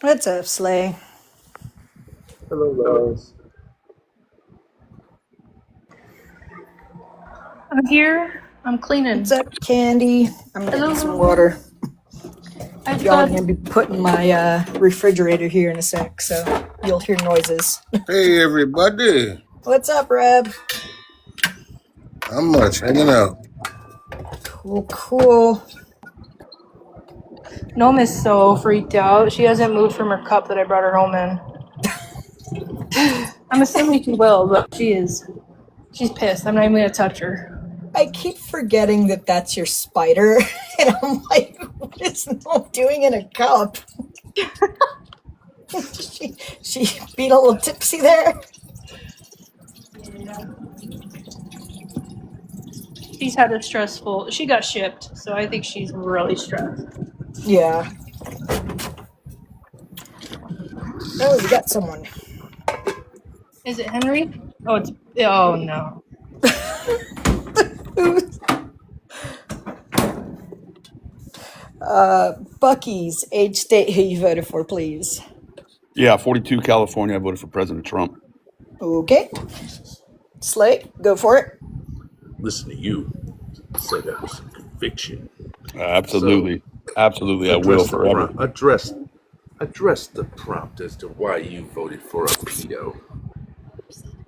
What's up, Slay? Hello, loves. I'm here. I'm cleaning. What's up, Candy? I'm getting some water. I Y'all are thought gonna be putting my refrigerator here in a sec, so you'll hear noises. Hey, everybody. What's up, Reb? Not much. Hanging out. Cool, cool. Noam is so freaked out. She hasn't moved from her cup that I brought her home in. I'm assuming she will, but she is. She's pissed. I'm not even gonna touch her. I keep forgetting that that's your spider, and I'm like, what is Noam doing in a cup? she being a little tipsy there. She's had a stressful. She got shipped, so I think she's really stressed. Yeah. Oh, we got someone. Is it Henry? Oh, it's. Oh no. Bucky's age, state, who you voted for, please. Yeah, 42 California. I voted for President Trump. Okay. Slay, go for it. Listen to you. Say that with some conviction. Absolutely. Absolutely, I will forever. Address the prompt as to why you voted for a pedo.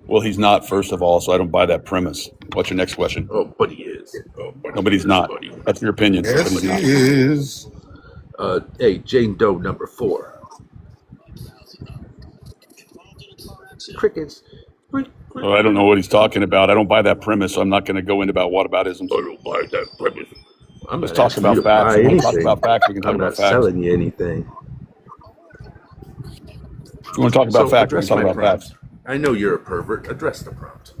Well, he's not, first of all, so I don't buy that premise. What's your next question? Oh, but he is. No, but he's not. Buddy. That's your opinion. Yes, but he's not. he is. Hey, Jane Doe number 4. Crickets. Oh, I don't know what he's talking about. I don't buy that premise, so I'm not going to go into about whataboutisms. I don't buy that premise. Let's talk about facts. If we want to talk about facts, we can talk I'm about not facts. selling you anything. If you want to talk about facts, we can talk about facts. I know you're a pervert. Address the prompt.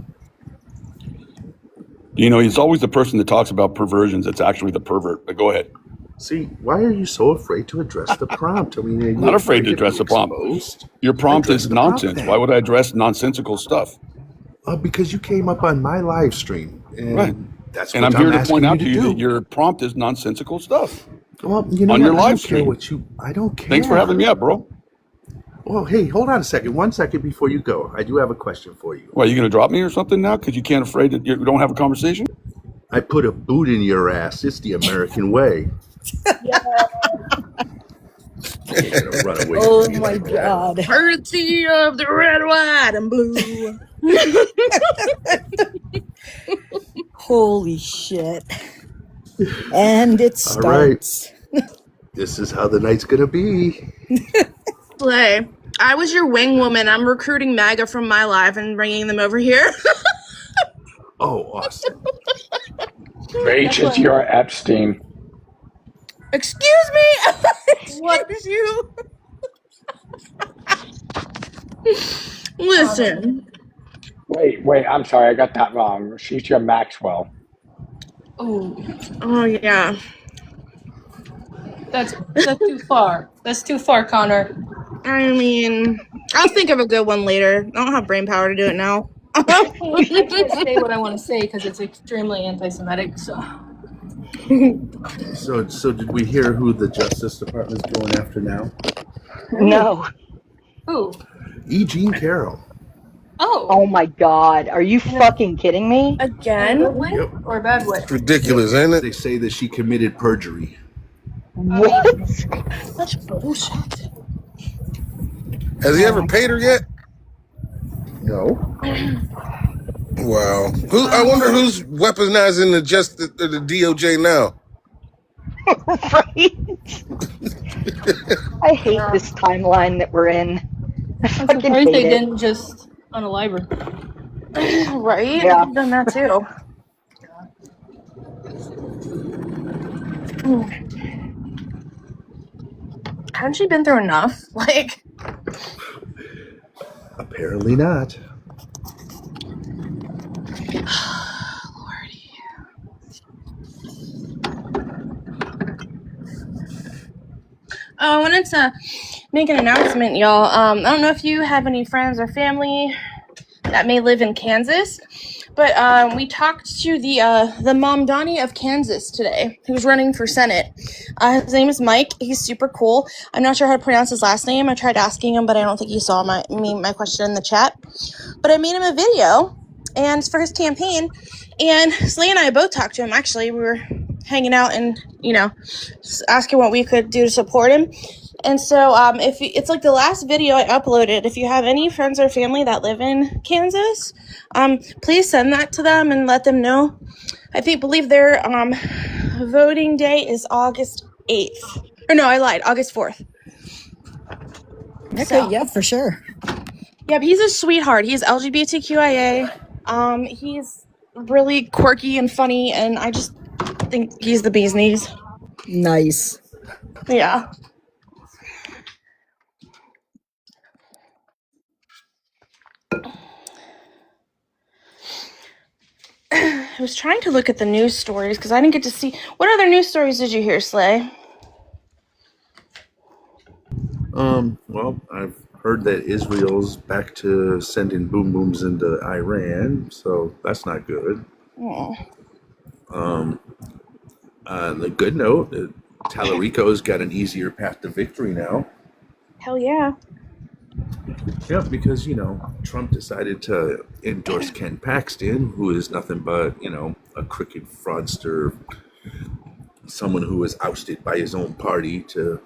You know, it's always the person that talks about perversions that's actually the pervert. But go ahead. See, why are you so afraid to address the prompt? I mean, I'm not afraid to address the prompt. Your prompt is nonsense. Why would I address nonsensical stuff? Because you came up on my live stream. And right. That's and what I'm here to point out to you you that your prompt is nonsensical stuff. Well, you know on what? your live stream. I don't care. Thanks for having me up, bro. Well, hey, hold on a second. 1 second before you go. I do have a question for you. What, are you going to drop me or something now? Because you can't afraid that you don't have a conversation? I put a boot in your ass. It's the American way. Run away oh my God. Courtesy of the red, white, and blue. Holy shit. And it starts. All right. This is how the night's going to be. Slay. I was your wing woman. I'm recruiting Maga from my life and bringing them over here. Oh, awesome. Rage is your Epstein. Excuse me? Excuse you? Listen. Wait, I'm sorry, I got that wrong. She's your Maxwell. Oh yeah. That's too far. That's too far, Connor. I mean, I'll think of a good one later. I don't have brain power to do it now. I can't say what I want to say because it's extremely anti-Semitic. So did we hear who the Justice Department's going after now? No. Who? E. Jean Carroll. Oh my God. Are you fucking kidding me? Again? Yep. Or a bad way? It's ridiculous, ain't it? They say that she committed perjury. What? That's bullshit. Has he ever paid her yet? No. Wow. I wonder who's weaponizing the DOJ now. Right? I hate this timeline that we're in. I I'm fucking surprised hate they it. didn't just unalive her. Right? Yeah. I've done that too. Hadn't she been through enough? Like, Apparently not. Lordy. Oh, I wanted to make an announcement, y'all. I don't know if you have any friends or family that may live in Kansas, But we talked to the Mamdani of Kansas today, who's running for Senate. His name is Mike. He's super cool. I'm not sure how to pronounce his last name. I tried asking him, but I don't think he saw my question in the chat. But I made him a video, and it's for his campaign. And Slay and I both talked to him. Actually, we were hanging out and asking what we could do to support him. And so if it's like the last video I uploaded, if you have any friends or family that live in Kansas, please send that to them and let them know. I believe their voting day is August 8th. Or no, I lied, August 4th. Okay, So, yeah, for sure. yeah, but he's a sweetheart. He's LGBTQIA. He's really quirky and funny, and I just think he's the bee's knees. Nice. Yeah. I was trying to look at the news stories because I didn't get to see. What other news stories did you hear, Slay? Well, I've heard that Israel's back to sending boom booms into Iran, so that's not good. Oh. On the good note, Tallarico's got an easier path to victory now. Hell yeah. Yeah, because, Trump decided to endorse Ken Paxton, who is nothing but, a crooked fraudster, someone who was ousted by his own party to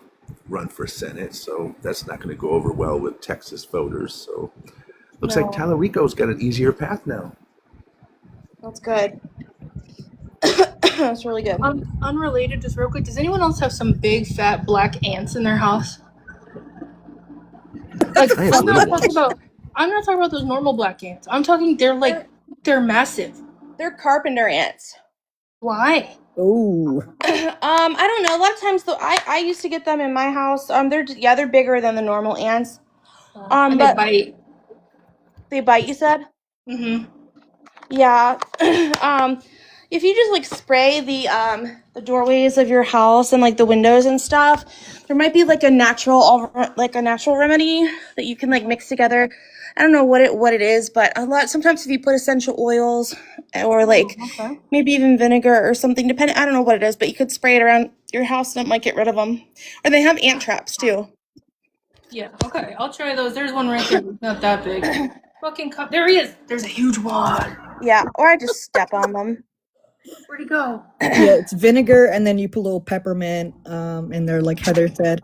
run for Senate. So that's not going to go over well with Texas voters. So looks like Tallarico's got an easier path now. That's good. That's really good. Unrelated, just real quick, does anyone else have some big fat black ants in their house? Like, I'm not talking about those normal black ants. I'm talking they're massive. They're carpenter ants. Why? Oh. I don't know. A lot of times though, I used to get them in my house. They're bigger than the normal ants. And but they bite. They bite, you said? Mm-hmm. Yeah. If you just spray the doorways of your house and the windows and stuff, there might be a natural remedy that you can mix together. I don't know what it is, but sometimes if you put essential oils or maybe even vinegar or something, I don't know what it is, but you could spray it around your house and it might get rid of them. Or they have ant traps too. Yeah. Okay. I'll try those. There's one right there. It's not that big. Fucking there he is. There's a huge one. Yeah. Or I just step on them. Where'd he go? Yeah, it's vinegar, and then you put a little peppermint in there, like Heather said,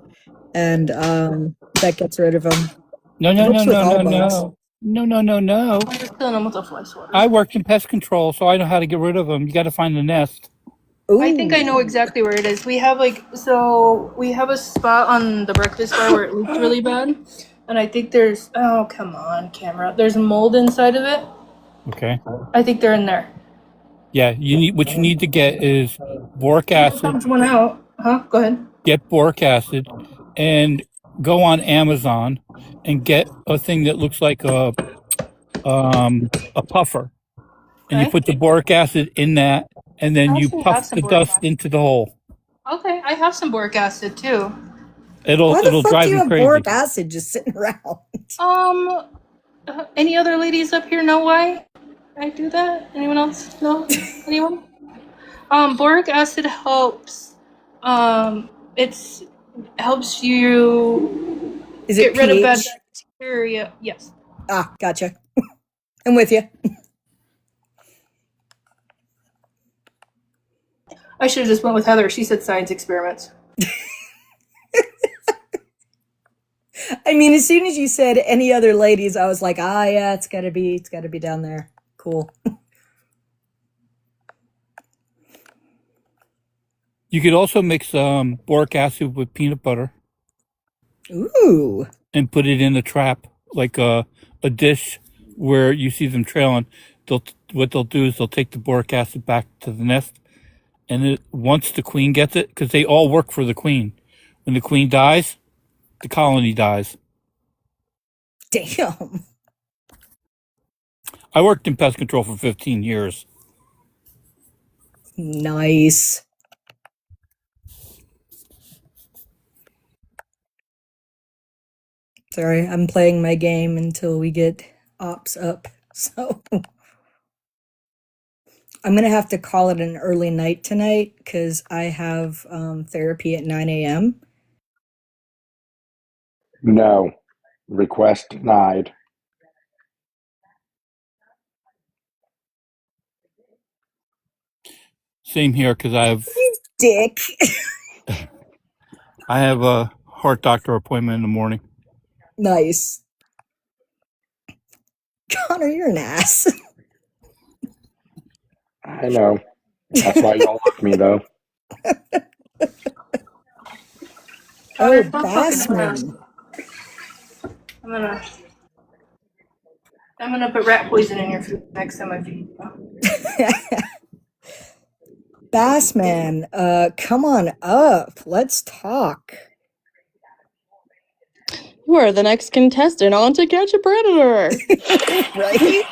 and that gets rid of them. No. I'm just killing them with a fly swatter. I worked in pest control, so I know how to get rid of them. You got to find the nest. I think I know exactly where it is. We have we have a spot on the breakfast bar where it leaks really bad, and I think there's come on camera. There's mold inside of it. Okay. I think they're in there. Yeah, what you need to get is boric acid. Comes one out. Go ahead. Get boric acid, and go on Amazon and get a thing that looks like a puffer, and you put the boric acid in that, and then you puff the dust into the hole. Okay, I have some boric acid too. It'll Why the fuck drive do you you have crazy. boric acid just sitting around? Any other ladies up here know why I do that? Anyone else know? Anyone? Boric acid helps. It helps you get rid of bad bacteria. Yes. Ah, gotcha. I'm with you. I should have just went with Heather. She said science experiments. I mean, as soon as you said any other ladies, I was like, yeah, it's gotta be down there. Cool. You could also mix boric acid with peanut butter. Ooh. And put it in a trap, like a dish where you see them trailing. What they'll do is they'll take the boric acid back to the nest, and once the queen gets it, because they all work for the queen. When the queen dies, the colony dies. Damn. I worked in pest control for 15 years. Nice. Sorry, I'm playing my game until we get ops up. So I'm gonna have to call it an early night tonight because I have therapy at 9 a.m. No. Request denied. Same here because Dick. I have a heart doctor appointment in the morning. Nice. Connor, you're an ass. I know. That's why y'all love me, though. Oh, Stop fucking around. Bassman. I'm gonna put rat poison in your food next time I feed you. Bassman, come on up. Let's talk. You are the next contestant on To Catch a Predator. Right?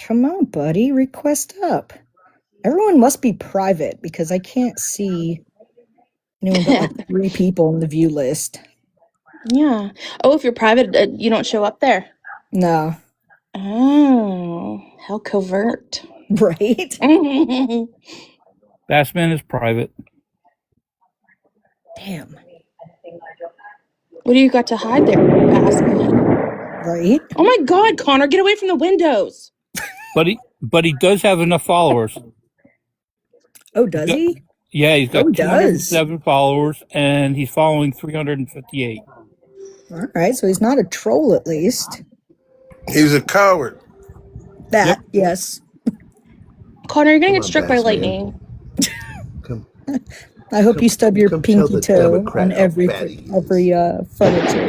Come on, buddy. Request up. Everyone must be private because I can't see anyone but like 3 people in the view list. Yeah. Oh, if you're private, you don't show up there. No. Oh, how covert. Right? Bassman is private. Damn. What do you got to hide there, Bassman? Right? Oh my God, Connor, get away from the windows. But he does have enough followers. Oh, does he? Yeah, he's got Oh, he does. 207 followers, and he's following 358. All right, so he's not a troll at least. He's a coward. That, yes. Connor, you're gonna Come get on, struck by Bassman. lightning. Come, I hope you stub your come tell pinky the toe Democrat on how every fat he is. Ooh, furniture.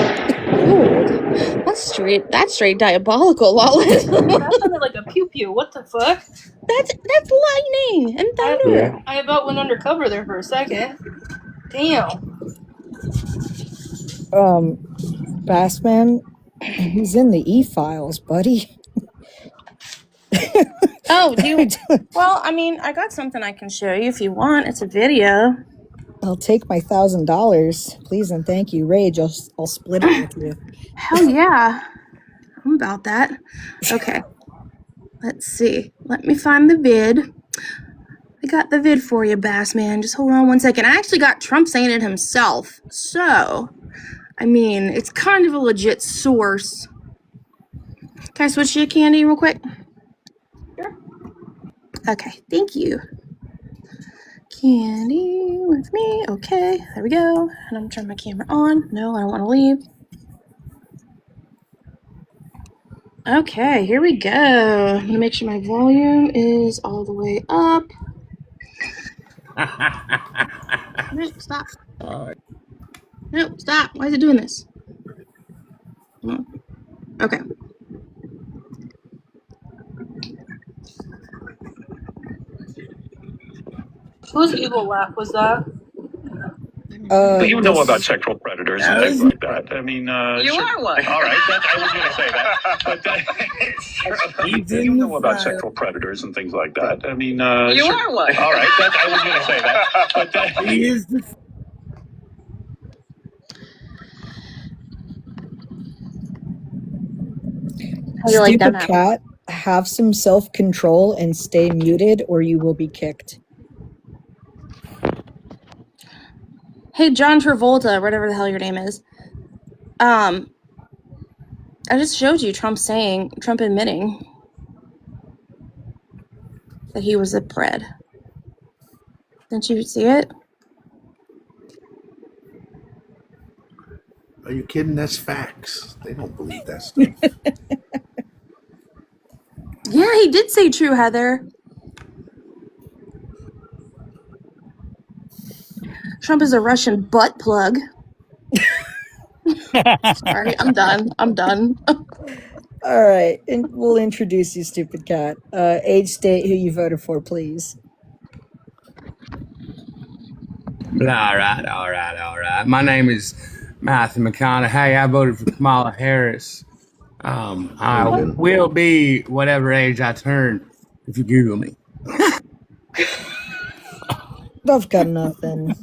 that's straight diabolical, Lawless. That sounded like a pew pew. What the fuck? That's lightning and thunder. Yeah. I about went undercover there for a second. Damn. Bassman, he's in the e-files, buddy. Oh, do you? Well, I mean, I got something I can show you if you want. It's a video. I'll take my $1,000, please and thank you. Rage, I'll split it with you. Hell yeah. I'm about that. Okay. Let's see. Let me find the vid. I got the vid for you, Bassman. Just hold on one second. I actually got Trump saying it himself. So, I mean, it's kind of a legit source. Can I switch you to Candy real quick? Sure. Okay, thank you. Candy with me. Okay, there we go. And I'm gonna turn my camera on. No, I don't want to leave. Okay, here we go. I'm gonna make sure my volume is all the way up. No, stop. No, stop. Why is it doing this? Okay. Whose evil laugh was that? But you know about sexual predators and things like that. I mean, you sure. are one. All right, I was going to say that. But you know about sexual predators and things like that. I mean, you sure. are one. All right, I was going to say that. But he is the. How do you like Stupid that? cat, have some self-control and stay muted or you will be kicked. Hey, John Travolta, whatever the hell your name is. I just showed you Trump admitting that he was a pred. Didn't you see it? Are you kidding? That's facts. They don't believe that stuff. Yeah, he did say true, Heather. Trump is a Russian butt plug. Sorry, I'm done. All right, and we'll introduce you, stupid cat. Age, state, who you voted for, please. All right. My name is Matthew McConaughey. I voted for Kamala Harris. I will be whatever age I turn if you Google me. I've got nothing.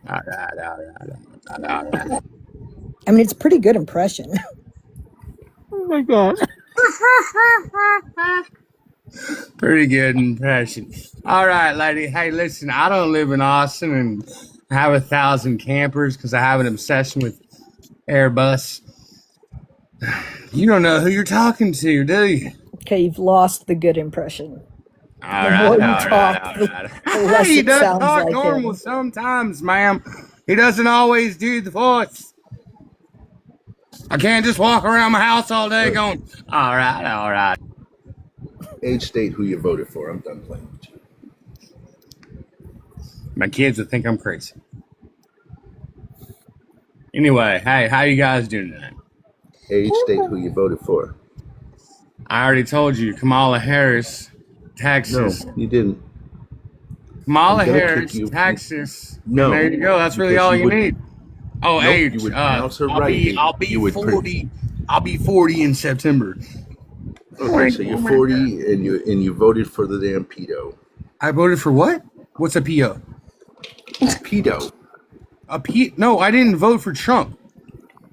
All right. I mean, it's a pretty good impression. my god. Pretty good impression. All right, lady. Hey, listen, I don't live in Austin and have 1,000 campers because I have an obsession with Airbus. You don't know who you're talking to, do you? Okay, you've lost the good impression. All The right, more all you right, talk, all the right. less He it does sounds talk like normal him. sometimes, ma'am. He doesn't always do the voice. I can't just walk around my house all day going, all right, all right. Age, state, who you voted for. I'm done playing with you. My kids would think I'm crazy. Anyway, hey, how you guys doing tonight? Age, state, who you voted for. I already told you, Kamala Harris, Texas. No, you didn't. Kamala I'm gonna Harris, kick you. Texas. No, And there you go. That's really because all you you would- need. Oh, Nope, age. you would pronounce her I'll right. be You would 40. I'll be 40 in September. Okay, so you're 40 and you voted for the damn pedo. I voted for what? What's a PO? Pedo. No, I didn't vote for Trump.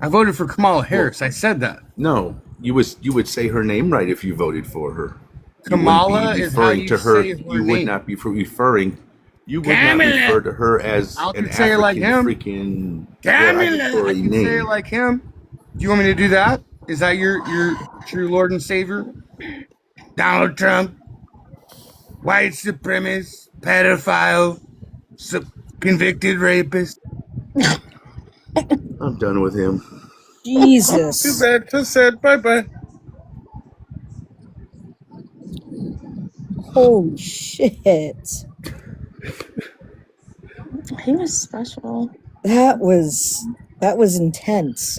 I voted for Kamala Harris. I said that. No, you would say her name right if you voted for her. Kamala is how you to her. say her You would name. not be referring. You would Kamala. not refer to her as I'll an say it like him. freaking Kamala. I derogatory can name. say it like him. Do you want me to do that? Is that your true Lord and Savior? Donald Trump, white supremacist, pedophile, convicted rapist. I'm done with him. Jesus. Too bad. Just said bye-bye. Holy shit. He was special. That was intense.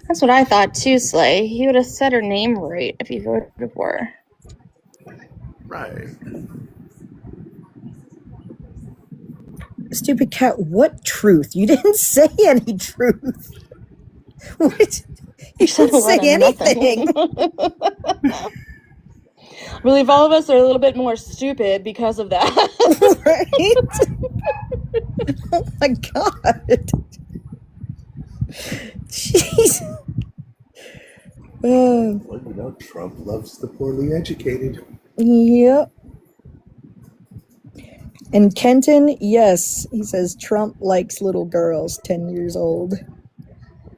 That's what I thought too, Slay. He would have said her name right if he voted for her. Right. Stupid cat, what truth? You didn't say any truth. What? You didn't say anything. I believe all of us are a little bit more stupid because of that. Right? Oh my god. Jeez. Well, you know, Trump loves the poorly educated. Yep. And Kenton, yes, he says Trump likes little girls 10 years old.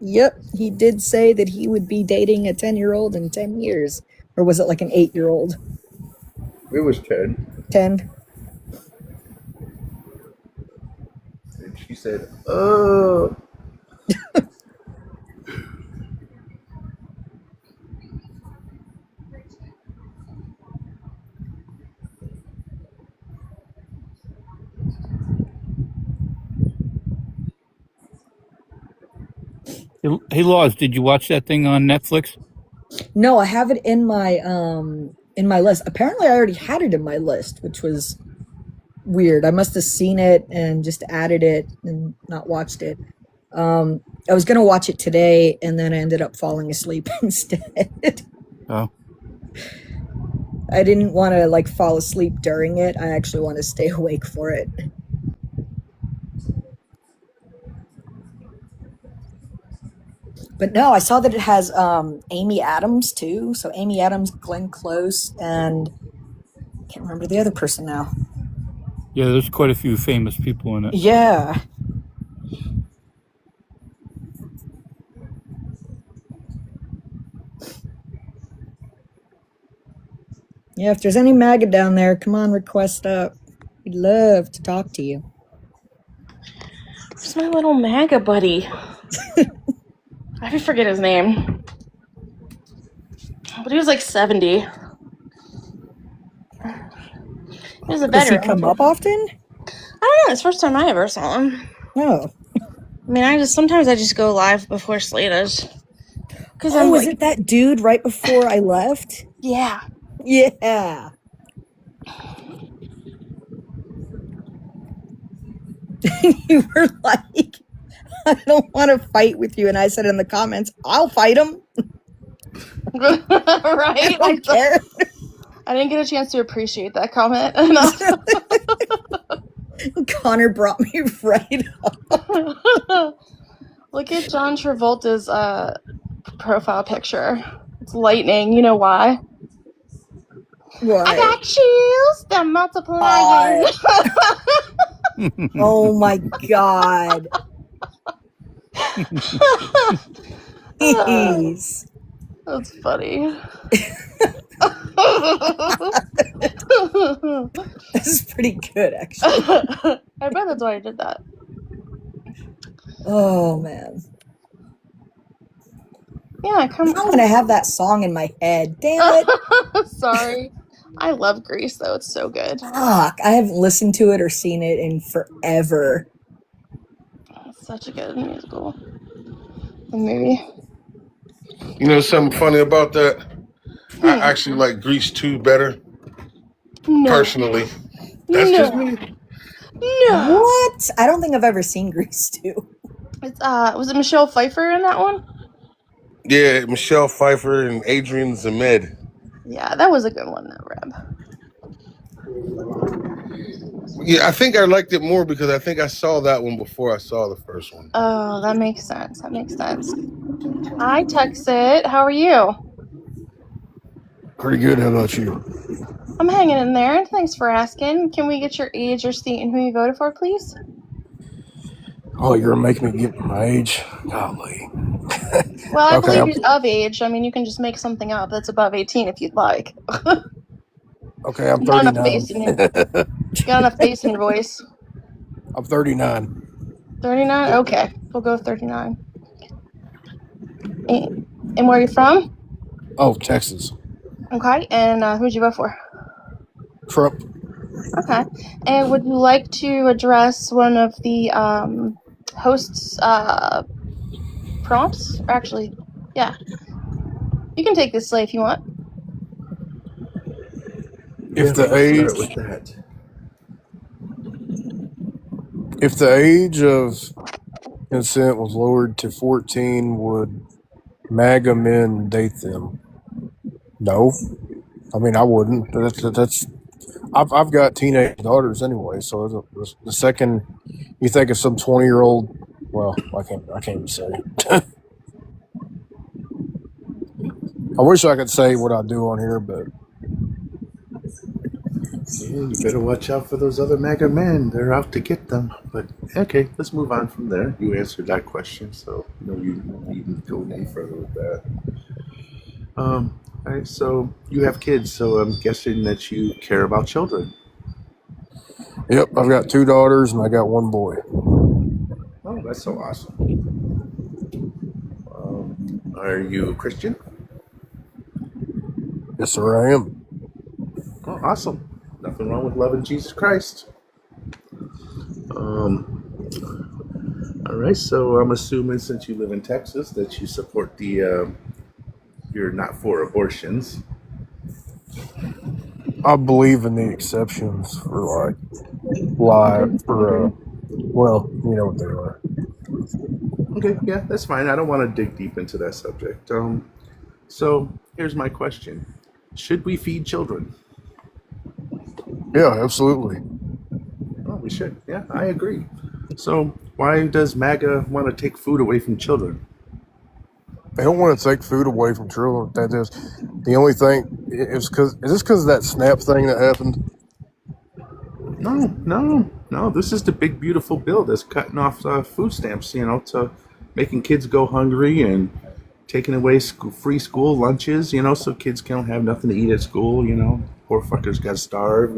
Yep, he did say that he would be dating a 10-year-old in 10 years. Or was it like an 8-year-old? It was 10. 10. And she said, oh. Hey, Laws, did you watch that thing on Netflix? No, I have it in my list. Apparently I already had it in my list, which was weird. I must have seen it and just added it and not watched it. I was gonna watch it today and then I ended up falling asleep instead. Oh. I didn't want to like fall asleep during it. I actually want to stay awake for it. But no, I saw that it has Amy Adams too. So Amy Adams, Glenn Close, and I can't remember the other person now. Yeah, there's quite a few famous people in it. Yeah. Yeah, if there's any MAGA down there, come on, request up. We'd love to talk to you. Where's my little MAGA buddy? I forget his name. But he was like 70. He was a Does he veteran. come up often? I don't know. It's the first time I ever saw him. Oh. I mean, sometimes I just go live before Slay does. Oh, was it that dude right before I left? Yeah. Yeah. You were like, I don't want to fight with you. And I said in the comments, I'll fight him. Right? I don't care. I didn't get a chance to appreciate that comment enough. Connor brought me right up. Look at John Travolta's profile picture. It's lightning. You know why? What? I got chills. They're multiplying. Oh my god. Jeez. That's funny. This is pretty good, actually. I bet that's why I did that. Oh man. Yeah, I'm gonna have that song in my head. Damn it. Sorry. I love Grease though. It's so good. Fuck. I haven't listened to it or seen it in forever. It's such a good musical. Movie. You know something funny about that? I actually like Grease 2 better. No. Personally. That's just me. No. What? I don't think I've ever seen Grease 2. It's was it Michelle Pfeiffer in that one? Yeah, Michelle Pfeiffer and Adrian Zemed. Yeah, that was a good one, that Reb. Yeah, I think I liked it more because I think I saw that one before I saw the first one. Oh, that makes sense. That makes sense. Hi, Texit. How are you? Pretty good. How about you? I'm hanging in there. Thanks for asking. Can we get your age, your state, and who you voted for, please? Oh, you're gonna make me get my age? Golly. Well, I Okay, believe you're of age. I mean, you can just make something up that's above 18 if you'd like. Okay, I'm You got enough 39. bass in your, you got enough bass in your voice. I'm 39. 39? Okay, we'll go with 39. And where are you from? Oh, Texas. Okay, and who'd you vote for? Trump. Okay, and would you like to address one of the hosts' prompts? Or actually, yeah. You can take this Slay if you want. If the Start age with that. if the age of consent was lowered to 14, would MAGA men date them? No. I mean, I wouldn't. That's I've got teenage daughters anyway, so the second you think of some 20-year-old, well, I can't even say. I wish I could say what I do on here, but Yeah, you better watch out for those other MAGA men. They're out to get them. But okay, let's move on from there. You answered that question, so no, you don't need to go any further with that. All right, so you have kids, so I'm guessing that you care about children. yep, I've got 2 daughters and I got 1 boy. Oh, that's so awesome. Are you a Christian? Yes, sir, I am. Oh, awesome. Nothing wrong with loving Jesus Christ. All right, so I'm assuming since you live in Texas that you support the, you're not for abortions. I believe in the exceptions for well, you know what they are. Okay, yeah, that's fine. I don't want to dig deep into that subject. So here's my question: should we feed children? Yeah, absolutely. Oh, we should. Yeah, I agree. So why does MAGA want to take food away from children? They don't want to take food away from children. That is the only thing. Is this because of that SNAP thing that happened? No. This is the big, beautiful bill that's cutting off food stamps, to making kids go hungry and taking away free school lunches, so kids can't have nothing to eat at school, Poor fuckers got to starve,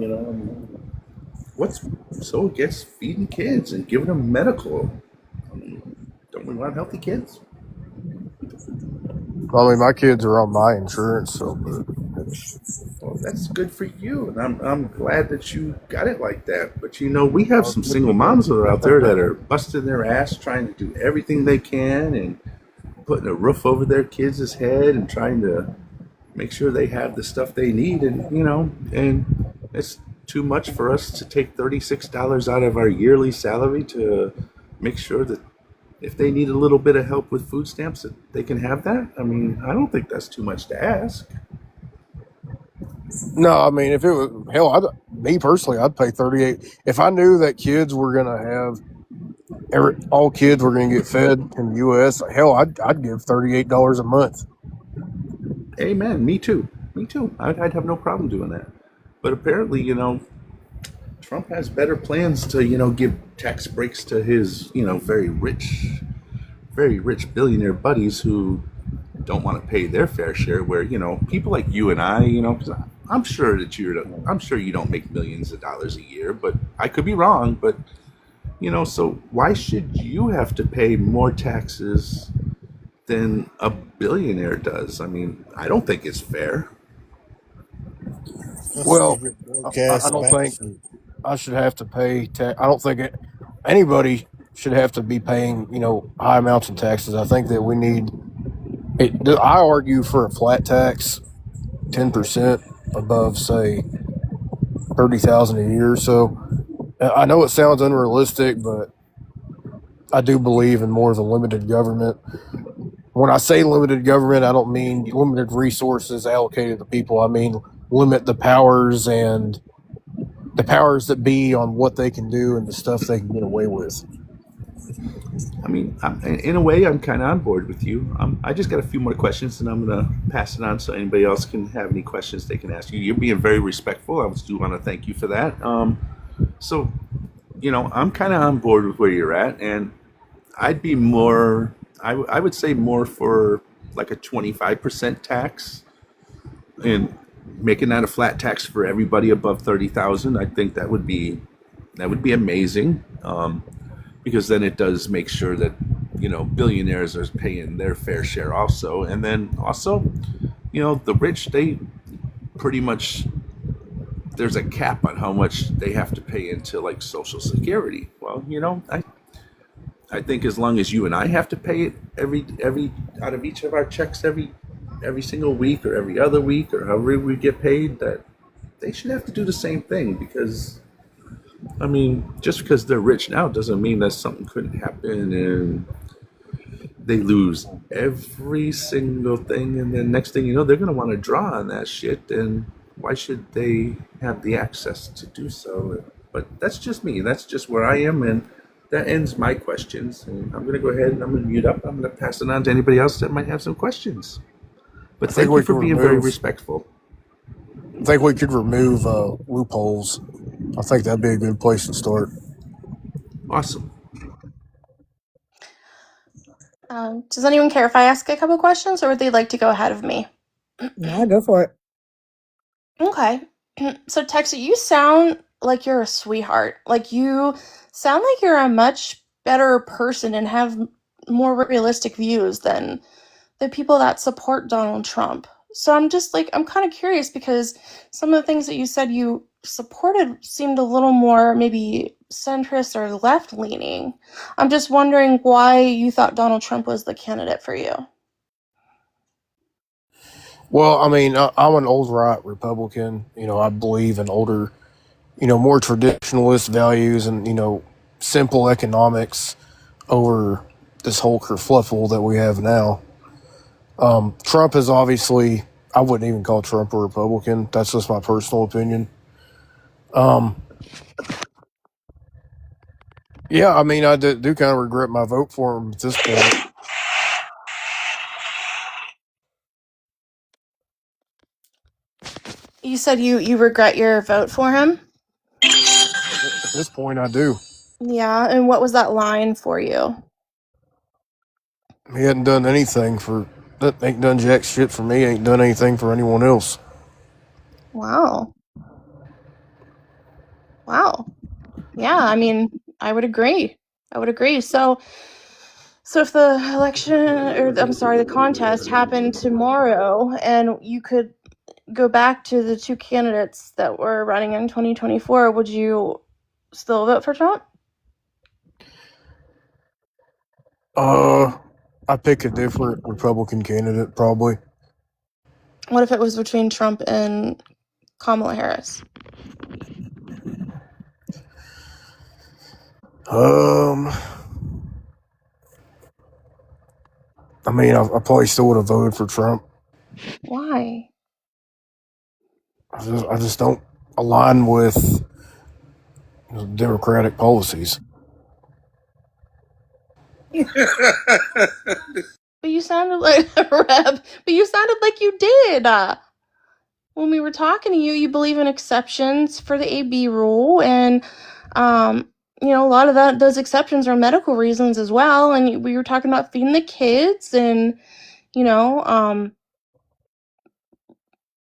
What's so against feeding kids and giving them medical? Don't we want healthy kids? I mean, my kids are on my insurance, so. Well, that's good for you, and I'm glad that you got it like that. But we have some single moms that are out there that are busting their ass trying to do everything they can and putting a roof over their kids' head and trying to make sure they have the stuff they need, and and it's too much for us to take $36 out of our yearly salary to make sure that if they need a little bit of help with food stamps that they can have that. I mean, I don't think that's too much to ask. No, I mean, if it was me personally, I'd pay $38 if I knew that kids were gonna have all kids were going to get fed in the U.S. Hell, I'd give $38 a month. Amen. Me too. Me too. I'd have no problem doing that. But apparently, Trump has better plans to, give tax breaks to his, very rich billionaire buddies who don't want to pay their fair share. Where people like you and I, because I'm sure I'm sure you don't make millions of dollars a year, but I could be wrong. But so why should you have to pay more taxes than a billionaire does? I mean, I don't think it's fair. Well, I don't think I should have to pay tax. I don't think anybody should have to be paying, high amounts of taxes. I think that we need. I argue for a flat tax, 10% above, say, 30,000 a year. So I know it sounds unrealistic, but I do believe in more of a limited government. When I say limited government, I don't mean limited resources allocated to people. I mean limit the powers and the powers that be on what they can do and the stuff they can get away with. I mean, in a way, I'm kind of on board with you. I just got a few more questions, and I'm going to pass it on so anybody else can have any questions they can ask you. You're being very respectful. I do want to thank you for that. So, I'm kind of on board with where you're at, and I'd be more. I would say more for like a 25% tax, and making that a flat tax for everybody above 30,000. I think that would be amazing. Because then it does make sure that billionaires are paying their fair share also, and then also the rich, they pretty much, there's a cap on how much they have to pay into like Social Security. Well, I think as long as you and I have to pay it every out of each of our checks every single week or every other week or however we get paid, that they should have to do the same thing. Because I mean, just because they're rich now doesn't mean that something couldn't happen and they lose every single thing. And then next thing you know, they're going to want to draw on that shit. And why should they have the access to do so? But that's just me. That's just where I am. And that ends my questions. And I'm going to go ahead and I'm going to mute up. I'm going to pass it on to anybody else that might have some questions. But thank you for being very respectful. I think we could remove loopholes. I think that'd be a good place to start. Awesome. Does anyone care if I ask a couple questions, or would they like to go ahead of me? No, go for it. Okay. So, Texas, you sound like you're a sweetheart. Like, you sound like you're a much better person and have more realistic views than the people that support Donald Trump. So I'm kind of curious, because some of the things that you said you supported seemed a little more maybe centrist or left leaning. I'm just wondering why you thought Donald Trump was the candidate for you. Well, I mean, I'm an old right Republican. I believe in older, more traditionalist values and, simple economics over this whole kerfluffle that we have now. Trump is obviously, I wouldn't even call Trump a Republican. That's just my personal opinion. Yeah, I mean, I do kind of regret my vote for him at this point. You said you regret your vote for him? At this point, I do. Yeah, and what was that line for you? He hadn't done anything ain't done jack shit for me, ain't done anything for anyone else. Wow. Yeah, I mean, I would agree. So if the the contest happened tomorrow and you could go back to the two candidates that were running in 2024, would you still vote for Trump? I pick a different Republican candidate, probably. What if it was between Trump and Kamala Harris? I mean, I probably still would have voted for Trump. Why? I just don't align with Democratic policies. But you sounded like Reb. But you sounded like you did. When we were talking to you, you believe in exceptions for the AB rule, and a lot of those exceptions are medical reasons as well. And we were talking about feeding the kids, and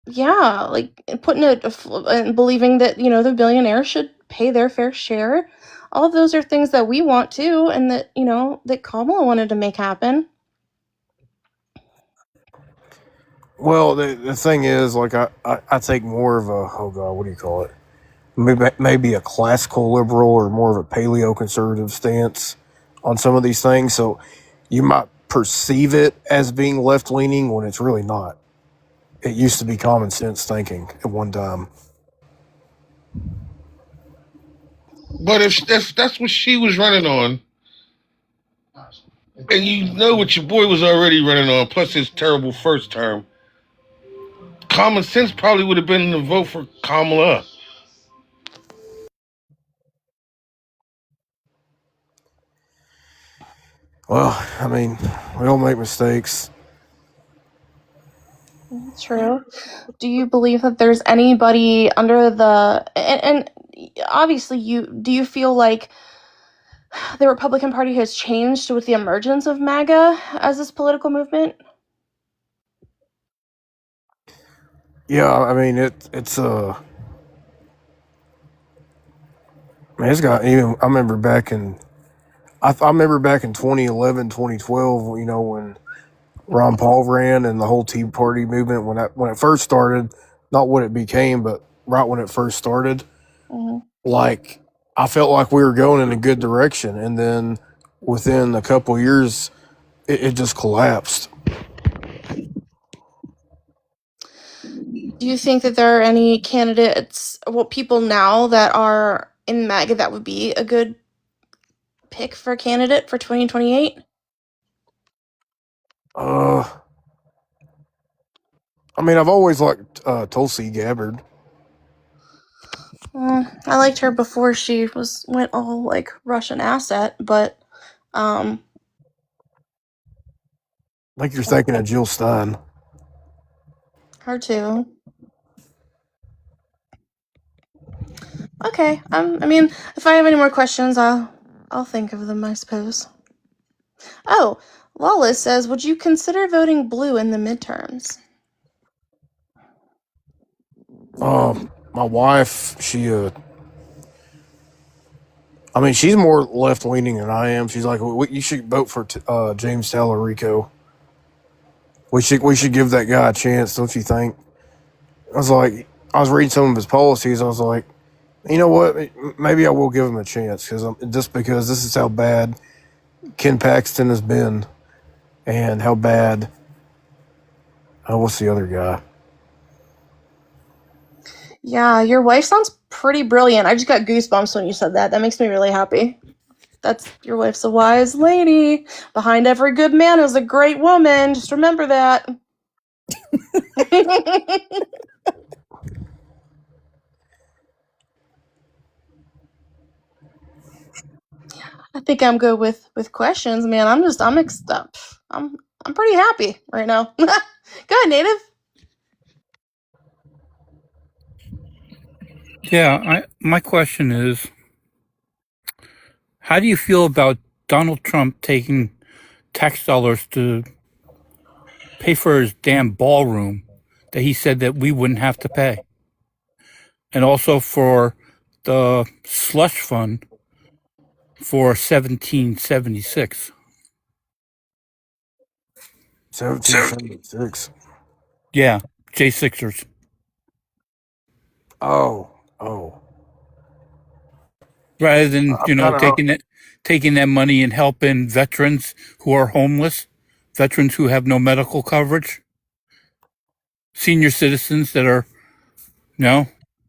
yeah, like putting and believing that the billionaires should pay their fair share. All of those are things that we want too, and that Kamala wanted to make happen. Well, the thing is, like, I take more of a, oh God, what do you call it? Maybe a classical liberal or more of a paleo conservative stance on some of these things. So you might perceive it as being left leaning when it's really not. It used to be common sense thinking at one time. But if that's what she was running on, and you know what your boy was already running on, plus his terrible first term, common sense probably would have been the vote for Kamala. Well, I mean, we all make mistakes. True. Do you believe that there's anybody under the and obviously do you feel like the Republican Party has changed with the emergence of MAGA as this political movement? Yeah, I mean, it's man, it's got even. I remember back in 2011, 2012. When Ron Paul ran and the whole Tea Party movement when it first started, not what it became, but right when it first started. Mm-hmm. Like, I felt like we were going in a good direction, and then within a couple years, it just collapsed. Do you think that there are any candidates, people now that are in MAGA that would be a good pick for a candidate for 2028? I mean, I've always liked Tulsi Gabbard. I liked her before she went all like Russian asset, but I think you're thinking of Jill Stein. her too. Okay. I mean, if I have any more questions, I'll think of them, I suppose. Oh, Lawless says, would you consider voting blue in the midterms? My wife, I mean, she's more left leaning than I am. She's like, you should vote for James Tallarico. We should give that guy a chance, don't you think? I was reading some of his policies. I was like, you know what? Maybe I will give him a chance because this is how bad Ken Paxton has been, and how bad. What's the other guy? Yeah, your wife sounds pretty brilliant. I just got goosebumps when you said that. That makes me really happy. Your wife's a wise lady. Behind every good man is a great woman. Just remember that. I think I'm good with questions, man. I'm pretty happy right now. Go ahead, Native. Yeah, my question is, how do you feel about Donald Trump taking tax dollars to pay for his damn ballroom that he said that we wouldn't have to pay? And also for the slush fund for 1776. 1776. Yeah, J6ers. Oh. Rather than, taking that money and helping veterans who are homeless, veterans who have no medical coverage, senior citizens that are,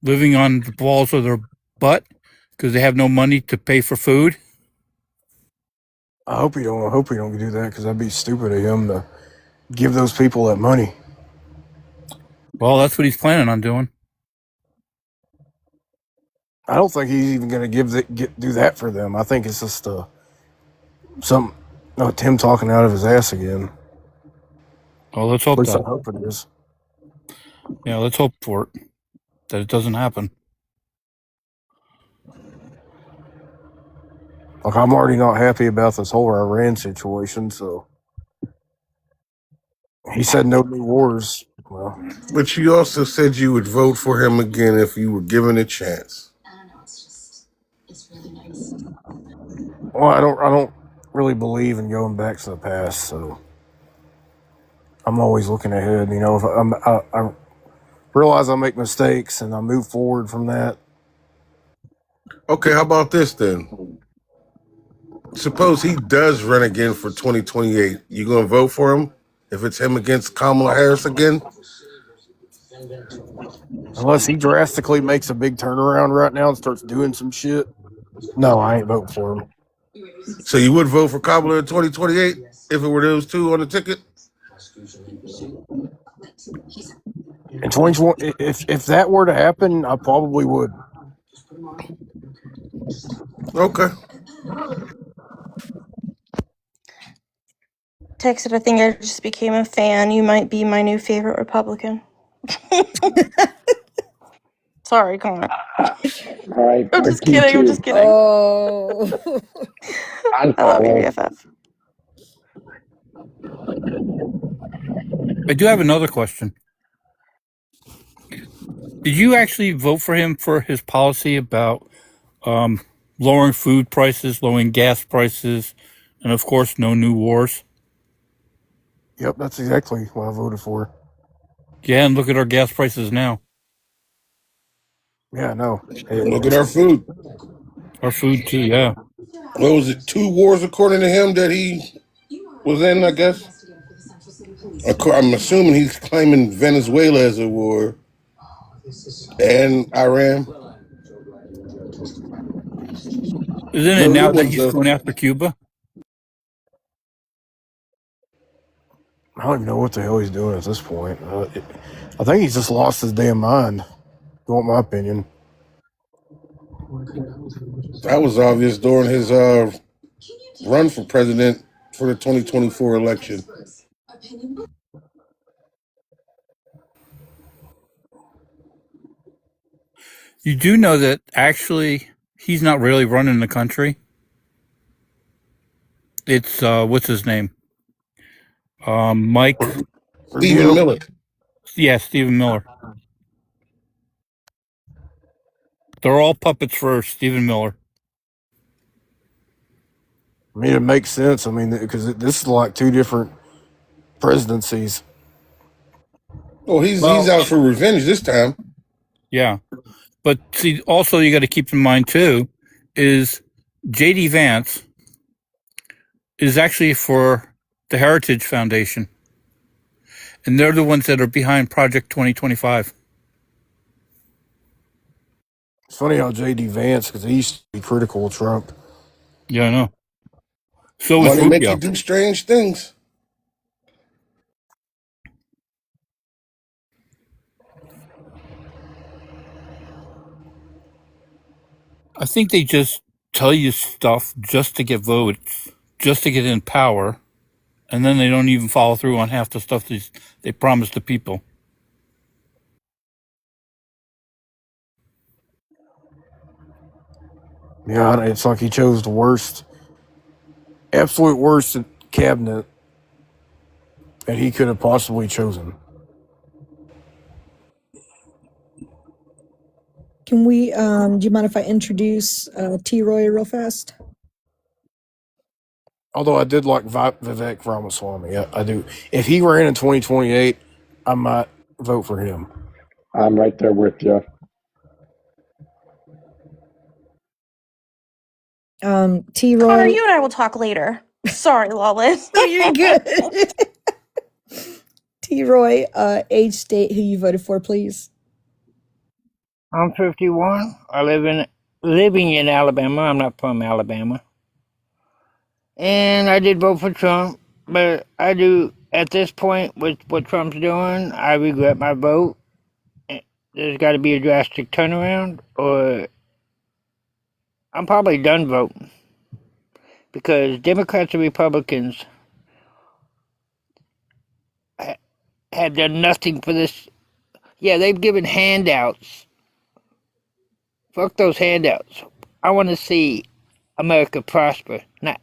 living on the balls of their butt because they have no money to pay for food. I hope he don't do that, because that'd be stupid of him to give those people that money. Well, that's what he's planning on doing. I don't think he's even going to do that for them. I think it's just some No, Tim talking out of his ass again. Well, let's At hope least I that. hope it is. Yeah, let's hope for it that it doesn't happen. Like, I'm already not happy about this whole Iran situation, so. He said no new wars. Well, But you also said you would vote for him again if you were given a chance. I don't really believe in going back to the past, so I'm always looking ahead. You know, if I realize I make mistakes and I move forward from that. Okay, how about this then? Suppose he does run again for 2028. You gonna vote for him if it's him against Kamala Harris again? Unless he drastically makes a big turnaround right now and starts doing some shit. No, I ain't voting for him. So you would vote for Kamala in 2028 if it were those two on the ticket? In 2020, if that were to happen, I probably would. Okay. Texted, I think I just became a fan. You might be my new favorite Republican. Sorry, Connor. All right, I'm part just kidding. I'm just T2. kidding. Oh. I love you, Unfollow. BFF. I do have another question. Did you actually vote for him for his policy about lowering food prices, lowering gas prices, and of course, no new wars? Yep, that's exactly what I voted for. Yeah, and look at our gas prices now. Yeah, no. Look at our food. Our food too, yeah. What was it? 2 wars according to him that he was in, I guess? I'm assuming he's claiming Venezuela as a war and Iran. Isn't it No now new that ones, he's though. going after Cuba? I don't even know what the hell he's doing at this point. I think he's just lost his damn mind. If you want my opinion? That was obvious during his run for president for the 2024 election. You do know that actually he's not really running the country. It's what's his name? Mike. Stephen Miller. Yeah, Stephen Miller. They're all puppets for Stephen Miller. I mean, it makes sense. I mean, because this is like 2 different presidencies. Oh, he's out for revenge this time. Yeah. But see, also you got to keep in mind too, is J.D. Vance is actually for the Heritage Foundation. And they're the ones that are behind Project 2025. It's funny how J.D. Vance, because he used to be critical of Trump. Yeah, I know. So is Money make you Rubio. do strange things. I think they just tell you stuff just to get votes, just to get in power, and then they don't even follow through on half the stuff they promise the people. Yeah, it's like he chose the worst, absolute worst cabinet that he could have possibly chosen. Can we, do you mind if I introduce T. Roy real fast? Although I did like Vivek Ramaswamy. Yeah, I do. If he ran in 2028, I might vote for him. I'm right there with you. T. Connor, Roy. you and I will talk later. Sorry, Lawless. Oh, you're good. T. Roy, age, state, who you voted for, please. I'm 51. I living in Alabama. I'm not from Alabama. And I did vote for Trump, but I do, at this point, with what Trump's doing, I regret my vote. There's got to be a drastic turnaround, or I'm probably done voting. because Democrats and Republicans had done nothing for this. Yeah, they've given handouts. Fuck those handouts. I want to see America prosper, not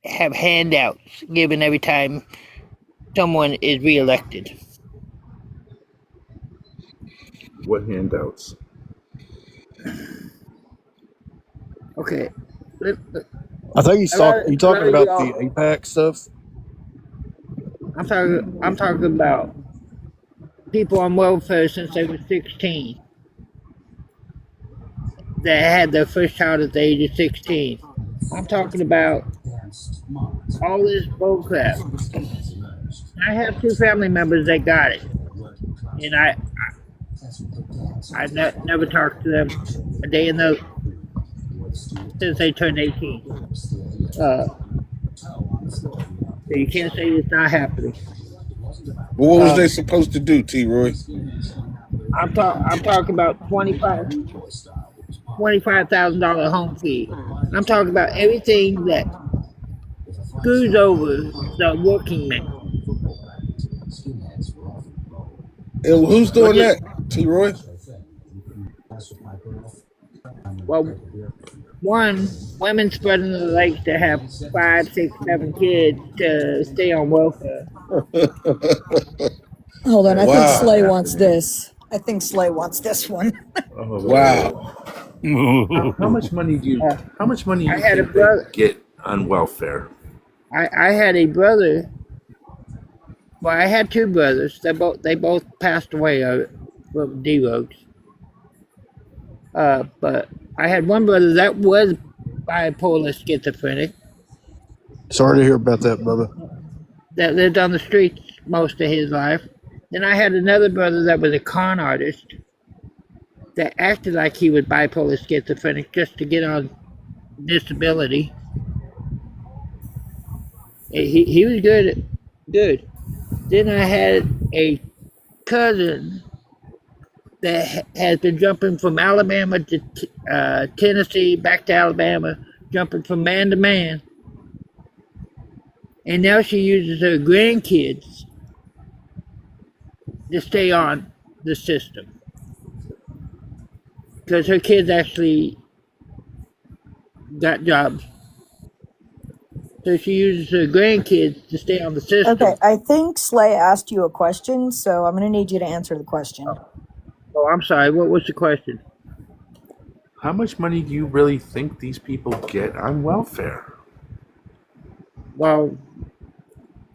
have handouts given every time someone is reelected. What handouts? Okay. I think he's A lot, you a lot talking of about the y'all. APAC stuff. I'm talking about people on welfare since they were 16 that had their first child at the age of 16. I'm talking about all this bullcrap. I have two family members that got it, and never talked to them a day in the since they turned 18. So you can't say it's not happening. Well, what was they supposed to do, T. Roy? I'm talking about $25,000 home fee. I'm talking about everything that screws over the working man. And who's doing that, T. Roy? Well, one, women spreading the legs to have 5, 6, 7 kids to stay on welfare. Hold on, I think Wow. Slay wants this. I think Slay wants this one. Wow. How much money do you? How much money do you had a think they brother. get on welfare? I had a brother. Well, I had two brothers. They both passed away from D-Roads. But I had one brother that was bipolar schizophrenic Sorry to hear about that, Bubba. that lived on the streets most of his life. Then I had another brother that was a con artist that acted like he was bipolar schizophrenic just to get on disability. He was good. Then I had a cousin that has been jumping from Alabama to Tennessee, back to Alabama, jumping from man to man. And now she uses her grandkids to stay on the system. Because her kids actually got jobs. So she uses her grandkids to stay on the system. Okay, I think Slay asked you a question, so I'm going to need you to answer the question. Oh, I'm sorry. What was the question? How much money do you really think these people get on welfare? Well,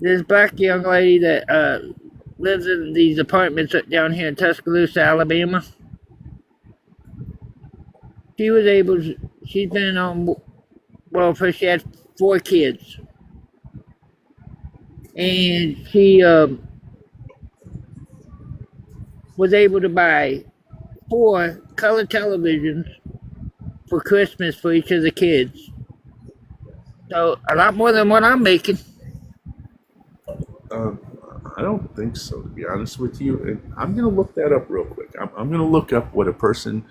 this black young lady that lives in these apartments down here in Tuscaloosa, Alabama. She's been on welfare. She had 4 kids. And she was able to buy 4 color televisions for Christmas for each of the kids. So a lot more than what I'm making. I don't think so, to be honest with you. And I'm going to look that up real quick. I'm going to look up what a person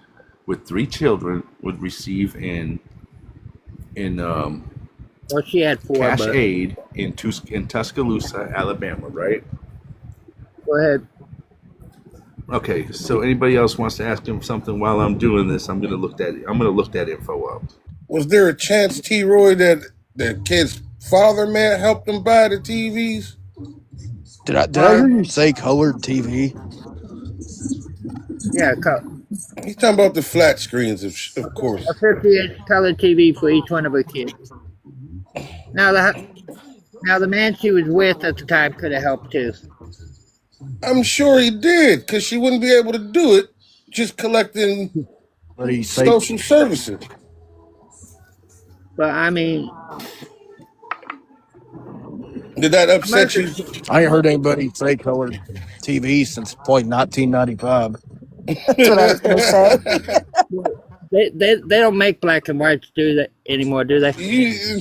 with 3 children would receive in well, she had 4 cash aid in Tuscaloosa, Alabama, right? Go ahead. Okay, so anybody else wants to ask him something while I'm doing this? I'm going to look that info up. Was there a chance, T. Roy, that the kid's father may have helped him buy the TVs? Did I hear you say colored TV? Yeah, he's talking about the flat screens, of course. A 50-inch color TV for each one of her kids. Now the man she was with at the time could have helped too. I'm sure he did, because she wouldn't be able to do it just collecting social services. But I mean, did that upset you? I ain't heard anybody say colored TV since like 1995. That's what I was going to say. They don't make black and whites anymore, do they?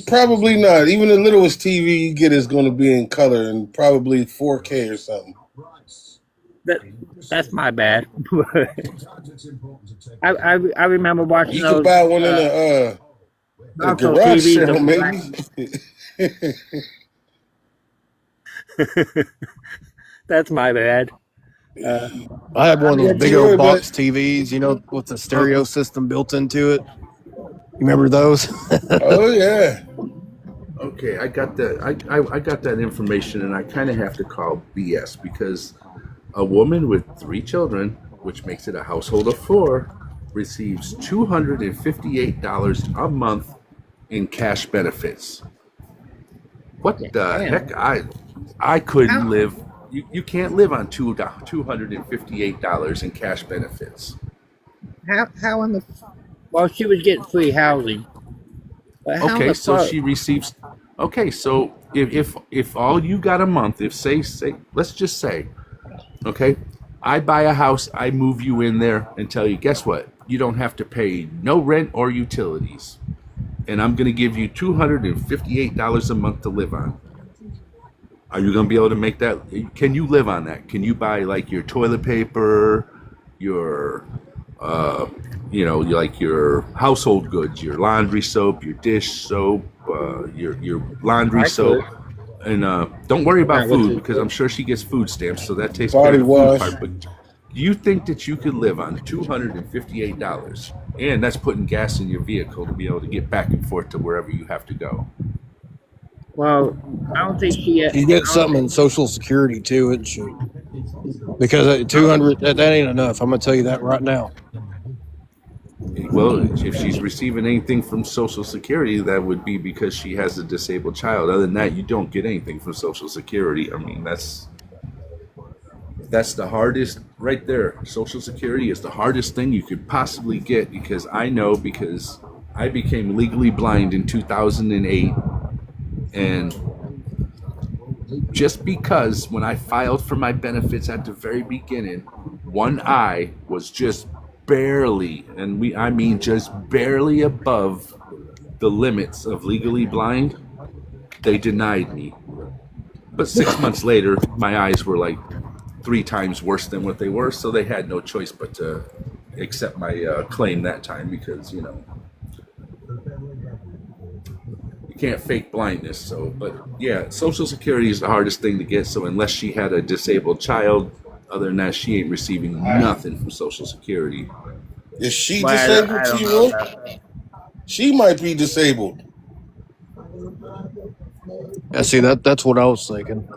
Probably not. Even the littlest TV you get is going to be in color and probably 4K or something. That's my bad. I remember watching You those. could buy one in At a Also, garage TVs sale, are maybe. That's my bad. I had one of those Not big to old worry, but box TVs, with the stereo system built into it. You remember those? oh yeah. Okay, I got that. I got that information, and I kind of have to call BS because a woman with 3 children, which makes it a household of 4, receives $258 a month in cash benefits. What the Damn. heck? I couldn't How, live. You can't live on $258 in cash benefits. how in the. Well, she was getting free housing. But how in Okay, the so fuck? she receives. Okay, so if all you got a month, if say let's just say, okay, I buy a house, I move you in there, and tell you, guess what? You don't have to pay no rent or utilities, and I'm gonna give you $258 a month to live on. Are you gonna be able to make that? Can you live on that? Can you buy like your toilet paper, your uh, like your household goods, your laundry soap, your dish soap, your laundry I soap, could. and don't worry about Not with food the. because I'm sure she gets food stamps, so that takes care of Body the food wash. part. But do you think that you could live on $258, and that's putting gas in your vehicle to be able to get back and forth to wherever you have to go? Well, I don't think she. I You get don't something think. in Social Security too, it should. Because I don't, 200, that ain't enough. I'm gonna tell you that right now. Well, if she's receiving anything from Social Security, that would be because she has a disabled child. Other than that, you don't get anything from Social Security. I mean, that's the hardest right there. Social Security is the hardest thing you could possibly get because I became legally blind in 2008, and just because when I filed for my benefits at the very beginning, one eye was just barely, and I mean just barely above the limits of legally blind, they denied me. But 6 months later, my eyes were like 3 times worse than what they were, so they had no choice but to accept my claim that time because you can't fake blindness. So, but yeah, Social Security is the hardest thing to get. So unless she had a disabled child, other than that, she ain't receiving nothing from Social Security. Is she well, disabled, I don't know T-Roy? about that. She might be disabled. Yeah, see that's what I was thinking.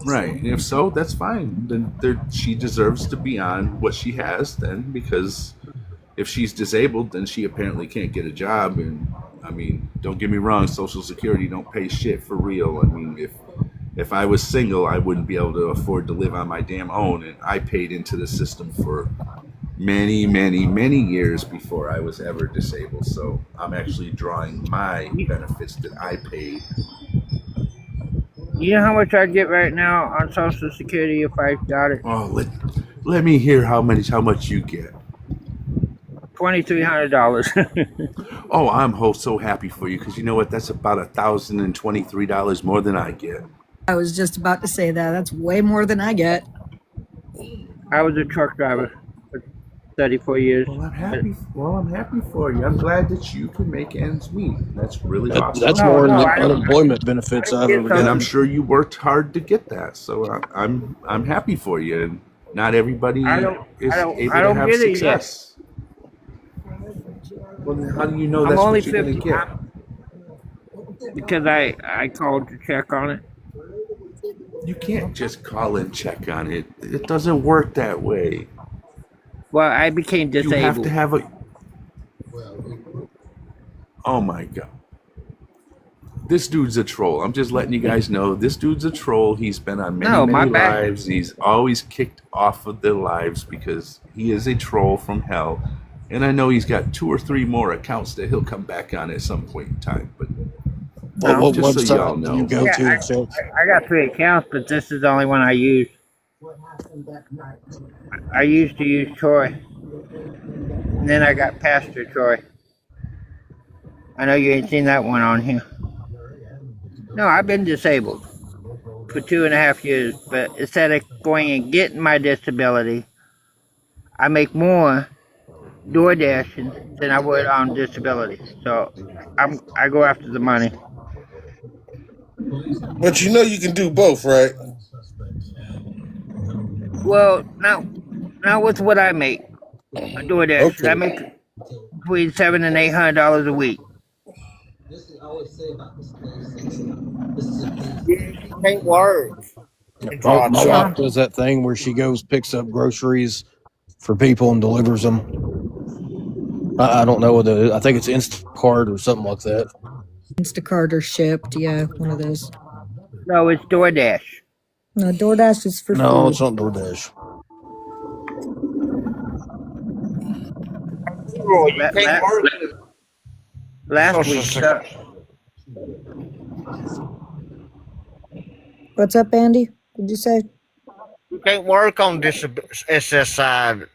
Right. And if so, that's fine. Then she deserves to be on what she has then, because if she's disabled, then she apparently can't get a job. And I mean, don't get me wrong, Social Security don't pay shit for real. I mean, if I was single, I wouldn't be able to afford to live on my damn own, and I paid into the system for many, many, many years before I was ever disabled. So I'm actually drawing my benefits that I paid. You know how much I get right now on Social Security if I got it? Oh, let me hear how much you get. $2,300. Oh, I'm so happy for you because you know what? That's about $1,023 more than I get. I was just about to say that. That's way more than I get. I was a truck driver for 34 years. Well, I'm happy. Well, I'm happy for you. I'm glad that you can make ends meet. That's really awesome. That's No, more than no, the I don't. unemployment benefits I I've get ever And I'm gotten. something. sure you worked hard to get that. So I'm happy for you. And not everybody I don't. is I don't. able I to don't have get it yet. success. Well, then how do you know I'm that's only what you're going 50 to get? because I called to check on it. You can't just call and check on it. It doesn't work that way. Well, I became You have to disabled. have a. Oh my God. This dude's a troll. I'm just letting you guys know this dude's a troll. He's been on many, No, my many back. lives. He's always kicked off of their lives because he is a troll from hell. And I know he's got 2 or 3 more accounts that he'll come back on at some point in time. But No. What just so y'all website do you know. go Yeah, to, Fitz? I got 3 accounts, but this is the only one I use. I used to use Troy, and then I got Pastor Troy. I know you ain't seen that one on here. No, I've been disabled for 2.5 years, but instead of going and getting my disability, I make more DoorDash than I would on disability. So I go after the money. But you know you can do both, right? Well, now what's what I make on DoorDash? I Okay. make between $700 and $800 a week. You can't work in My wife Georgia. does that thing where she goes, picks up groceries for people and delivers them. I don't know what it is. I think it's Instacart or something like that. Instacart or Shipped, yeah, one of those. No, it's DoorDash. No, DoorDash is for No, food. it's not DoorDash. You can't work Last Social week, Security. What's up, Andy? What'd you say? You can't work on SSI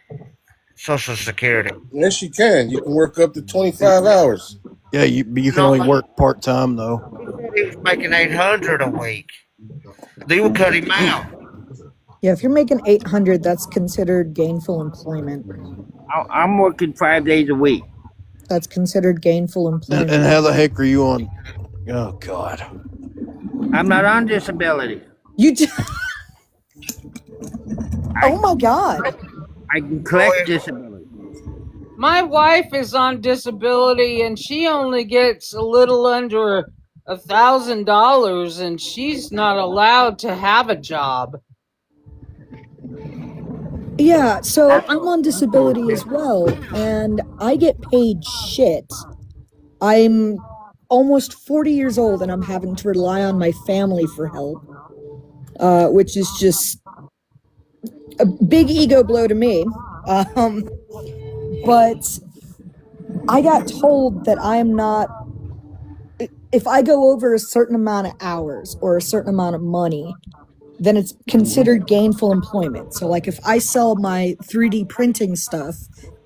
Social Security. Yes, you can. You can work up to 25 hours. Yeah, you can only work part time though. He said he was making $800 a week. They would cut him out. Yeah, if you're making 800, that's considered gainful employment. I'm working 5 days a week. That's considered gainful employment. And how the heck are you on? Oh God. I'm not on disability. You just. Oh my God. I can collect disability. My wife is on disability and she only gets a little under $1,000 and she's not allowed to have a job. Yeah, so I'm on disability as well, and I get paid shit. I'm almost 40 years old and I'm having to rely on my family for help, which is just a big ego blow to me. But I got told that I'm not, if I go over a certain amount of hours or a certain amount of money, then it's considered gainful employment. So like if I sell my 3D printing stuff,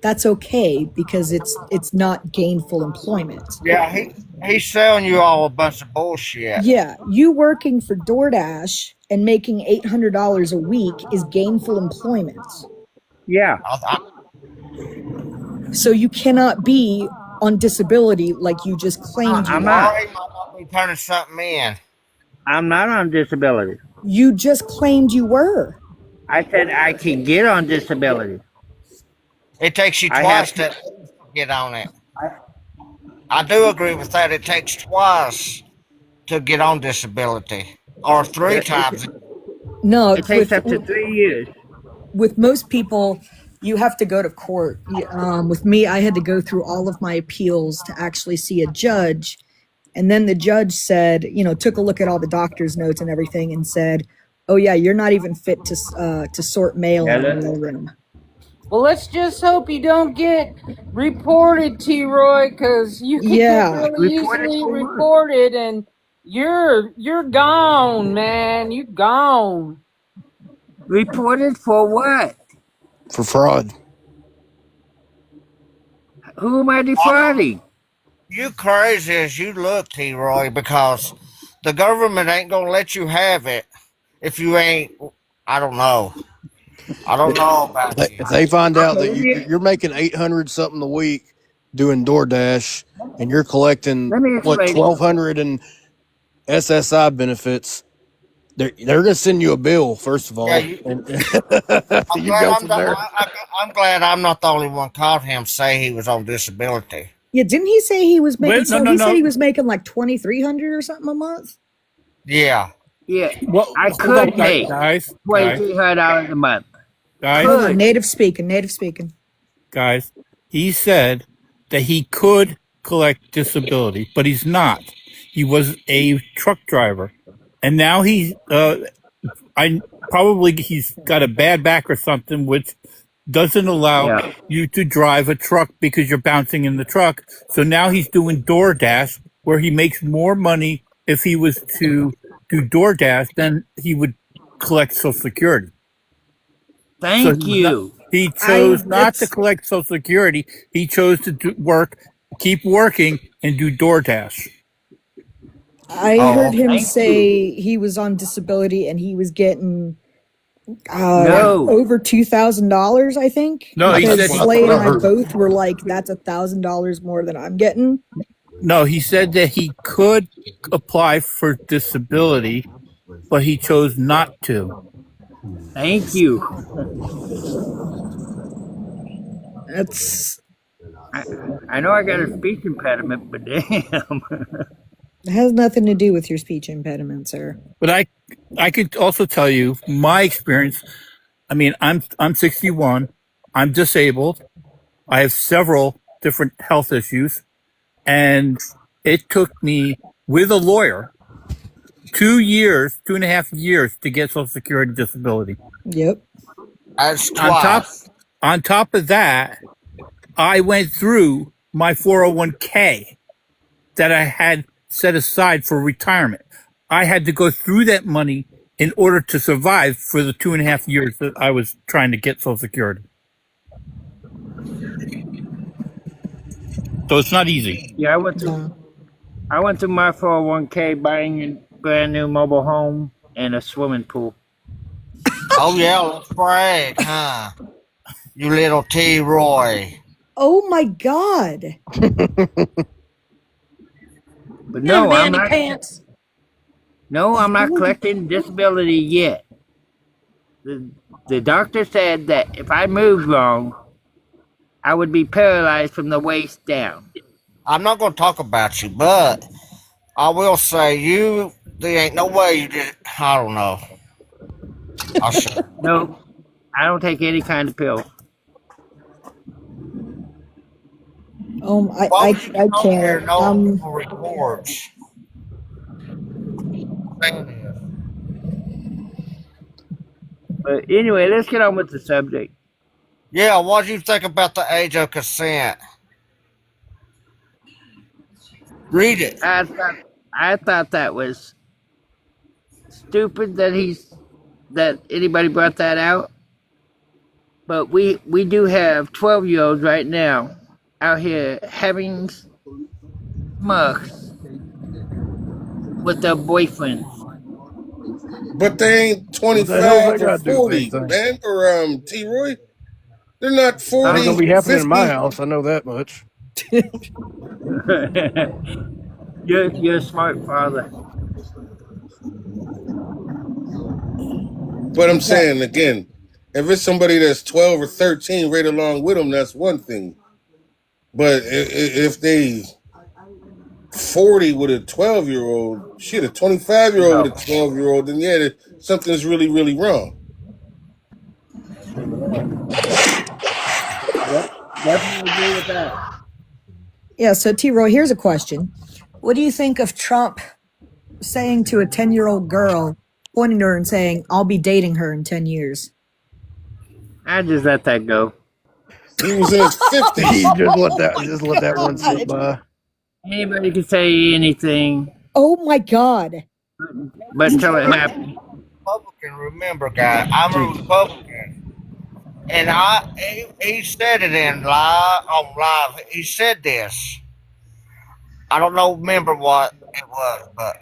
that's okay because it's not gainful employment. Yeah, he's selling you all a bunch of bullshit. Yeah, you working for DoorDash and making $800 a week is gainful employment. Yeah. So you cannot be on disability like you just claimed you I'm are. not. He might not be turning something in. I'm not on disability. You just claimed you were. I said I can get on disability. It takes you twice to get on it. I do agree with that. It takes twice to get on disability, or three times. No, it takes up to 3 years. With most people, you have to go to court. With me, I had to go through all of my appeals to actually see a judge. And then the judge said, took a look at all the doctor's notes and everything and said, oh yeah, you're not even fit to sort mail in the mailroom. Well, let's just hope you don't get reported, T-Roy, because you could Yeah. get really easily reported and you're gone, man. You're gone. Reported for what? For fraud. Who am I defrauding? You crazy as you look, T-Roy, because the government ain't gonna let you have it if you ain't. I don't know. I don't know about you. If they find out that you're making 800 something a week doing DoorDash and you're collecting what 1,200 in SSI benefits, they're gonna send you a bill first of all. Yeah, I'm glad I'm not the only one caught him say he was on disability. Yeah, didn't he say he was making? Wait, He said he was making like $2,300 or something a month. Yeah. Yeah. Well, I could make $2,300 a month. Guys, Hold on, native speaking. Guys, he said that he could collect disability, but he's not. He was a truck driver, and now he's he's got a bad back or something, which doesn't allow you to drive a truck because you're bouncing in the truck. So now he's doing DoorDash, where he makes more money if he was to do DoorDash than he would collect Social Security. Thank you. He chose not to collect Social Security. He chose to keep working, and do DoorDash. I heard him say he was on disability and he was getting No. Over $2,000, I think. No, he because said he Slade and I could. both were like, "That's $1,000 more than I'm getting." No, he said that he could apply for disability, but he chose not to. Thank you. That's I know I got a speech impediment, but damn. it has nothing to do with your speech impediment, sir. But I could also tell you my experience. I mean, I'm 61. I'm disabled. I have several different health issues, and it took me with a lawyer 2.5 years to get Social Security disability. Yep. That's On top of that, I went through my 401k that I had set aside for retirement. I had to go through that money in order to survive for the 2.5 years that I was trying to get Social Security. So it's not easy. Yeah, I went through my 401k buying a brand new mobile home and a swimming pool. Oh yeah, let's brag, huh? You little T Roy. Oh my God. But no, I'm not. Pants. No, I'm not collecting disability yet. The doctor said that if I moved wrong, I would be paralyzed from the waist down. I'm not going to talk about you, but I will say there ain't no way you did. I don't know. I'll show you. No, I don't take any kind of pill. I can't. Reports. But anyway, let's get on with the subject. Yeah, what do you think about the age of consent? Read it. I thought that was stupid that anybody brought that out. But we do have 12-year-olds right now out here having mugs with their boyfriends. But they ain't 25 or 40, man, or T-Roy. They're not 40, Ain't gonna be happening 50. in my house. I know that much. You're a smart father. But I'm saying, again, if it's somebody that's 12 or 13 right along with them, that's one thing. But if they 40 with a 12-year-old, shit, a 25-year-old with a 12-year-old, then yeah, something's really, really wrong. Yep, definitely agree with that. Yeah, so T-Roy, here's a question. What do you think of Trump saying to a 10-year-old girl, pointing to her and saying, "I'll be dating her in 10 years"? I just let that go. He was in his 50s. just let that one slip by. Anybody can say anything. Oh my God. But until it happens. Republican, remember, guy, I'm a Republican. And he said it on live. He said this. I don't remember what it was, but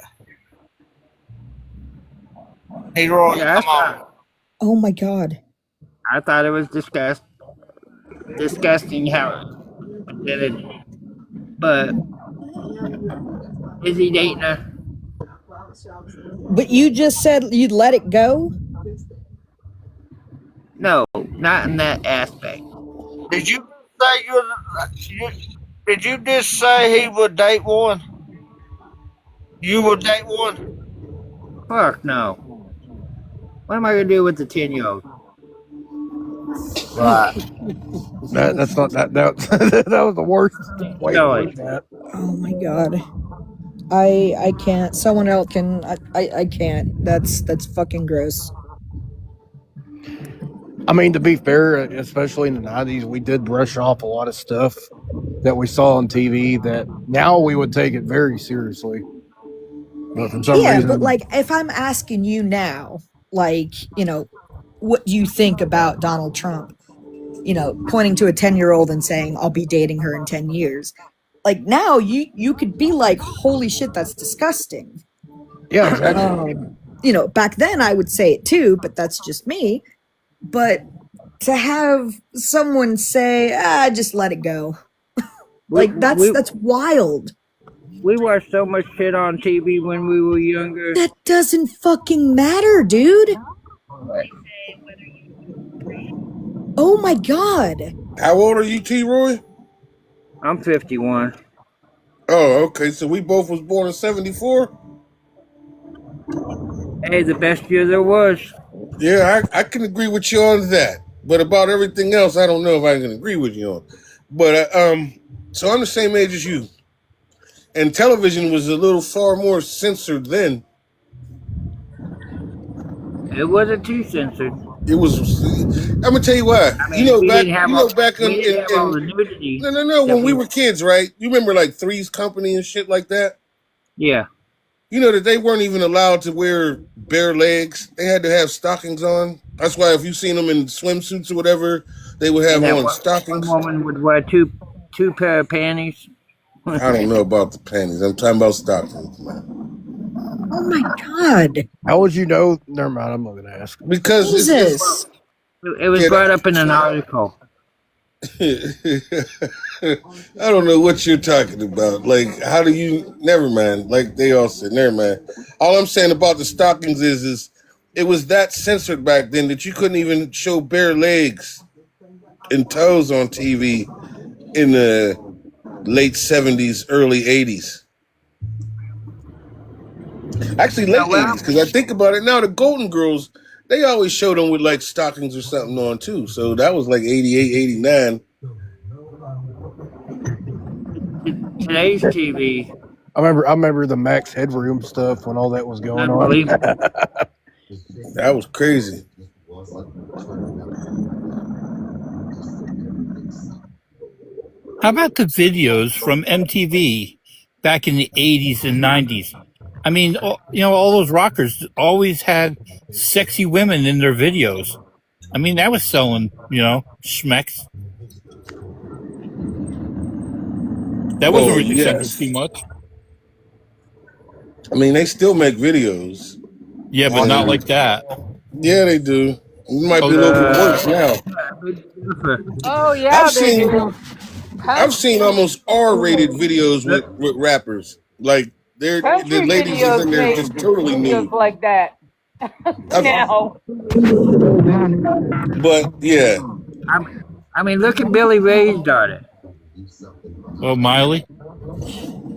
he wrote, come on. Oh my God. I thought it was disgusting how it did it. But is he dating her? But you just said you'd let it go? No, not in that aspect. Did you just say he would date one? You would date one? Fuck no. What am I gonna do with the 10-year-old? Right. That's not that. That was the worst way to put that. Oh my God. I can't. Someone else can. I can't. That's fucking gross. I mean, to be fair, especially in the 90s, we did brush off a lot of stuff that we saw on TV that now we would take it very seriously. But for some reason, but like, if I'm asking you now, like, what do you think about Donald Trump, pointing to a 10-year-old and saying, "I'll be dating her in 10 years." Like, now you could be like, "Holy shit, that's disgusting." Yeah, exactly. you know, back then I would say it too, but that's just me. But to have someone say, just let it go. Like that's wild. We watched so much shit on TV when we were younger. That doesn't fucking matter, dude. Oh my god. How old are you, T-Roy? I'm 51. Oh, okay. So we both was born in 74? Hey, the best year there was. Yeah, I can agree with you on that. But about everything else, I don't know if I can agree with you on. But so I'm the same age as you. And television was a little far more censored then. It wasn't too censored. It was. I'm gonna tell you why. I mean, we didn't have all in the nudity. no. When we were kids, right? You remember like Three's Company and shit like that? Yeah. You know that they weren't even allowed to wear bare legs. They had to have stockings on. That's why if you seen them in swimsuits or whatever, they would have on stockings. One woman would wear two pair of panties. I don't know about the panties. I'm talking about stockings, man. Oh my god! How would you know? Never mind. I'm not going to ask. Because Jesus. It was brought up in an article. I don't know what you're talking about. Like, how do you? Never mind. Like they all said, never mind. All I'm saying about the stockings is it was that censored back then that you couldn't even show bare legs and toes on TV in the late 70s, early 80s. Actually, late 80s, because I think about it now, the Golden Girls, they always showed them with like stockings or something on too. So that was like 88, 89. Today's TV. I remember the Max Headroom stuff when all that was going on. That was crazy. How about the videos from MTV back in the 80s and 90s? I mean, you know, all those rockers always had sexy women in their videos. I mean, that was selling, you know, schmecks. That wasn't really censored too much. I mean, they still make videos. Yeah, but not like that. Yeah, they do. It might be a little bit worse now. Oh yeah, I've seen almost R-rated videos with rappers. Like the country ladies is videos in there make just totally videos nude. like that. Now. But yeah. I mean, look at Billy Ray's daughter. Oh, Miley?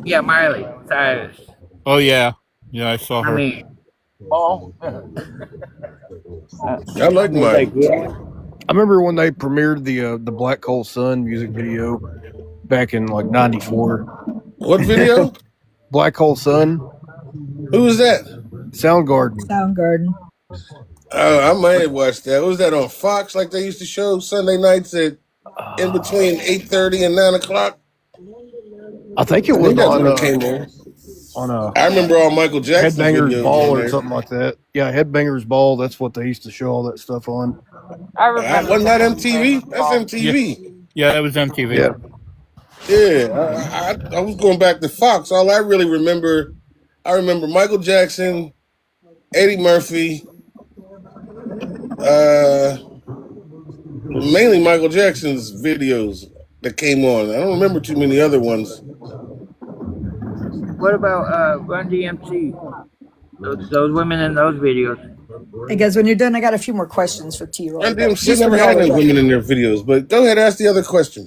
Yeah, Miley Cyrus. Oh, yeah. Yeah, I saw her. I mean, I like Miley. I remember when they premiered the Black Hole Sun music video back in like '94. What video? Black Hole Sun. Who was that? Soundgarden. Soundgarden. I might have watched that. Was that on Fox like they used to show Sunday nights at in between 8:30 and 9 o'clock? I think it was on I remember all Michael Jackson's Headbangers videos Ball on or there. something like that. Yeah, Headbangers Ball. That's what they used to show all that stuff on. I remember. Wasn't that MTV? That's MTV. Yeah, that was MTV. Yeah, I was going back to Fox. All I really remember, I remember Michael Jackson, Eddie Murphy, mainly Michael Jackson's videos that came on. I don't remember too many other ones. what about Run DMC? Those women in those videos. Hey guys, when you're done, I got a few more questions for T-Roy. Run DMC never had any women in their videos, but go ahead, ask the other question.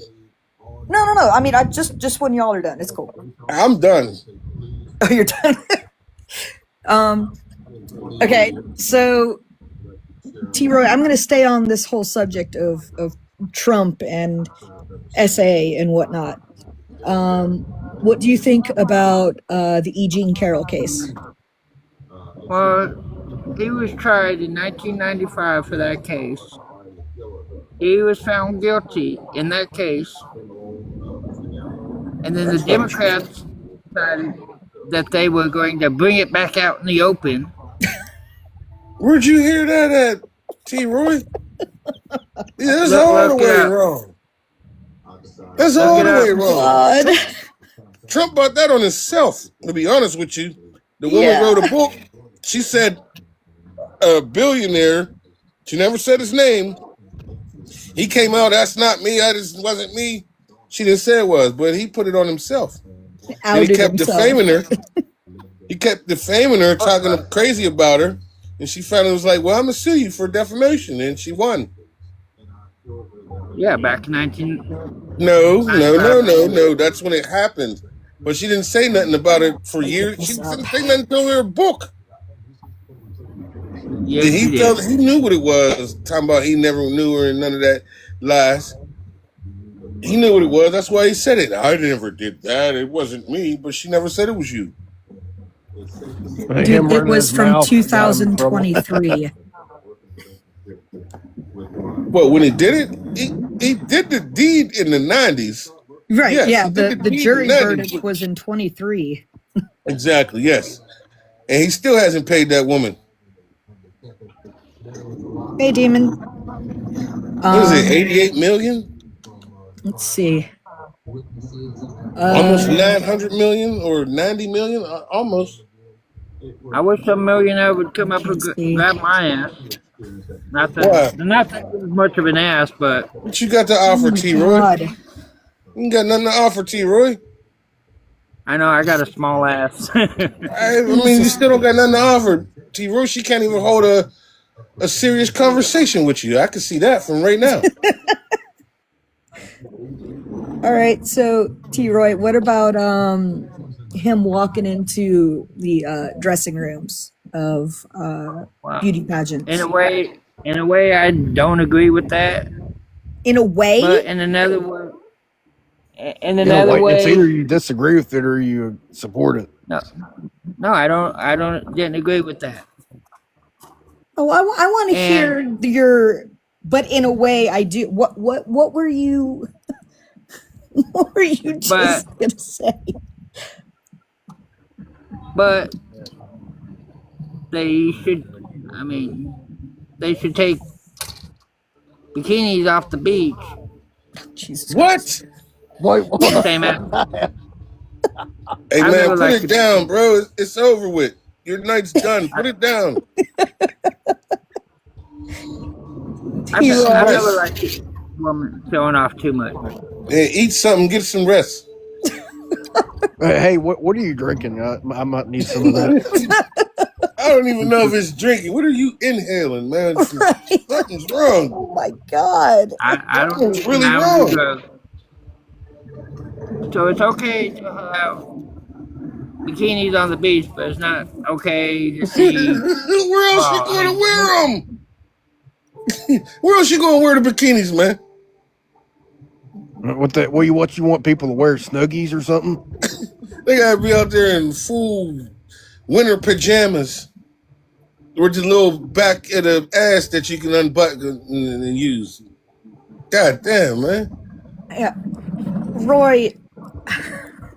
No. I mean, I just when y'all are done, it's cool. I'm done. Oh, you're done. Okay, so T-Roy, I'm going to stay on this whole subject of Trump and SA and whatnot. What do you think about the E. Jean Carroll case? Well, he was tried in 1995 for that case. He was found guilty in that case. And then the Democrats decided that they were going to bring it back out in the open. Where'd you hear that at, T-Roy? Yeah, that's all the way wrong. That's all the way wrong. Trump bought that on himself, to be honest with you. The woman wrote a book. She said a billionaire. She never said his name. He came out, that's not me. That wasn't me. She didn't say it was, but he put it on himself. And he Outed kept himself. defaming her. He kept defaming her, talking crazy about her. And she finally was like, well, I'm going to sue you for defamation. And she won. Yeah, back in 19. No. That's when it happened. But she didn't say nothing about it for years. She didn't say nothing until her book. Yes, He knew what it was. Talking about he never knew her and none of that lies. He knew what it was. That's why he said it. I never did that. It wasn't me. But she never said it was you. Dude, it was from 2023. Well, when he did it, he did the deed in the 90s. Right, Yes, yeah. he did The deed jury in the 90s. verdict was in 23. Exactly, yes. And he still hasn't paid that woman. Hey, Demon. What is it, 88 million? Let's see. Almost 900 million or 90 million? Almost. I wish some millionaire would come up and grab my ass. Not that it was much of an ass, but. What you got to offer, T-Roy? You ain't got nothing to offer, T-Roy. I know, I got a small ass. I mean, you still don't got nothing to offer. T-Roy, she can't even hold a serious conversation with you. I can see that from right now. All right, so T-Roy, what about him walking into the dressing rooms of beauty pageants? In a way, I don't agree with that. In a way, but in another way, it's either you disagree with it or you support it. No, I didn't agree with that. Oh, I want to hear your. But in a way, I do. What were you? What were you just gonna say? But they should. I mean, they should take bikinis off the beach. Jesus what? What? Same ass. Hey man, put it down, bro. It's over with. Your night's done. Put it down. I never liked a woman showing off too much. Hey, eat something, get some rest. Hey, what are you drinking? I might need some of that. I don't even know if it's drinking. What are you inhaling, man? Right. Something's wrong. Oh my god. I don't. Something's really wrong. So it's okay to have bikinis on the beach, but it's not okay to see. Where else you going to wear them? Where else you going to wear the bikinis, man? What you want people to wear? Snuggies or something? They gotta be out there in full winter pajamas with the little back of the ass that you can unbutton and use. God damn, man. Yeah. Roy.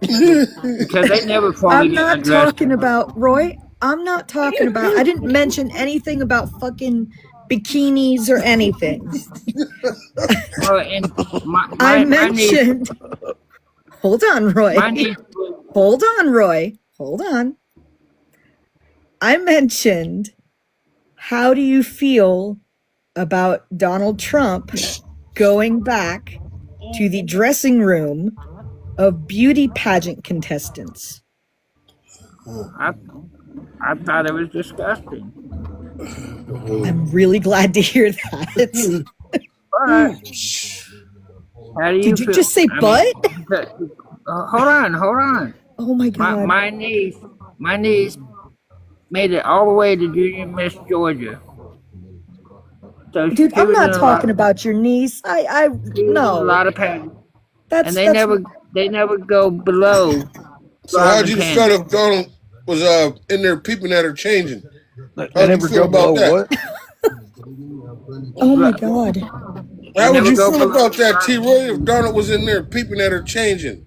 Because they never I'm not talking about Roy. I'm not talking about. I didn't mention anything about fucking bikinis or anything. I mentioned. Hold on, Roy. Hold on, Roy. Hold on. I mentioned, how do you feel about Donald Trump going back to the dressing room of beauty pageant contestants? I thought it was disgusting. I'm really glad to hear that. How do you Did you just say butt? Hold on. Oh my god. My niece made it all the way to Junior Miss Georgia. So dude, I'm not talking about your niece. I no. A lot of pageants. And they never go below. So how'd you feel if Donald was in there peeping at her changing? How'd you feel about that? What? Oh my god. How would you feel about that, T-Roy, if Donald was in there peeping at her changing?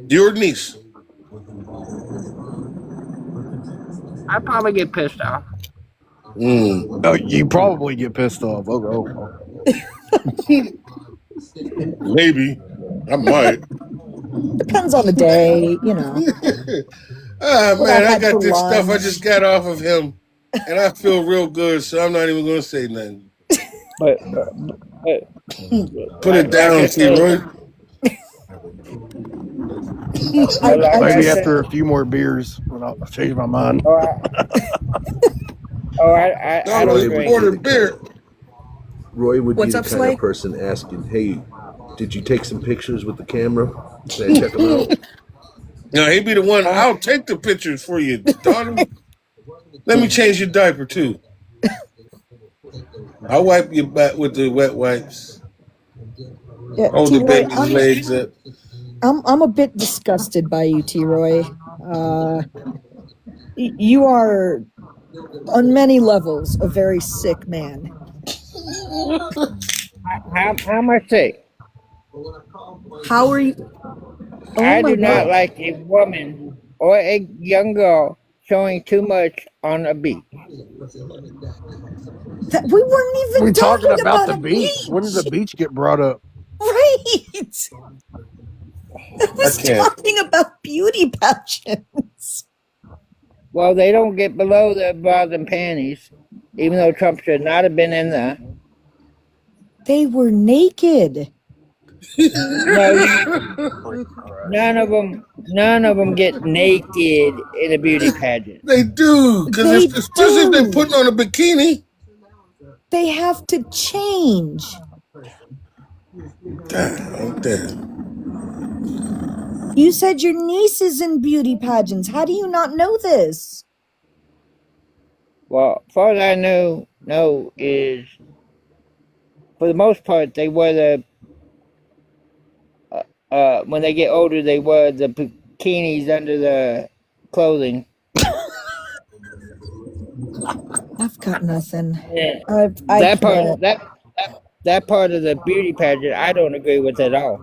Your niece. I'd probably get pissed off. Oh, you probably get pissed off. Oh. Maybe. I might. Depends on the day, you know. Man, I got this stuff I just got off of him. and I feel real good, so I'm not even going to say nothing. But Put it like I down, T. said, Roy. like I Maybe said, after a few more beers, I'll change my mind. I No, don't just drink. order beer. Roy would be What's the up, kind of Slay? person asking, "Hey, did you take some pictures with the camera? Can I check them out?" No, he'd be the one. I'll take the pictures for you, daughter. Let me change your diaper too. I'll wipe your butt with the wet wipes. Yeah, Hold T the Roy, baby's legs up. I'm a bit disgusted by you, T Roy. You are on many levels a very sick man. How much say? How are you? Oh I my do not god. like a woman or a young girl showing too much on a beach. We weren't even We're talking talking about about the a beach. When did the beach. beach get brought up? Right. I I was can't. talking about beauty pageants. Well, they don't get below the bras and panties, even though Trump should not have been in there. They were naked. No, none of them get naked in a beauty pageant. They do, because They especially if they're do. putting on a bikini. They have to change. God damn. You said your niece is in beauty pageants. How do you not know this? Well, as far as I know is, for the most part, they wear the when they get older, they wear the bikinis under the clothing. I've got nothing. Yeah. I That part can't. that part of the beauty pageant, I don't agree with at all.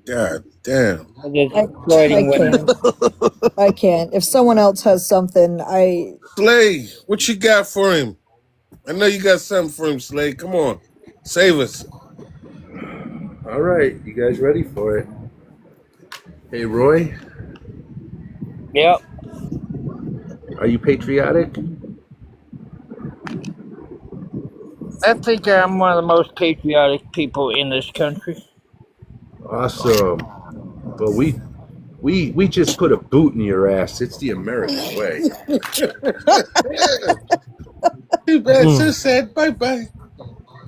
God damn. Just I exploiting women. can't. I can't. If someone else has something, Slay, what you got for him? I know you got something for him, Slay. Come on. Save us. All right, you guys ready for it? Hey, Roy, Yep. are you patriotic? I think I'm one of the most patriotic people in this country. Awesome. Well, we just put a boot in your ass. It's the American way. Too bad, so sad. Bye bye.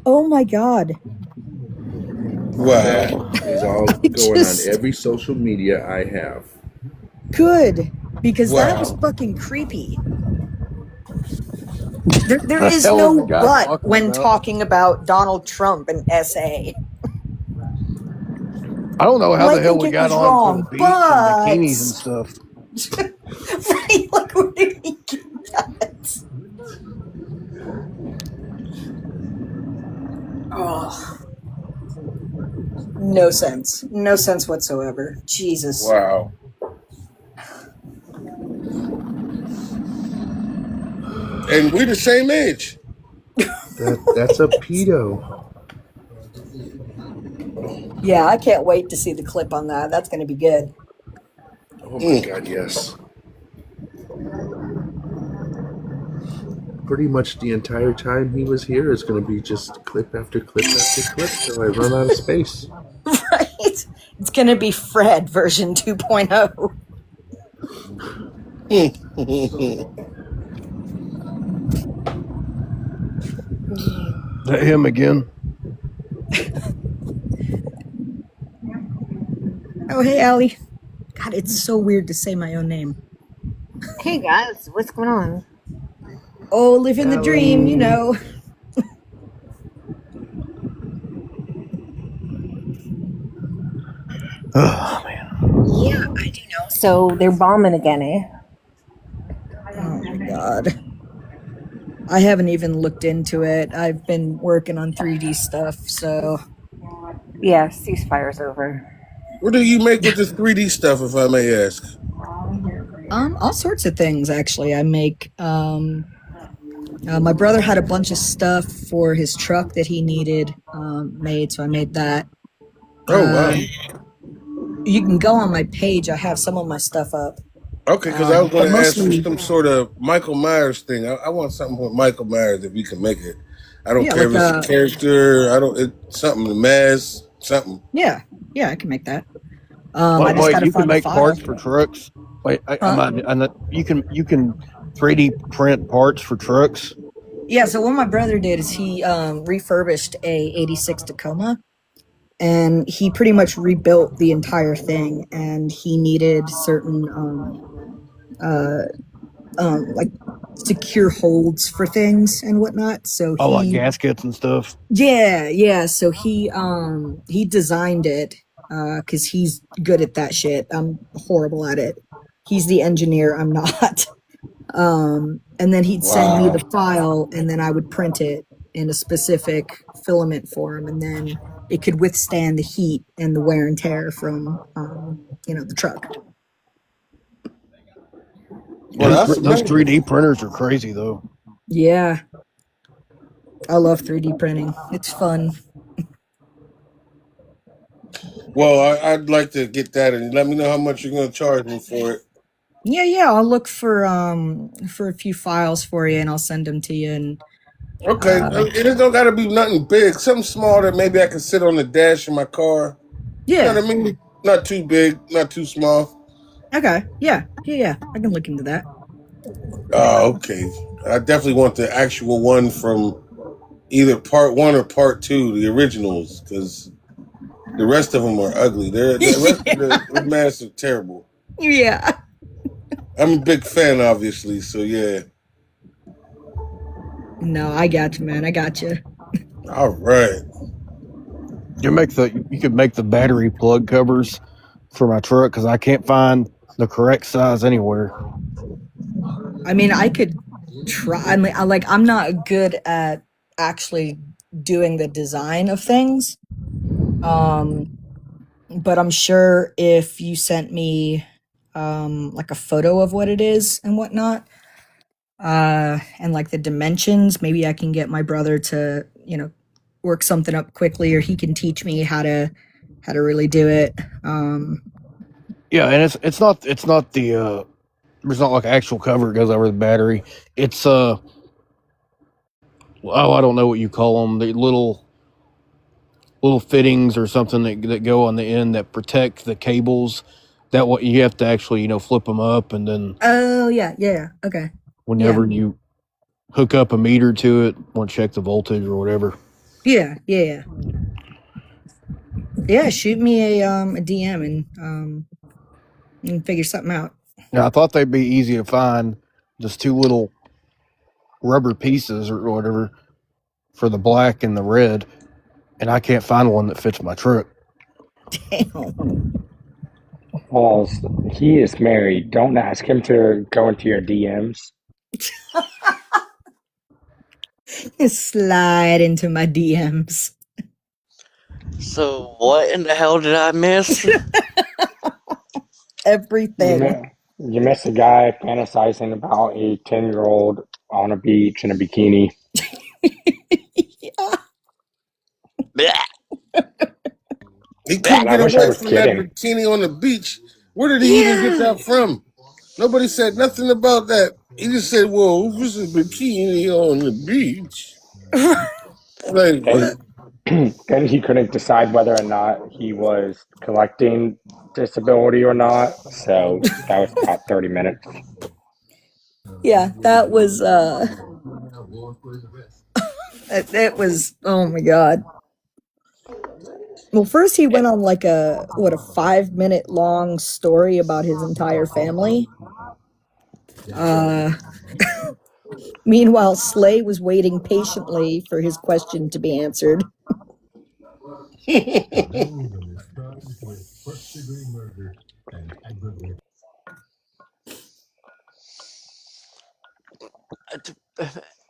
oh my god. That Wow. is all I going on just every social media I have. good because that was Wow. fucking creepy. There The is hell is the no guy but talking when about? talking about Donald Trump and SA. I don't know how Well, I the hell think we it got was on to the wrong, beach and but bikinis and stuff. right, like where did we get that? Oh, no sense. No sense whatsoever. Jesus. Wow. And we're the same age. That's a pedo. Yeah, I can't wait to see the clip on that. That's going to be good. Oh my God, yes. Pretty much the entire time he was here is going to be just clip after clip after clip till I run out of space. Right? It's going to be Fred version 2.0. Is that him again? Oh, hey, Allie. God, it's so weird to say my own name. Hey guys, what's going on? Oh, living the dream, you Allie. know. Oh, man. Yeah, I do know. So they're bombing again, eh? Oh, my God. I haven't even looked into it. I've been working on 3D stuff, so. Yeah, ceasefire's over. What do you make with this 3D stuff, if I may ask? All sorts of things, actually. I make, my brother had a bunch of stuff for his truck that he needed made, so I made that. Oh, wow. You can go on my page. I have some of my stuff up. Okay, because I was But going to ask for mostly, some sort of Michael Myers thing. I want something with Michael Myers if we can make it. I don't yeah, care like if it's a character. I don't. It's something, a mask, something. yeah, yeah, I can make that. I Wait, just wait, got to you can find the make file. parts for trucks. Wait, Huh? you can 3D print parts for trucks. Yeah, so what my brother did is he refurbished a 86 Tacoma, and he pretty much rebuilt the entire thing, and he needed certain uh like secure holds for things and whatnot. So Oh, like he gaskets and stuff. yeah, so he designed it cuz he's good at that shit. I'm horrible at it. He's the engineer, I'm not. And then he'd send me Wow. the file, and then I would print it in a specific filament form, and then it could withstand the heat and the wear and tear from the truck. Well, that's Those amazing. 3D printers are crazy though. Yeah, I love 3D printing. It's fun. Well, I'd like to get that, and let me know how much you're going to charge me for it. Yeah, I'll look for a few files for you, and I'll send them to you. And Okay, it don't got to be nothing big. Something small that maybe I can sit on the dash of my car. You know yeah, what I mean? Not too big, not too small. okay, yeah, I can look into that. Oh, okay. I definitely want the actual one from either part one or part two, the originals, because the rest of them are ugly. The rest of the masks are terrible. Yeah. I'm a big fan, obviously, so yeah. No, I got you, man. I got you. All right. You could make the battery plug covers for my truck because I can't find the correct size anywhere. I mean, I could try. I mean, I'm not good at actually doing the design of things. But I'm sure if you sent me like a photo of what it is and whatnot, and like the dimensions, maybe I can get my brother to, work something up quickly, or he can teach me how to really do it. Yeah, and it's not the there's not like an actual cover that goes over the battery. It's I don't know what you call them, the little fittings or something that go on the end that protect the cables. That what you have to actually flip them up, and then Oh yeah, okay, yeah, whenever you hook up a meter to it, want to check the voltage or whatever. yeah. Shoot me a DM, and we can figure something out. Now I thought they'd be easy to find, just two little rubber pieces or whatever for the black and the red, and I can't find one that fits my truck. Damn. Well, he is married. Don't ask him to go into your DMs. Slide into my DMs. So what in the hell did I miss? Everything. You miss a guy fantasizing about a 10-year-old on a beach in a bikini. He couldn't I get wish I away was from that kidding. bikini on the beach. Where did he even get that from? Nobody said nothing about that. He just said, "Well, this is a bikini on the beach." Like, what? Then he couldn't decide whether or not he was collecting disability or not. So that was about 30 minutes. Yeah, that was it was, oh my god. Well, first he went on like a 5-minute long story about his entire family. Uh Meanwhile, Slay was waiting patiently for his question to be answered.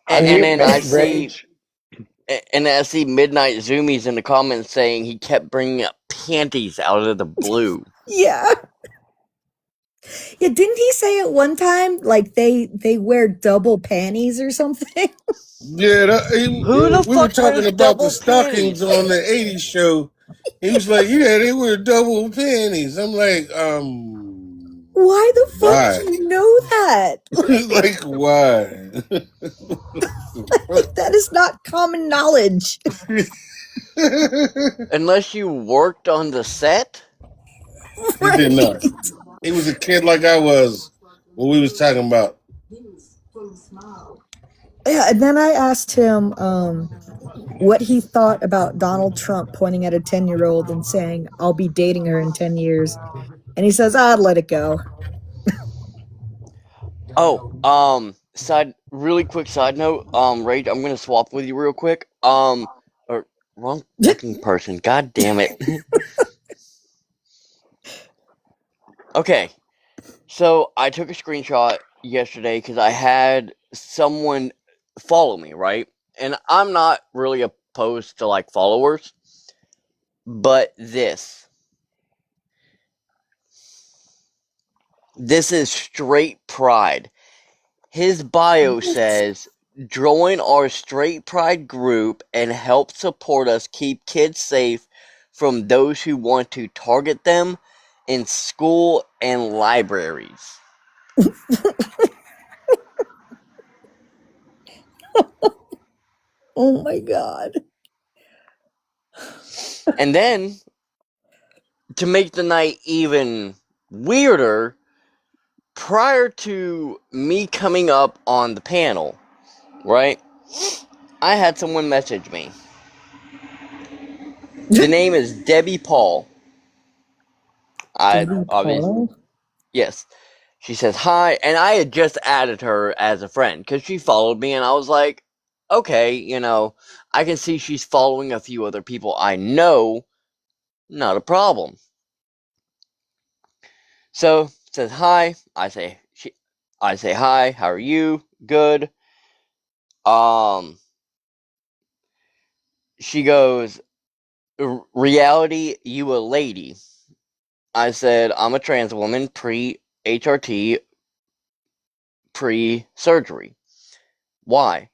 And then I see, Rage. and I see Midnight Zoomies in the comments saying he kept bringing up panties out of the blue. Yeah. Yeah, didn't he say at one time like they wear double panties or something? Yeah, Who the we were fuck talking wears about the double stockings panties? on the '80s show. He was like, "Yeah, they wear double panties." I'm like, Why the fuck Why? do you know that? Like why? Like, that is not common knowledge. Unless you worked on the set? He did not. He was a kid like I was when we was talking about. Yeah, and then I asked him what he thought about Donald Trump pointing at a 10-year-old and saying, I'll be dating her in 10 years. And he says, I'd let it go. Oh, really quick side note, Rage, I'm gonna swap with you real quick. Or wrong fucking person, god damn it. Okay, so I took a screenshot yesterday because I had someone follow me, right? And I'm not really opposed to like followers, but this is straight pride. His bio says, join our straight pride group and help support us keep kids safe from those who want to target them in school and libraries. Oh my god. And then, to make the night even weirder, prior to me coming up on the panel, right, I had someone message me. The name is Debbie Paul. Debbie Paul? Yes. She says hi, and I had just added her as a friend because she followed me, and I was like, okay, I can see she's following a few other people I know, not a problem. So, says hi, I say hi, how are you? Good. She goes, reality, you a lady. I said, I'm a trans woman, pre-HRT, pre-surgery. Why?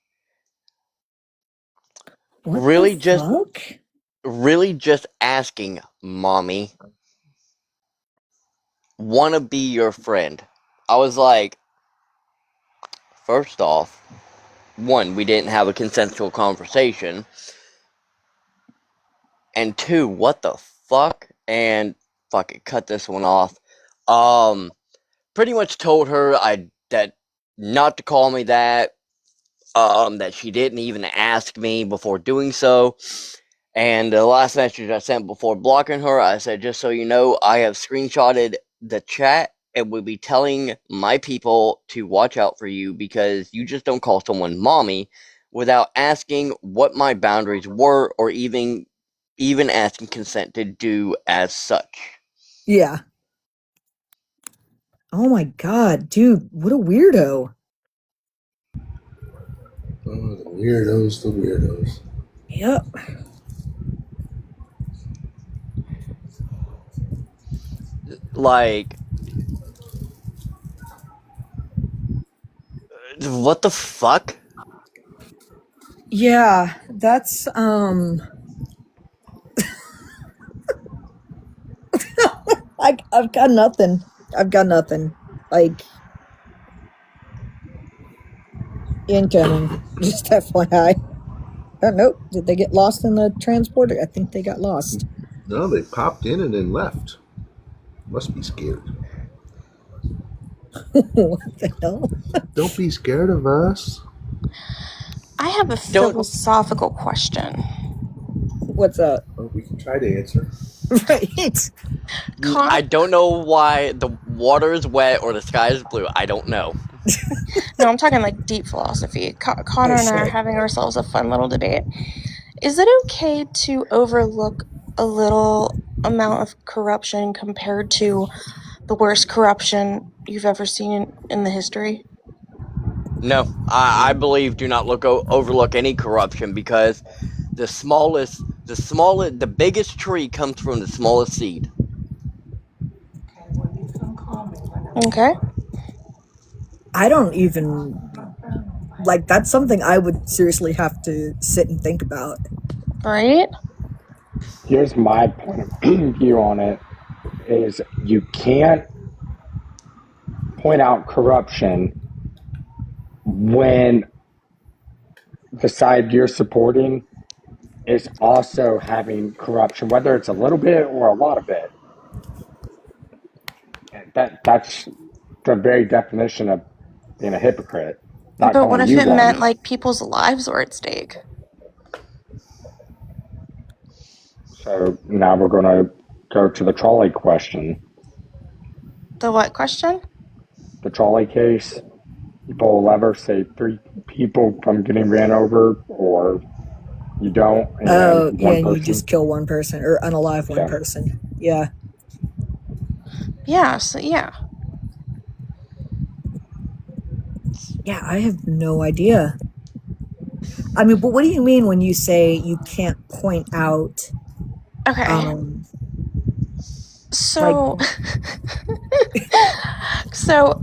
What Really the fuck? Really just asking, mommy. Wanna be your friend. I was like, first off, one, we didn't have a consensual conversation. And two, what the fuck? And fuck it, cut this one off. Pretty much told her that not to call me that. That she didn't even ask me before doing so. And the last message I sent before blocking her, I said, just so you know, I have screenshotted the chat and will be telling my people to watch out for you because you just don't call someone mommy without asking what my boundaries were or even asking consent to do as such. Yeah. Oh my god, dude, what a weirdo. Oh, the weirdos. Yep. Like, what the fuck? Yeah, that's I've got nothing. Like, incoming. Just FYI. Oh, nope. Did they get lost in the transporter? I think they got lost. No, they popped in and then left. Must be scared. What the hell? Don't be scared of us. I have a philosophical question. What's up? Well, we can try to answer. Right. I don't know why the water is wet or the sky is blue. I don't know. No, I'm talking like deep philosophy. Connor and I are having ourselves a fun little debate. Is it okay to overlook a little amount of corruption compared to the worst corruption you've ever seen in the history? No, I believe do not overlook any corruption because the biggest tree comes from the smallest seed. Okay. I don't even like, that's something I would seriously have to sit and think about. Right? Here's my point of view on it is you can't point out corruption when the side you're supporting is also having corruption, whether it's a little bit or a lot of it. That's the very definition of being a hypocrite. Not But what calling if you it meant one. like people's lives were at stake? So now we're going to go to the trolley question. The what question? The trolley case. People will ever save 3 people from getting ran over, or you don't, and Oh, yeah, one and you person. just kill one person or unalive one Yeah. person. Yeah. Yeah, so yeah. Yeah, I have no idea. I mean, but what do you mean when you say you can't point out Okay. like So so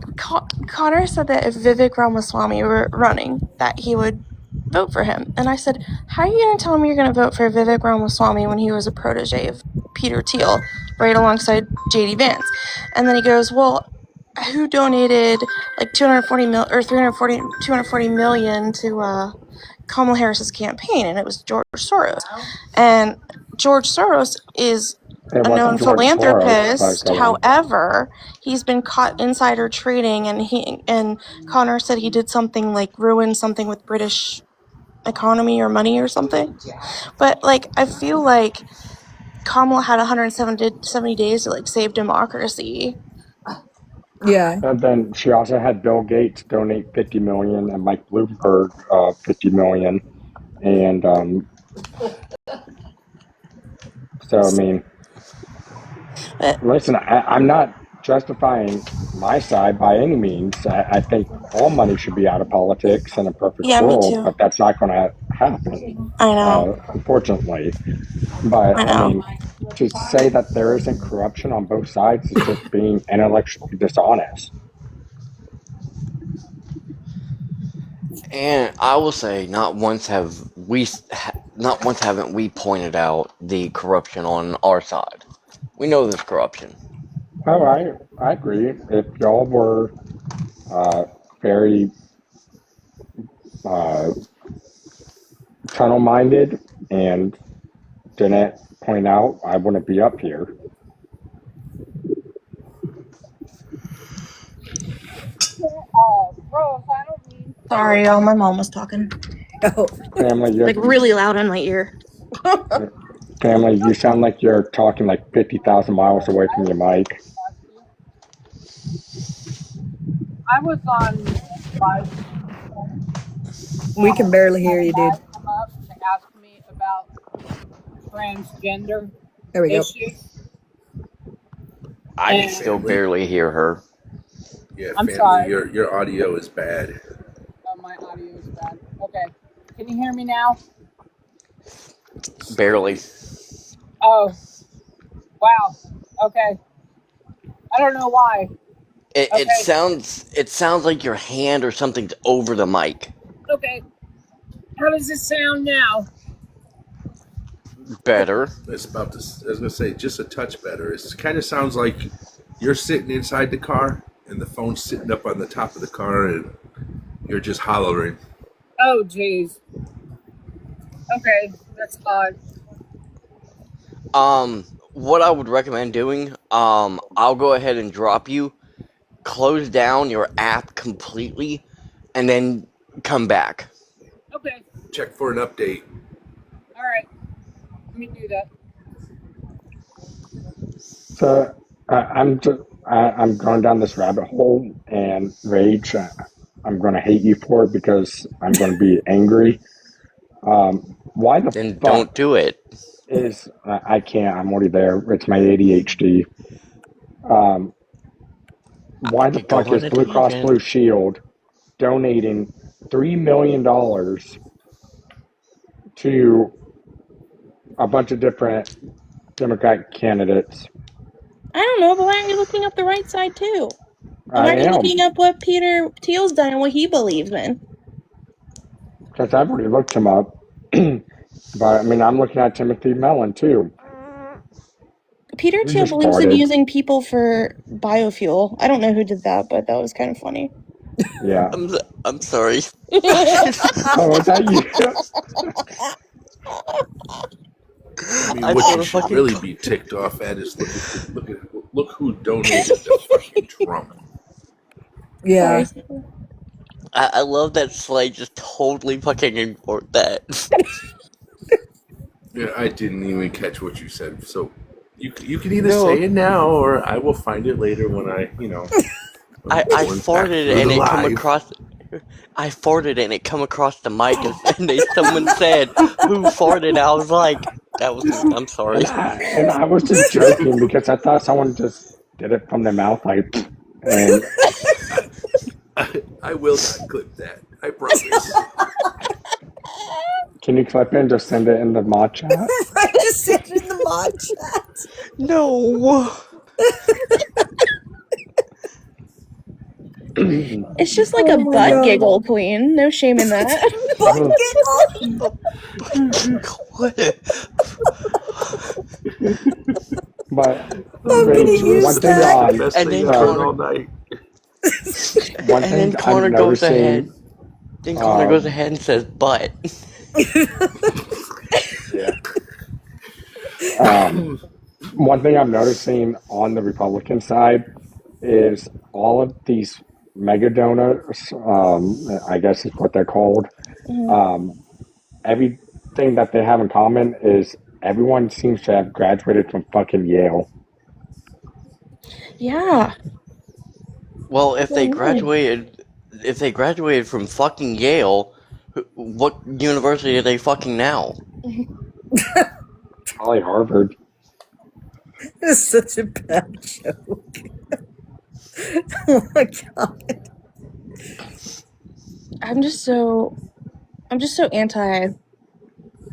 Connor said that if Vivek Ramaswamy were running, that he would vote for him. And I said, how are you going to tell me you're going to vote for Vivek Ramaswamy when he was a protege of Peter Thiel, right alongside JD Vance? And then he goes, well, who donated like 240 million to Kamala Harris's campaign? And it was George Soros. And George Soros is It a known wasn't George Soros, but philanthropist. go on. However, he's been caught insider trading, and Connor said he did something like ruin something with British economy or money or something. But like, I feel like Kamala had 170 days to like save democracy. Yeah. And then she also had Bill Gates donate 50 million and Mike Bloomberg 50 million. And so, I mean, listen, I'm not justifying my side by any means. I think all money should be out of politics in a perfect Yeah, me world, too. but that's not going to happen, I know. unfortunately. But I I know. mean, to say that there isn't corruption on both sides is just being intellectually dishonest. And I will say, not once haven't we pointed out the corruption on our side. We know there's corruption. Oh, I agree. If y'all were very uh, tunnel minded and didn't point out, I wouldn't be up here. Sorry, y'all. My mom was talking. Oh. Family, Like really loud in my ear. family, you sound like you're talking like 50,000 miles away from your mic. I was on live. We can barely hear you, dude. Come up to ask me about transgender There we go. issues. I can still barely hear her. Yeah, I'm family, sorry. your audio is bad. Oh, my audio is bad. Okay. Can you hear me now? Barely. Oh. Wow. Okay. I don't know why. It sounds like your hand or something's over the mic. Okay. How does it sound now? Better. It's about to. I was gonna say just a touch better. It kind of sounds like you're sitting inside the car and the phone's sitting up on the top of the car and you're just hollering. Oh, jeez. Okay, that's odd. What I would recommend doing, I'll go ahead and drop you, close down your app completely, and then come back. Okay. Check for an update. All right. Let me do that. So I'm going down this rabbit hole, and Rage, I'm going to hate you for it because I'm going to be angry. Why the Then fuck don't do it. is I can't? I'm already there. It's my ADHD. Why the Go fuck on is a Blue Cross tangent. Blue Shield donating $3 million to a bunch of different Democratic candidates? I don't know, but why aren't you looking up the right side too? And I why aren't you am, looking up what Peter Thiel's done and what he believes in? because I've already looked him up. But I mean, I'm looking at Timothy Mellon too. Peter You Thiel just believes in farted. using people for biofuel. I don't know who did that, but that was kind of funny. Yeah. I'm sorry. Oh, was that you? I mean, I what told you a should fucking. really be ticked off at is look who donated to fucking Trump. Yeah. I love that Slay just totally fucking ignored that. Yeah, I didn't even catch what you said. So you can either No. say it now or I will find it later when I I going back farted through and the it come live. across. I farted and it come across the mic and someone said who farted. I was like, that was me. I'm sorry. And I was just joking because I thought someone just did it from their mouth, like, and I will not clip that. I promise. can you clip it and just send it in the mod chat? I just sent it in the mod chat. No. It's just like Oh a my butt God. giggle, Queen. No shame in that. Butt giggle. But I'm gonna Rage, use one thing that. on Best And thing then I've heard Connor, all night. one and thing then I'm Connor goes noticing. ahead. Then Connor goes ahead and says, "But." Yeah. One thing I'm noticing on the Republican side is all of these mega donors, I guess is what they're called. Everything that they have in common is everyone seems to have graduated from fucking Yale. Yeah. Well, if they Oh, graduated from fucking Yale, what university are they fucking now? Probably Harvard. It's such a bad joke. Oh my God. I'm just so anti.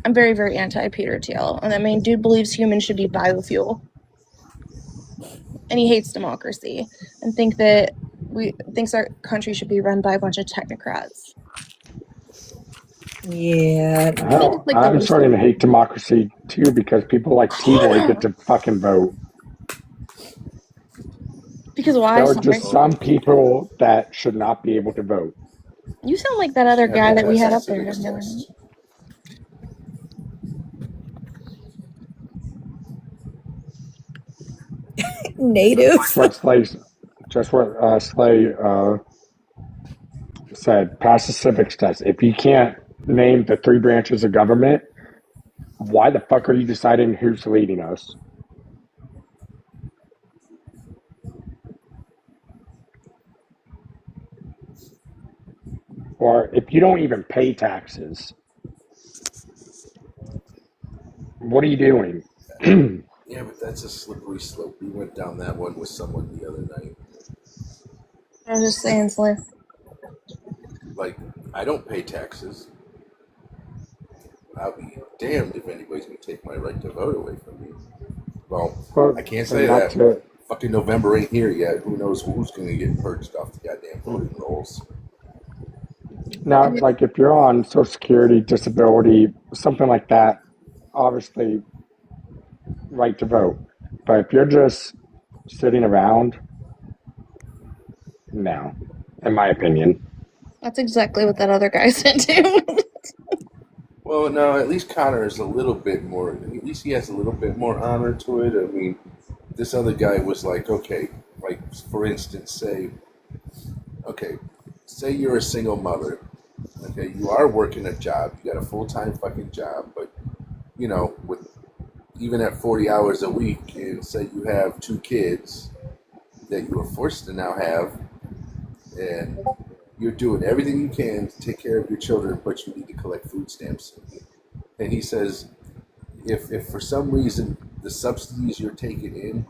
I'm very, very anti Peter Thiel. And I mean, dude believes humans should be biofuel. And he hates democracy and thinks our country should be run by a bunch of technocrats. Yeah. I think it's like the I'm worst starting to thing. hate democracy too because people like T-Boy get to fucking vote. Because why? There are Sorry. just some people that should not be able to vote. You sound like that other Should have guy to that we pass had a up there. civics test. Native. Just what Slay said. Pass the civics test. If you can't name the three branches of government, why the fuck are you deciding who's leading us? Or if you don't even pay taxes, what are you doing? Yeah, but that's a slippery slope. We went down that one with someone the other night. I was just saying, Slay. Like, I don't pay taxes. I'll be damned if anybody's gonna take my right to vote away from me. Well, Well, I can't say and not that. to Fucking November ain't here yet. Who knows who's gonna get purged off the goddamn voting rolls? now, like if you're on Social Security, disability, something like that, obviously right to vote. But if you're just sitting around, no, in my opinion. That's exactly what that other guy said too. Well, no, at least Connor is a little bit more. At least he has a little bit more honor to it. I mean, this other guy was like, okay, like for instance, say you're a single mother. Okay, you are working a job. You got a full-time fucking job, but with even at 40 hours a week, and say you have two kids that you are forced to now have, and you're doing everything you can to take care of your children, but you need to collect food stamps. And he says, if for some reason the subsidies you're taking in,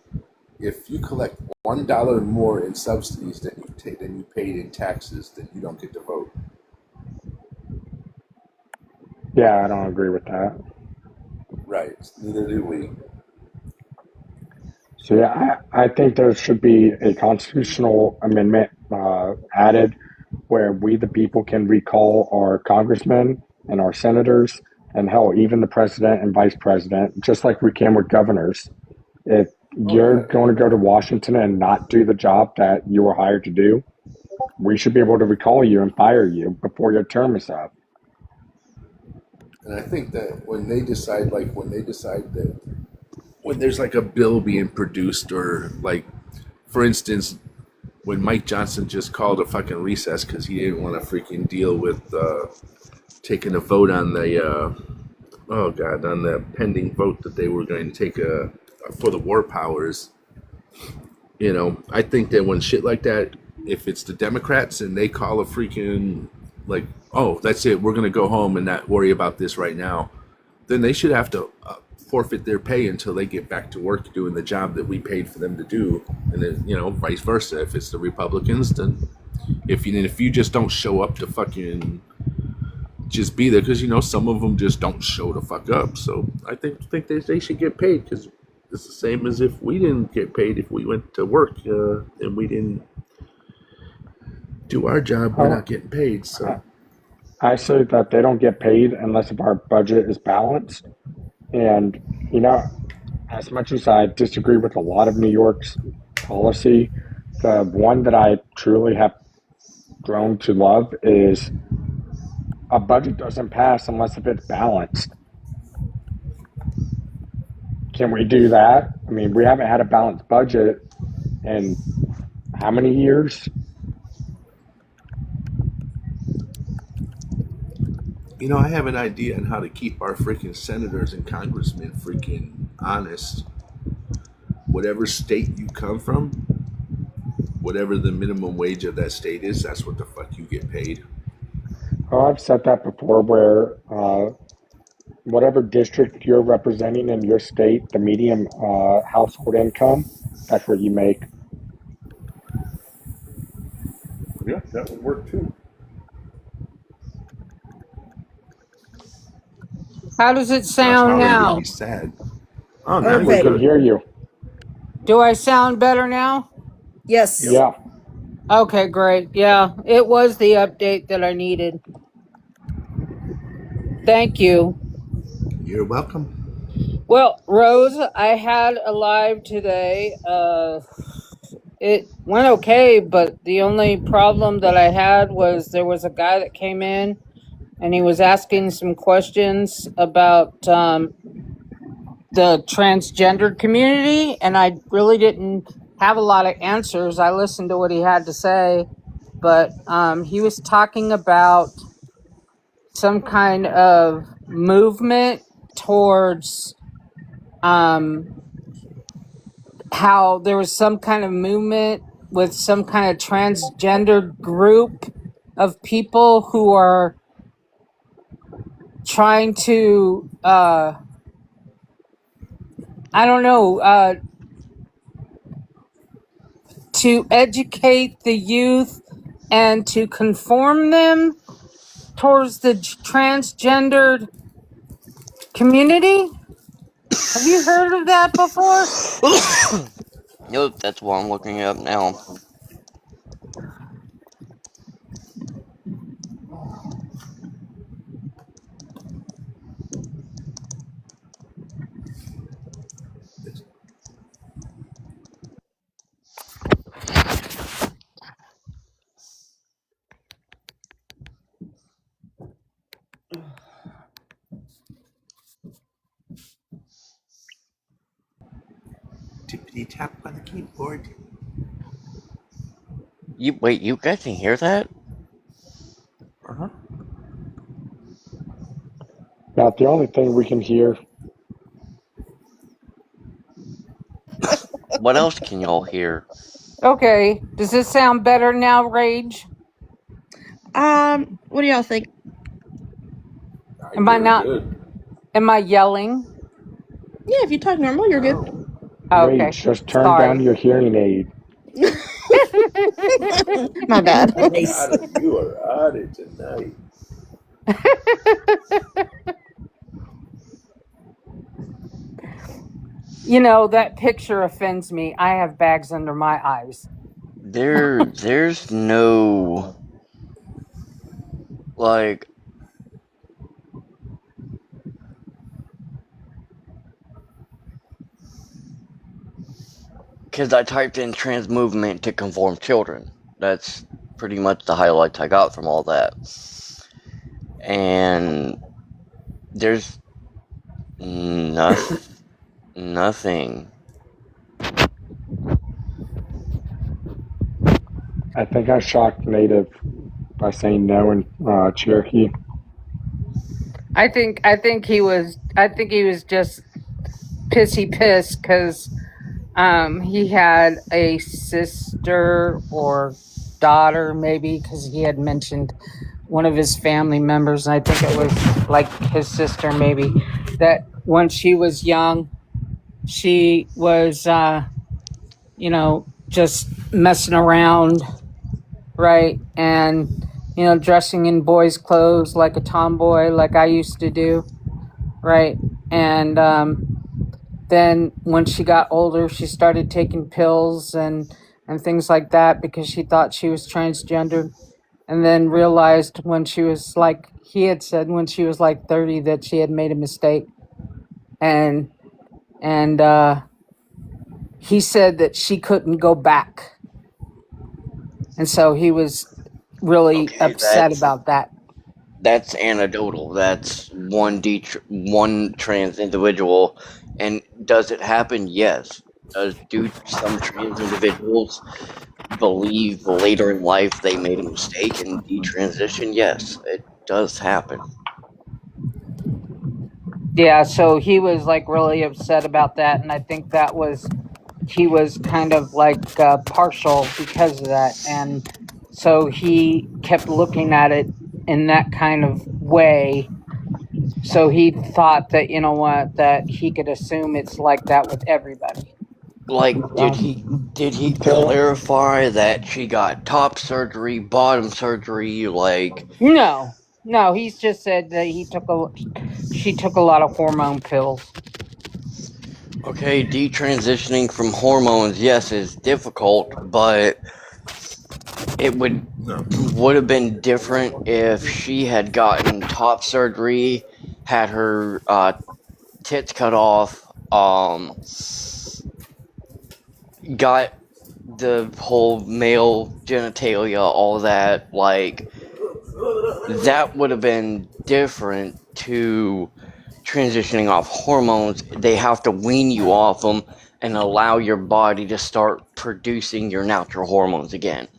if you collect $1 more in subsidies than you paid in taxes, then you don't get to vote. Yeah, I don't agree with that. Right. Neither do we. So yeah, I think there should be a constitutional amendment added where we, the people, can recall our congressmen and our senators, and hell, even the president and vice president, just like we can with governors. If you're going to go to Washington and not do the job that you were hired to do, we should be able to recall you and fire you before your term is up. And I think that when they decide that when there's like a bill being produced, or like, for instance, when Mike Johnson just called a fucking recess because he didn't want to freaking deal with taking a vote on the on the pending vote that they were going to take for the war powers. I think that when shit like that, if it's the Democrats and they call a freaking like, oh, that's it, we're gonna go home and not worry about this right now, then they should have to forfeit their pay until they get back to work doing the job that we paid for them to do, and then vice versa. If it's the Republicans, then if you just don't show up to fucking just be there, because some of them just don't show the fuck up. So I think they should get paid, because it's the same as if we didn't get paid if we went to work and we didn't do our job. We're not getting paid. So I say that they don't get paid unless if our budget is balanced. And, as much as I disagree with a lot of New York's policy, the one that I truly have grown to love is a budget doesn't pass unless if it's balanced. Can we do that? I mean, we haven't had a balanced budget in how many years? I have an idea on how to keep our freaking senators and congressmen freaking honest. Whatever state you come from, whatever the minimum wage of that state is, that's what the fuck you get paid. Oh, I've said that before, where whatever district you're representing in your state, the median household income, that's what you make. Yeah, that would work too. How does it That's sound probably now? really sad. Oh, now We you're can Perfect. good. hear you. Do I sound better now? Yes. Yeah. Okay, great. Yeah, it was the update that I needed. Thank you. You're welcome. Well, Rose, I had a live today. It went okay, but the only problem that I had was there was a guy that came in and he was asking some questions about the transgender community, and I really didn't have a lot of answers. I listened to what he had to say, but he was talking about some kind of movement towards how there was some kind of movement with some kind of transgender group of people who are trying to I don't know, to educate the youth and to conform them towards the transgendered community. Have you heard of that before? Nope, that's what I'm looking up now. Tippity tap on the keyboard. You guys can hear that? Uh-huh. Not the only thing we can hear. What else can y'all hear? Okay, does this sound better now, Rage? What do y'all think? Am I not? Am I yelling? Yeah, if you talk normal, you're good. Okay, Rage, just turn down sorry. your hearing aid. My bad. Nice. You are on it tonight. You know, that picture offends me. I have bags under my eyes. There's no, like, because I typed in trans movement to conform children. That's pretty much the highlights I got from all that. And there's nothing. I think I shocked Native by saying no in Cherokee. I think he was just pissy pissed because he had a sister or daughter maybe because he had mentioned one of his family members, and I think it was like his sister maybe, that when she was young she was just messing around, right? And dressing in boys clothes like a tomboy like I used to do, right? And then when she got older she started taking pills and things like that because she thought she was transgender, and then realized when she was like, he had said when she was like 30 that she had made a mistake, and he said that she couldn't go back, and so he was really Okay, upset about that. that's anecdotal. That's one trans individual. And does it happen? Yes. Do some trans individuals believe later in life they made a mistake and detransition? Yes, it does happen. Yeah, so he was like really upset about that, and I think that was, he was kind of like partial because of that, and so he kept looking at it in that kind of way. So he thought that, you know what, that he could assume it's like that with everybody. Like, did he clarify that she got top surgery, bottom surgery, like? No, he's just said that she took a lot of hormone pills. Okay, detransitioning from hormones, yes, is difficult, but it would have been different if she had gotten top surgery, had her tits cut off, got the whole male genitalia, all that. Like, that would have been different to transitioning off hormones. They have to wean you off them and allow your body to start producing your natural hormones again.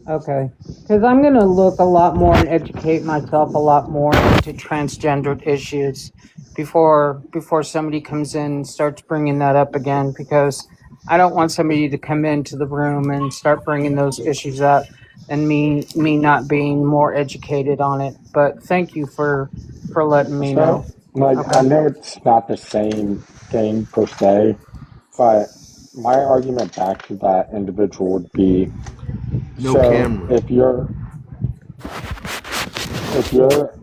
Okay. Because I'm going to look a lot more and educate myself a lot more into transgendered issues before somebody comes in and starts bringing that up again, because I don't want somebody to come into the room and start bringing those issues up and me not being more educated on it. But thank you for letting me know. So, like, I know it's not the same thing per se, but my argument back to that individual would be, No so camera. if you're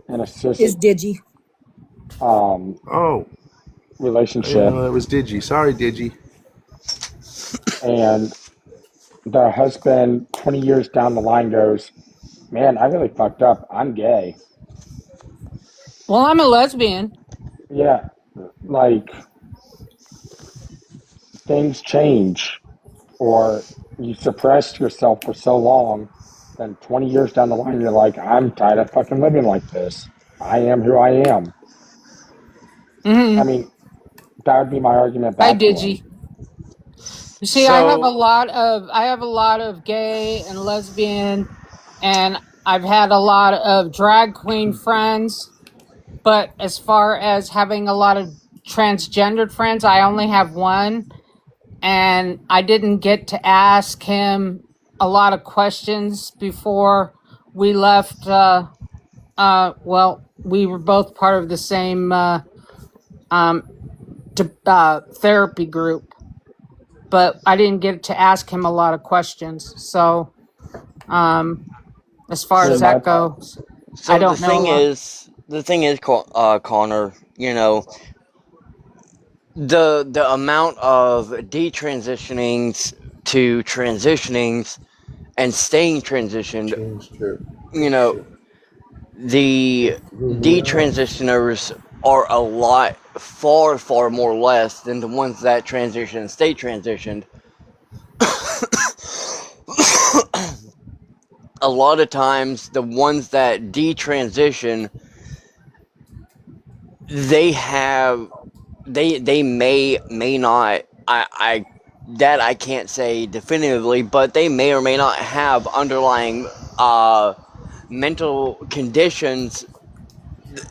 in a Is Digi. Oh, I didn't relationship know that was Digi. Sorry, Digi. and the husband 20 years down the line goes, man, I really fucked up, I'm gay. Well, I'm a lesbian. Yeah, like, things change, or you suppressed yourself for so long, then 20 years down the line, you're like, I'm tired of fucking living like this. I am who I am. Mm-hmm. I mean, that would be my argument Hi, back to him. Digi. You see, I have a lot of gay and lesbian, and I've had a lot of drag queen friends. But as far as having a lot of transgendered friends, I only have one, and I didn't get to ask him a lot of questions before we left. Well, we were both part of the same therapy group, but I didn't get to ask him a lot of questions. So, as far See, as that goes, I So don't know a lot. the thing is, Connor, you know, the amount of detransitionings to transitionings and staying transitioned, you know, the detransitioners are a lot far more less than the ones that transition and stay transitioned. a lot of times the ones that detransition, they may not, I that I can't say definitively, but they may or may not have underlying mental conditions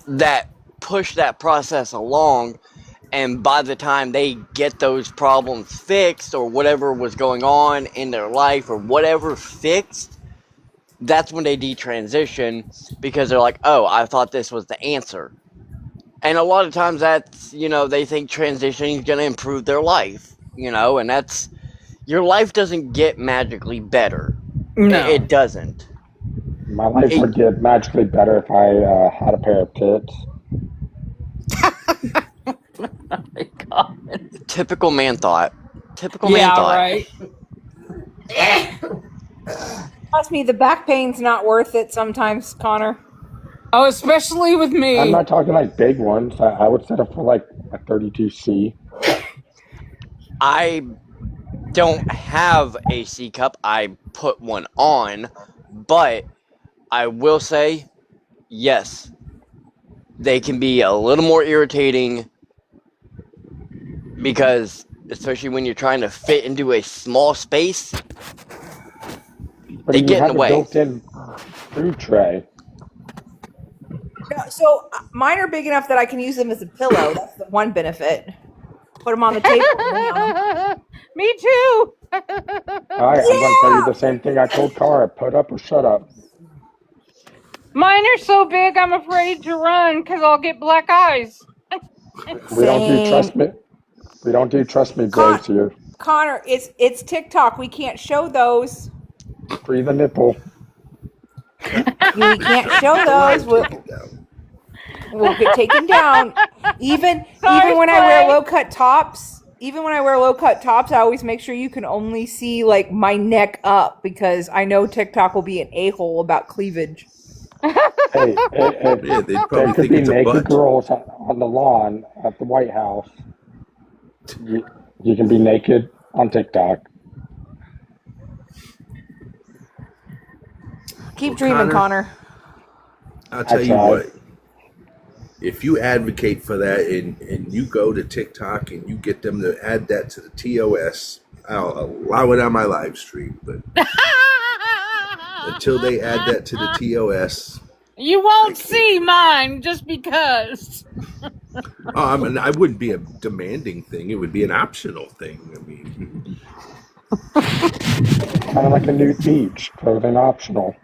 that push that process along, and by the time they get those problems fixed or whatever was going on in their life or whatever fixed, that's when they detransition, because they're like, oh, I thought this was the answer. And a lot of times that's, they think transitioning is going to improve their life, and that's, your life doesn't get magically better. No. It doesn't. My life would get magically better if I had a pair of tits. Typical man thought. Typical Yeah, man thought. right. Trust me, the back pain's not worth it sometimes, Connor. Oh, especially with me. I'm not talking like big ones. I would settle for like a 32C. I don't have a C cup. I put one on, but I will say, yes, they can be a little more irritating, because especially when you're trying to fit into a small space, But they you get in have the a way. built-in food tray. No, so mine are big enough that I can use them as a pillow. That's the one benefit. Put them on the table. Me too. All right, I'm going to tell you the same thing I told Cara. Put up or shut up. Mine are so big, I'm afraid to run because I'll get black eyes. We don't do trust me. We don't do trust me bros here. Connor, it's TikTok. We can't show those. Free the nipple. We can't show those. We'll get taken down. Even when I wear low cut tops, I always make sure you can only see like my neck up, because I know TikTok will be an a-hole about cleavage. Hey, Yeah, they'd probably there could think be it's a naked butt. girls on the lawn at the White House. You can be naked on TikTok. Keep dreaming, Connor. I'll tell you what. If you advocate for that and you go to TikTok and you get them to add that to the TOS, I'll allow it on my live stream. But until they add that to the TOS, You won't see mine just because. I wouldn't be a demanding thing. It would be an optional thing. I mean, kind of like a nude beach, clothing optional.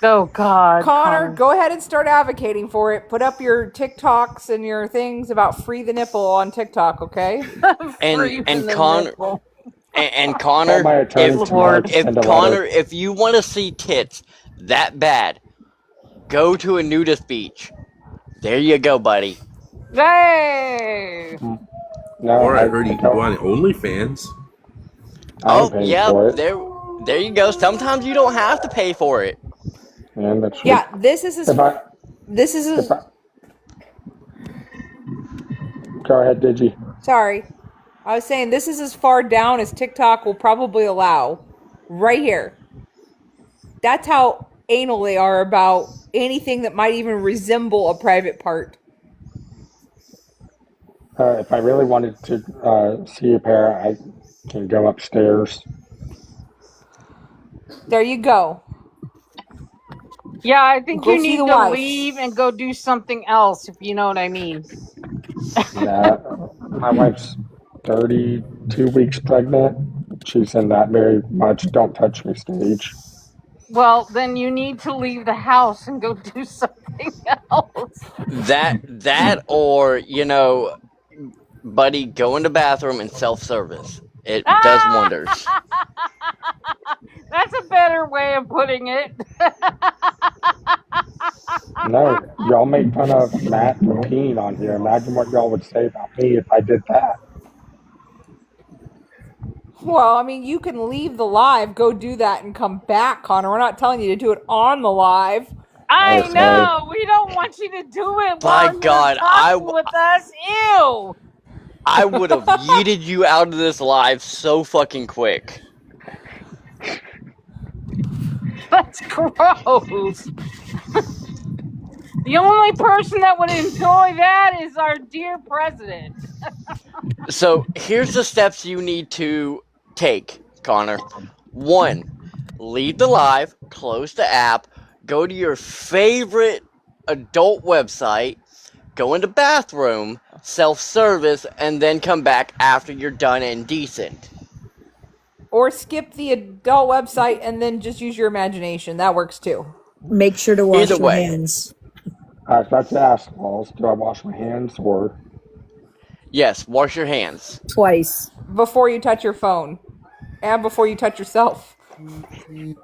Oh, God. Connor, go ahead and start advocating for it. Put up your TikToks and your things about free the nipple on TikTok, okay? And Connor, and Connor, if you want to see tits that bad, go to a nudist beach. There you go, buddy. Hey! Or I heard you can go on OnlyFans. Oh, yeah, there you go. Sometimes you don't have to pay for it. Yeah, this is as Go ahead, Digi. Sorry. I was saying this is as far down as TikTok will probably allow. Right here. That's how anal they are about anything that might even resemble a private part. If I really wanted to see a pair, I can go upstairs. There you go. Yeah, I think Go you see need the to wife. leave and go do something else, if you know what I mean. Yeah, my wife's 32 weeks pregnant. She's in that very much don't touch me stage. Well, then you need to leave the house and go do something else. That or, buddy, go in the bathroom and self-service. It does wonders. That's a better way of putting it. No, y'all make fun of Matt for peeing on here. Imagine what y'all would say about me if I did that. Well, I mean, you can leave the live, go do that, and come back, Connor. We're not telling you to do it on the live. I know. We don't want you to do it By while God, you're talking with us. Ew. I would have yeeted you out of this live so fucking quick. That's gross. The only person that would enjoy that is our dear president. So here's the steps you need to take, Connor. 1, leave the live, close the app, go to your favorite adult website, go into bathroom, self-service, and then come back after you're done and decent. Or skip the adult website and then just use your imagination. That works too. Make sure to wash Either your way. hands. I was about to ask, Walls, do I wash my hands or? Yes, wash your hands. Twice. Before you touch your phone. And before you touch yourself. And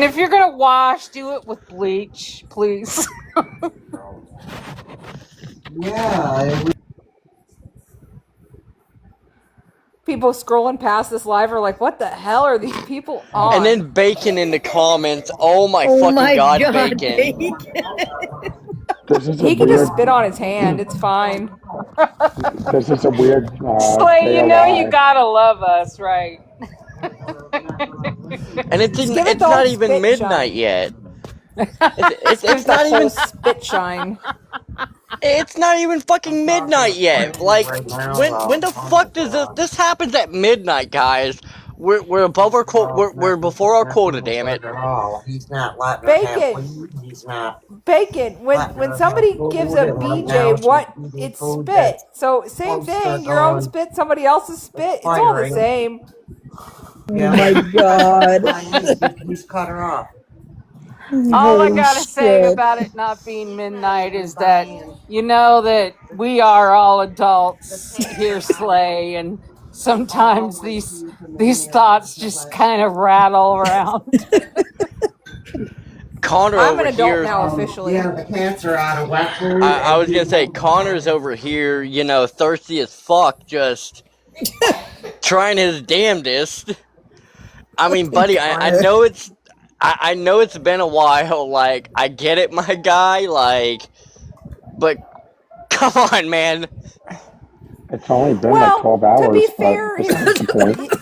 if you're gonna wash, do it with bleach, please. Yeah. People scrolling past this live are like, what the hell are these people on? And then Bacon in the comments. Oh my God, Bacon. He can just spit on his hand. It's fine. This is a weird. Slay, you know you gotta love us, right? And it's not even midnight yet. It's not even spit shine. It's not even fucking midnight yet. Like, when the fuck does this happens at midnight, guys? We're above our quote. We're before our quota. Damn it. He's not letting Bacon. He's not. Bacon. When somebody gives a BJ what it's spit. So same thing. Your own spit, somebody else's spit. It's all the same. Yeah. Oh my God. He's cut her off. All I gotta say about it not being midnight is that you know that we are all adults here, Slay, and sometimes these thoughts just kind of rattle around. Connor I'm over an adult here. now officially. Yeah, the cancer out of wet food. I was gonna say Connor's over here, thirsty as fuck, just trying his damnedest. I mean, buddy, I know it's been a while. Like, I get it, my guy. Like, but come on, man. It's only been like 12 hours. To be fair, that's the point.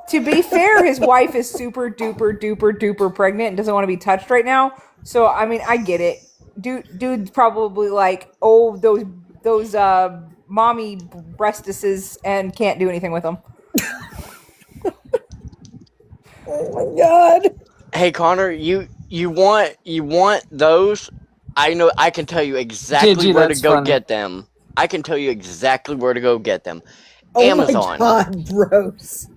To be fair, his wife is super duper duper duper pregnant and doesn't want to be touched right now. So I mean, I get it. Dude's probably like, oh, those mommy breastises and can't do anything with them. Oh my God. Hey, Connor, you want those? I know. I can tell you exactly where to go get them. I can tell you exactly where to go get them. Amazon. Oh my God, bros.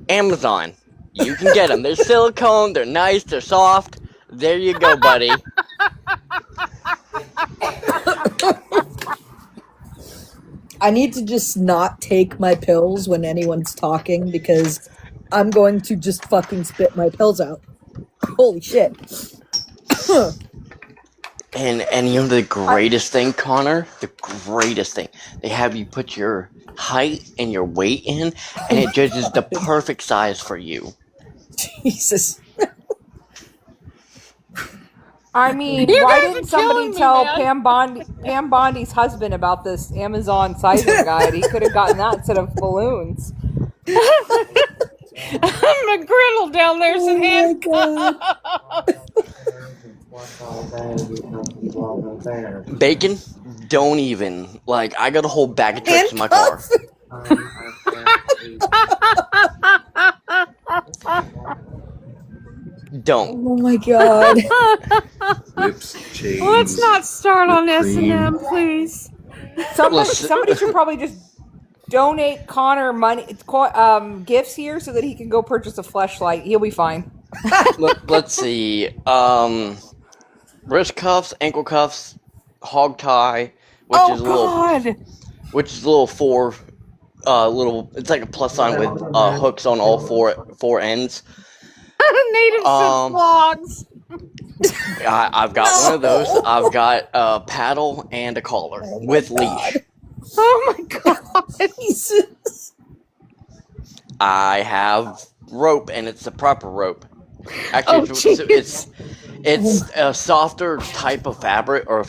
Amazon. You can get them. They're silicone. They're nice. They're soft. There you go, buddy. I need to just not take my pills when anyone's talking because I'm going to just fucking spit my pills out. Holy shit. And the greatest thing, Connor, the greatest thing, they have you put your height and your weight in, and it judges the perfect size for you. Jesus. I mean, why didn't somebody tell Pam Bondi's husband about this Amazon sizing guide? He could have gotten that instead of balloons. McGriddle down there's an hand. Bacon, don't even. Like, I got a whole bag of tricks in my car. Don't. Oh my God. Whips, chains. Let's not start on whipped cream. S&M, please. Somebody should probably just donate Connor money, gifts here so that he can go purchase a fleshlight. He'll be fine. Let's see. Wrist cuffs, ankle cuffs, hog tie, which is a little four, it's like a plus sign with hooks on all four ends. Native logs. I've got one of those. I've got a paddle and a collar with leash. Oh my God. Jesus. I have rope, and it's the proper rope. Actually, it's a softer type of fabric or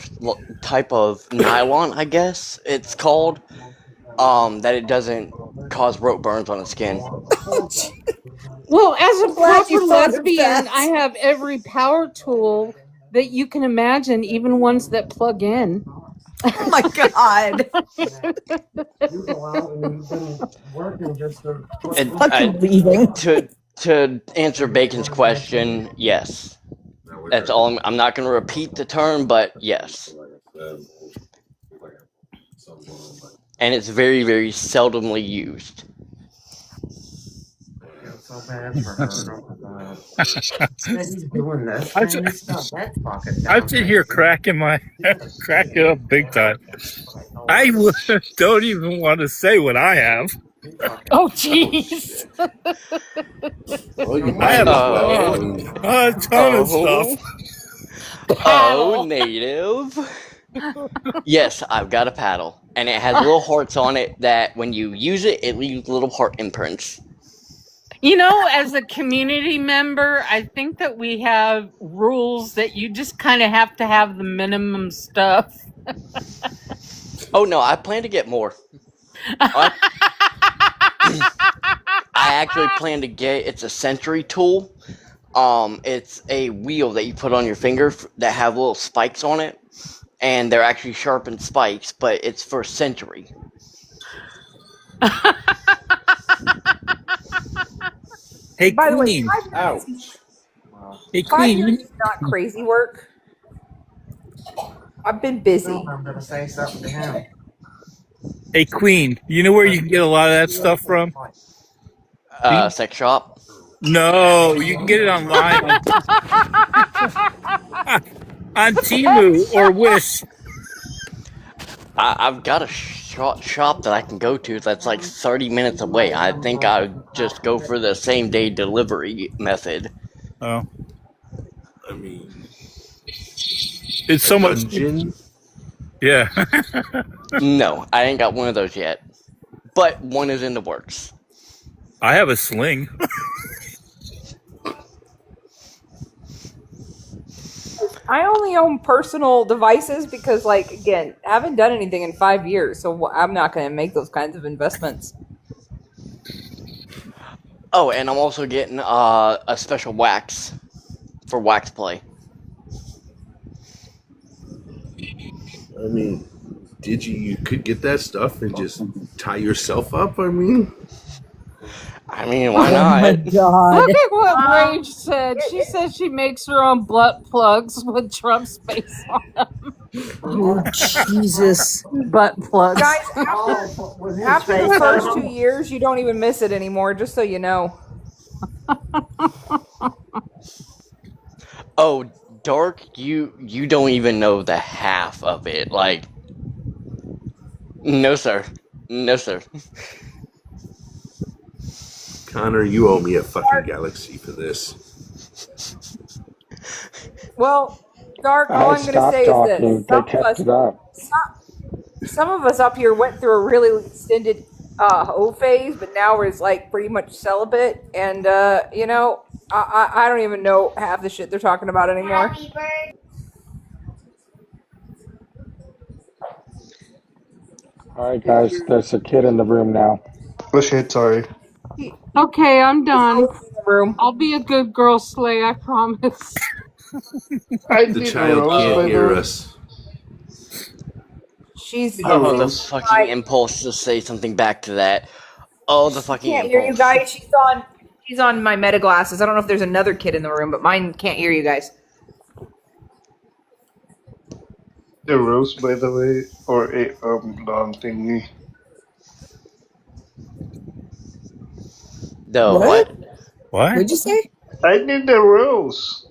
type of nylon, I guess it's called. That it doesn't cause rope burns on the skin. Well, as a Glad you proper thought of lesbian, that. I have every power tool that you can imagine, even ones that plug in. Oh my god. You go out and you've been working just to Fucking leaving. To answer Bacon's question, yes. That's all. I'm not going to repeat the term, but yes. And it's very, very seldomly used. so bad for her. Oh my god. Said he's doing this and this stuff. That's fucking I'm down. sitting here cracking up big time. I don't even want to say what I have. Oh, jeez. Well, you I might have as well. I mean, a ton of stuff. Oh, native. Yes, I've got a paddle. And it has little hearts on it that when you use it, it leaves little heart imprints. You know, as a community member, I think that we have rules that you just kind of have to have the minimum stuff. Oh no, I plan to get more. I actually plan to get. It's a Sentry tool. It's a wheel that you put on your finger that have little spikes on it, and they're actually sharpened spikes, but it's for Sentry. Hey, By the way, Queen. 5 years, Hey, 5 years Queen. is not crazy work. I've been busy. I'm gonna say something to him. Hey, Queen. You know where you can get a lot of that stuff from? Sex shop. No, you can get it online on Temu or Wish. I've got a shop that I can go to that's like 30 minutes away. I think I would just go for the same day delivery method. Oh. I mean, It's a so much. dungeon. Yeah. No, I ain't got one of those yet. But one is in the works. I have a sling. I only own personal devices because, like, again, I haven't done anything in 5 years, so I'm not going to make those kinds of investments. Oh, and I'm also getting a special wax for wax play. I mean, you could get that stuff and just tie yourself up? I mean, Why not? Oh my god. Look at what Rage said. She says she makes her own butt plugs with Trump's face on them. Oh, Jesus. Butt plugs. Guys, after the first 2 years, you don't even miss it anymore, just so you know. Oh, Dark, you don't even know the half of it. Like, no sir. No sir. Connor, you owe me a fucking galaxy for this. Well, Dark, all I'm going to Stop say talking. is They that kept it up. some of us up here went through a really extended hoe phase, but now we're like pretty much celibate, and you know, I don't even know half the shit they're talking about anymore. All right, guys. There's a kid in the room now. Oh shit, sorry. Okay, I'm done. Room. I'll be a good girl, Slay, I promise. I The did child Rose, can't by the hear way. us. She's Oh, the fucking impulse to say something back to that. Oh, the fucking can't impulse. hear you guys. She's on my meta glasses. I don't know if there's another kid in the room, but mine can't hear you guys. The Rose, by the way, or a long thingy. The what? What? What'd you say? I did the Rose.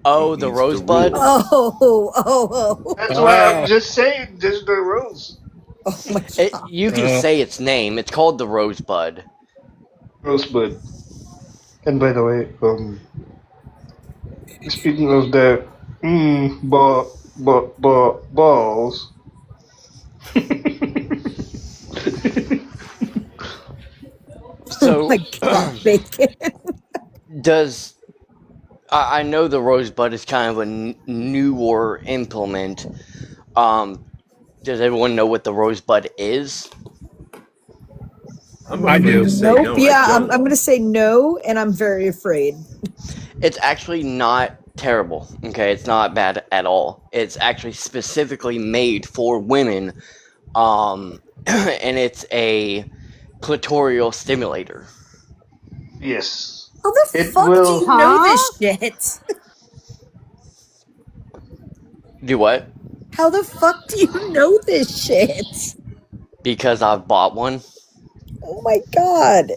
Oh, the rosebud? Oh. That's why I'm just saying, just the Rose. Oh my god. You can say its name. It's called the rosebud. Rosebud. And by the way, speaking of that, balls. So, oh my god, Bacon. does I know the rosebud is kind of a newer implement. Does everyone know what the rosebud is? I'm I afraid do. to say Nope. no. Yeah, I I'm don't. going to say no, and I'm very afraid. It's actually not terrible. Okay, it's not bad at all. It's actually specifically made for women, and it's a clitoral stimulator. Yes. How the It fuck do will. you know Huh? this shit? Do what? How the fuck do you know this shit? Because I've bought one. Oh my god.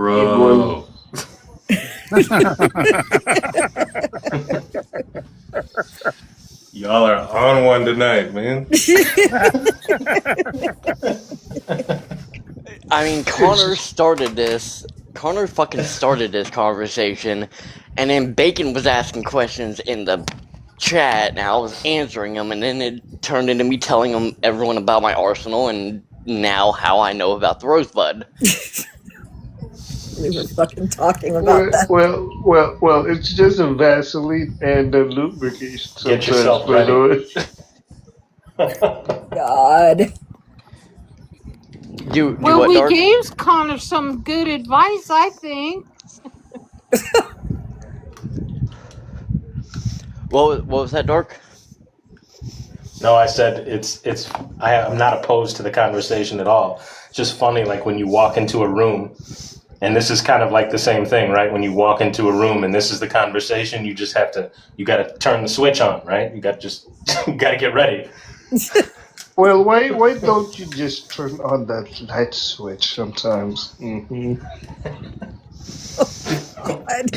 Need one. Bro. Y'all are on one tonight, man. I mean, Connor started this. Connor fucking started this conversation, and then Bacon was asking questions in the chat, and I was answering them, and then it turned into me telling them everyone about my arsenal, and now how I know about the Rosebud. We were fucking talking about Well, that. well, well, well. It's just a Vaseline and a lubrication Get sometimes, yourself by ready. the way. God. Do Well, what, we Dark? gave Connor some good advice, I think. What was that, Dark? No, I said I'm not opposed to the conversation at all. It's just funny, like when you walk into a room, and this is kind of like the same thing, right? When you walk into a room and this is the conversation, you got to turn the switch on, right? You got to you got to get ready. Well, why don't you just turn on that light switch sometimes? God.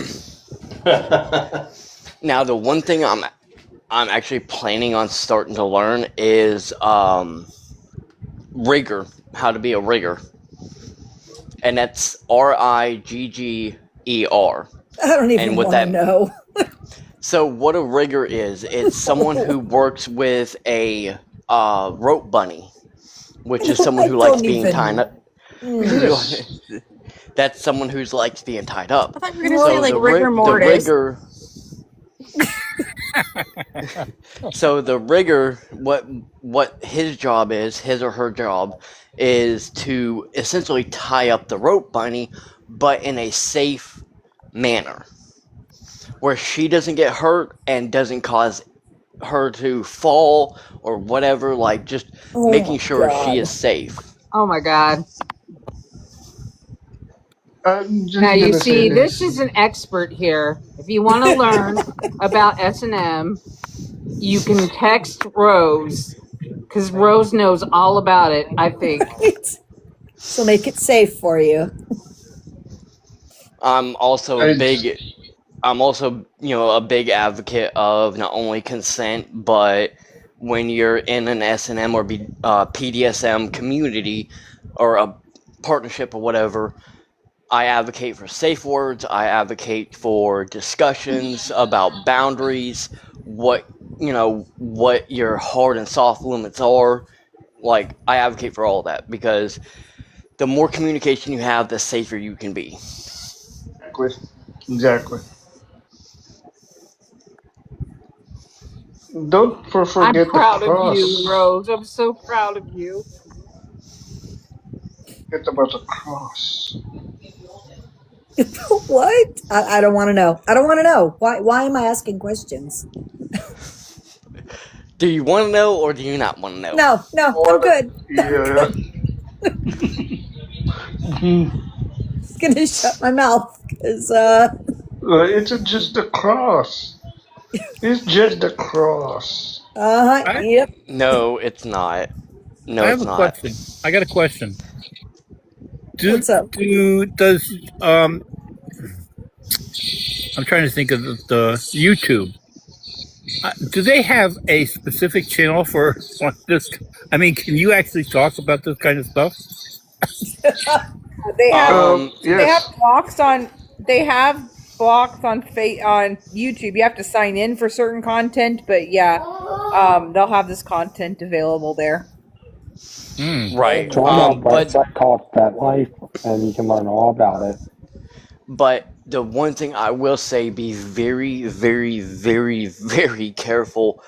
Now, the one thing I'm actually planning on starting to learn is rigger, how to be a rigger, and that's Rigger. I don't even And what want to that know. so what a rigger is, it's someone who works with a rope bunny, which is someone I who likes don't being tied even. up. Yes. That's someone who likes being tied up. I thought you were gonna say So like the rigor the mortis. rigger. So the rigger, what his job is, his or her job, is to essentially tie up the rope bunny, but in a safe manner, where she doesn't get hurt and doesn't cause her to fall or whatever. Like just Oh making my sure she is god. safe. Oh my god. I'm Now just you gonna say see, this this. is an expert here. If you want to learn about S&M, you can text Rose because Rose knows all about it, I think. Right. So make it safe for you. I'm also a I big I'm also, a big advocate of not only consent, but when you're in an S&M or PDSM community or a partnership or whatever, I advocate for safe words. I advocate for discussions about boundaries, what what your hard and soft limits are. Like I advocate for all that because the more communication you have, the safer you can be. exactly. Don't I'm forget the proud of you, cross. Rose. I'm so proud of you. Forget about the cross. What? I don't want to know. I don't want to know. Why am I asking questions? Do you want to know or do you not want to know? No, I'm good. Yeah. Just gonna shut my mouth because It's just a cross. It's just a cross. yep. No, it's not. I No, have it's a not. question. I got a question. What's up? Does I'm trying to think of the YouTube. Do they have a specific channel for this? I mean, can you actually talk about this kind of stuff? They have they have Yes. blocks on they have blocks on on YouTube. You have to sign in for certain content, but yeah, they'll have this content available there. Right. So I'm on a But website called FetLife, and you can learn all about it. but the one thing I will say, be very, very, very, very careful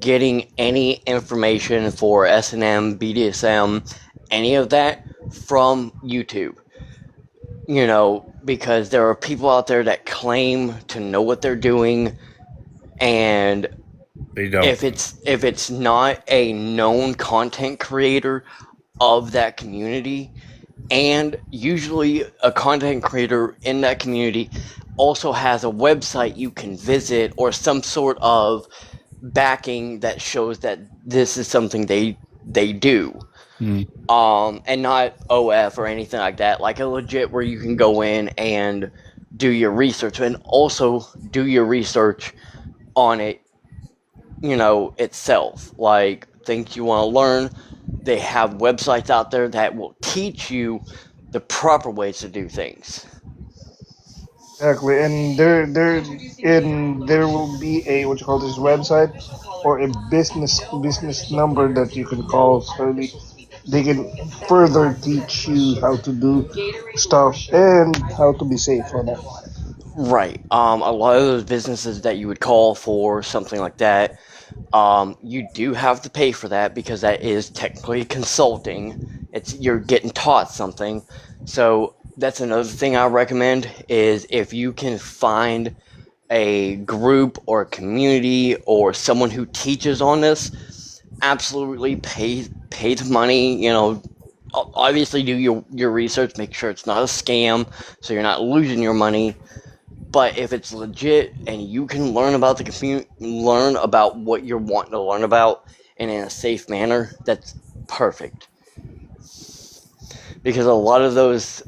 getting any information for S&M, BDSM, any of that from YouTube. Because there are people out there that claim to know what they're doing, and They don't. if it's not a known content creator of that community, and usually a content creator in that community also has a website you can visit or some sort of backing that shows that this is something they do. And not OF or anything like that, like a legit where you can go in and do your research, and also do your research on it, itself. Like things you want to learn, they have websites out there that will teach you the proper ways to do things. Exactly, and there will be a what you call this website or a business number that you can call. So they can further teach you how to do stuff and how to be safe on it. Right. A lot of those businesses that you would call for something like that, you do have to pay for that because that is technically consulting. You're getting taught something. So that's another thing I recommend is if you can find a group or a community or someone who teaches on this, absolutely pay the money. Obviously do your research, make sure it's not a scam, so you're not losing your money. But if it's legit and you can learn about the community, learn about what you're wanting to learn about, and in a safe manner, that's perfect. Because a lot of those,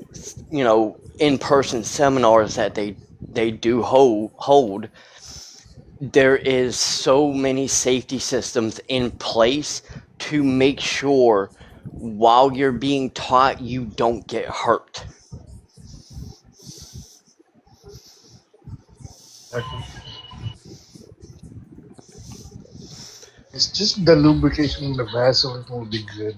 in-person seminars that they do hold, there is so many safety systems in place to make sure while you're being taught you don't get hurt. It's just the lubrication and the Vaseline will be good.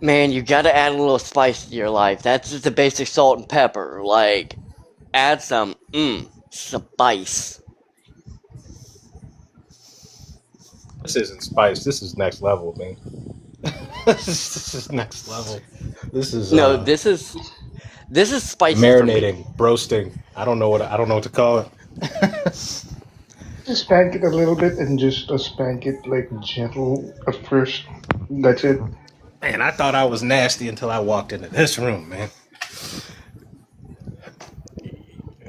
Man, you gotta add a little spice to your life. That's just the basic salt and pepper. Like, add some spice. This isn't spice. This is next level, man. This is next level. This is No, this is spicy for me. marinating, roasting. I don't know what to call it. Just spank it a little bit and just spank it like gentle at first. That's it. Man, I thought I was nasty until I walked into this room, man.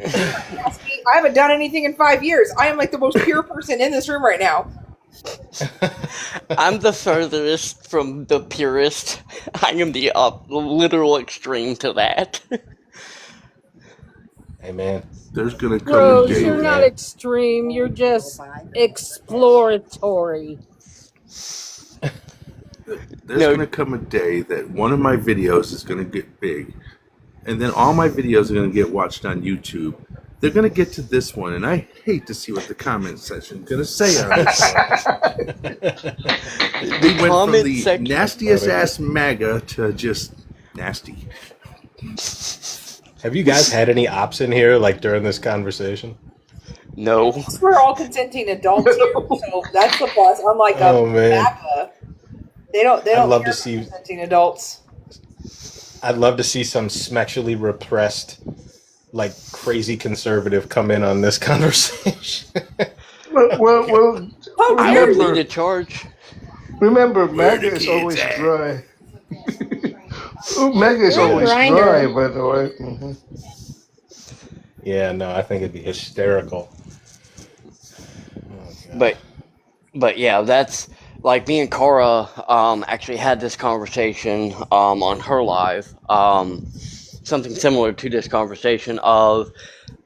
I haven't done anything in 5 years. I am like the most pure person in this room right now. I'm the furthest from the purest. I am the literal extreme to that. Hey, man. There's gonna come a Rose, day. you're not extreme. You're just exploratory. There's gonna come a day that one of my videos is gonna get big, and then all my videos are gonna get watched on YouTube. They're gonna get to this one, and I hate to see what the comment section is gonna say on this one. They went from the nastiest ass MAGA to just nasty. Have you guys had any ops in here like during this conversation? No. We're all consenting adults here, so that's the plus. Unlike MAGA, they don't I'd love care to see consenting adults. I'd love to see some sexually repressed, like crazy conservative come in on this conversation. Well. I would lead a charge. Remember, MAGA is always dry. MAGA is always dry, by the way. Mm-hmm. Yeah, no, I think it'd be hysterical. But yeah, that's like me and Cara actually had this conversation on her live. Something similar to this conversation of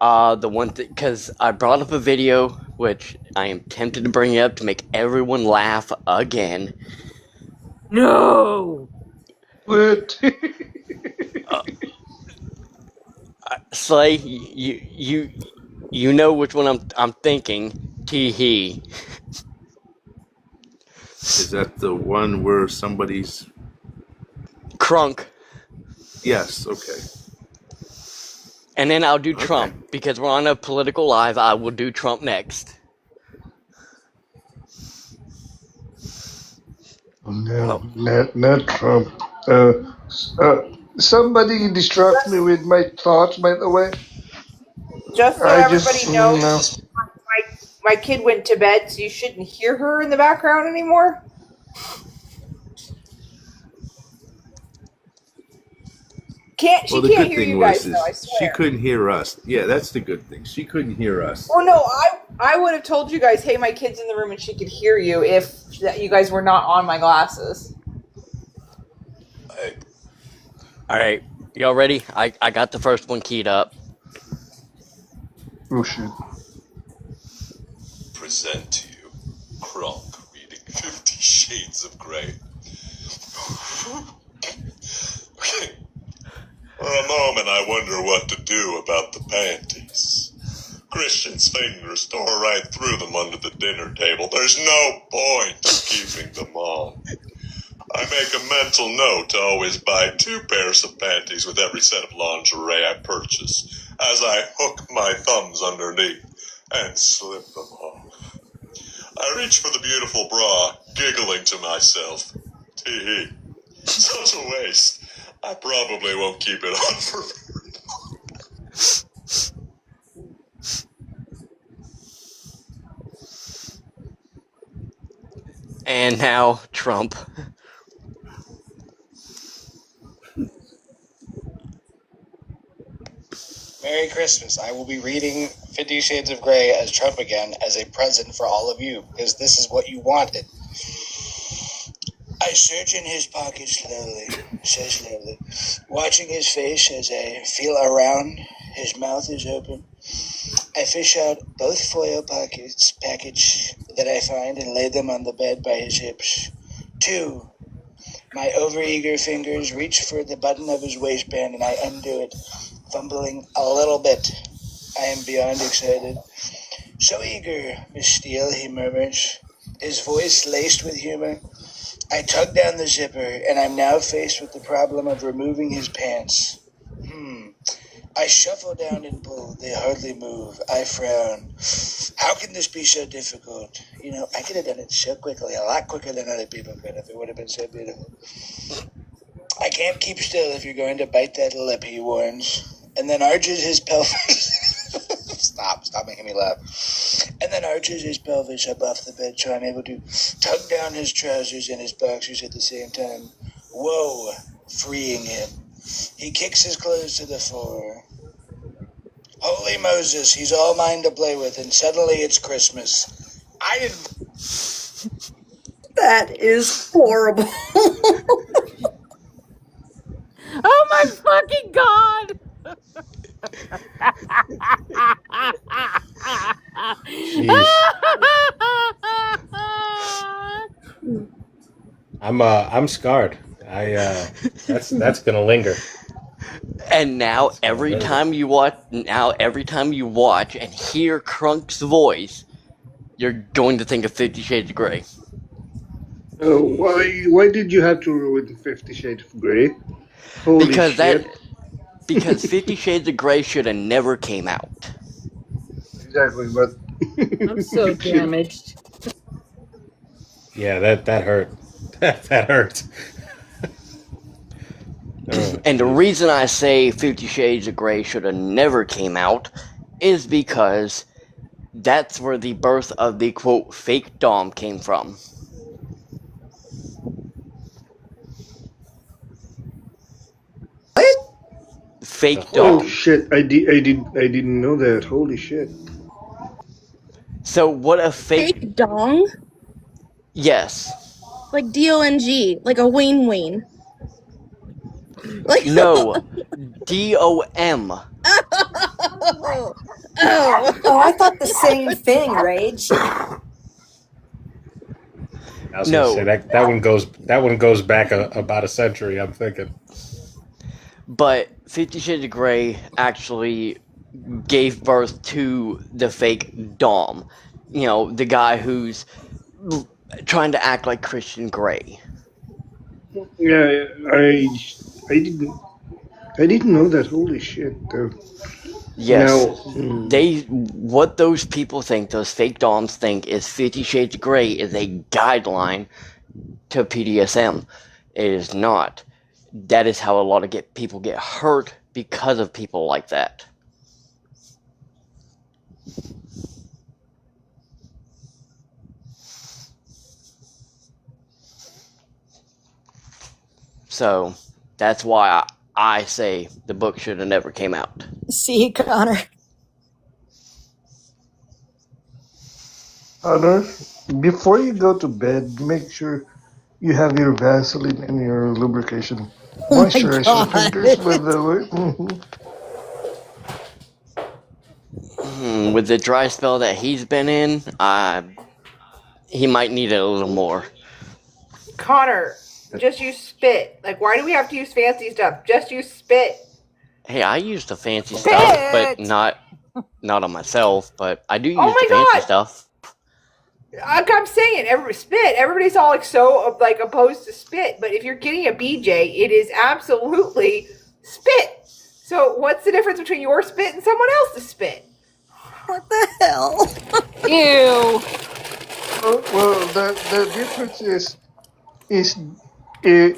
the one thing, because I brought up a video which I am tempted to bring up to make everyone laugh again. No. What? Slay, you know which one I'm thinking. Tee hee. Is that the one where somebody's Crunk? Yes. Okay. And then I'll do Trump because we're on a political live. I will do Trump next. No, not Trump. Uh, Somebody distract me with my thoughts, by the way. Just so I just, everybody knows, my kid went to bed, so you shouldn't hear her in the background anymore. She The can't good hear thing you was guys though, I is she swear. couldn't hear us. Yeah, that's the good thing. She couldn't hear us. Well, no, I would have told you guys, hey, my kid's in the room and she could hear you if you guys were not on my glasses. All right, y'all ready? I got the first one keyed up. Oh shit. Present to you, Kronk reading 50 Shades of Grey. Okay. For a moment, I wonder what to do about the panties. Christian's fingers tore right through them under the dinner table. There's no point in keeping them on. I make a mental note to always buy 2 pairs of panties with every set of lingerie I purchase, as I hook my thumbs underneath and slip them off. I reach for the beautiful bra, giggling to myself. Tee hee. Such a waste. I probably won't keep it on for very And now Trump. Merry Christmas. I will be reading 50 Shades of Grey as Trump again as a present for all of you, because this is what you wanted. I search in his pocket slowly, so slowly, watching his face as I feel around. His mouth is open. I fish out both foil package that I find and lay them on the bed by his hips. 2. My overeager fingers reach for the button of his waistband and I undo it, fumbling a little bit. I am beyond excited. So eager, Miss Steele, he murmurs, his voice laced with humor. I tug down the zipper, and I'm now faced with the problem of removing his pants. I shuffle down and pull. They hardly move. I frown. How can this be so difficult? You know, I could have done it so quickly, a lot quicker than other people could if it would have been so beautiful. I can't keep still if you're going to bite that lip, he warns. And then arches his pelvis. Stop making me laugh. And then arches his pelvis up off the bed, so I'm able to tug down his trousers and his boxers at the same time. Whoa, freeing him. He kicks his clothes to the floor. Holy Moses, he's all mine to play with, and suddenly it's Christmas. I didn't... That is horrible. Oh my fucking god! Jeez. I'm scarred. That's gonna linger. And now every time you watch and hear Krunk's voice, you're going to think of 50 Shades of Grey. Why did you have to ruin 50 Shades of Grey? Holy shit. Because 50 Shades of Grey should have never came out. Exactly, but... I'm so damaged. Yeah, that hurt. That hurt. And the reason I say 50 Shades of Grey should have never came out is because that's where the birth of the, quote, fake Dom came from. What? Fake Dom. Oh shit, I didn't know that. Holy shit. So what a Fake dong? Yes. Like D-O-N-G, like a Wayne. Like No. D-O-M. Oh. Oh, I thought the same thing, Rage. I was gonna say that one goes back about a century, I'm thinking. But 50 Shades of Grey actually gave birth to the fake Dom. You know, the guy who's trying to act like Christian Grey. Yeah, I didn't know that. Holy shit. Yes. Now, What those people think, those fake Doms think, is 50 Shades of Grey is a guideline to PDSM. It is not. That is how a lot of people get hurt because of people like that. So that's why I say the book should have never came out. See, Connor. Connor, before you go to bed, make sure you have your Vaseline and your lubrication. Oh my Moisturize your god. fingers with the. With the dry spell that he's been in, he might need it a little more. Connor, just use spit. Like, why do we have to use fancy stuff? Just use spit. Hey, I use the fancy Spit! stuff, but not on myself. But I do use Oh my the fancy God! stuff. I'm saying, spit. Everybody's all like so like opposed to spit, but if you're getting a BJ, it is absolutely spit. So what's the difference between your spit and someone else's spit? What the hell? Ew. Well, the difference is the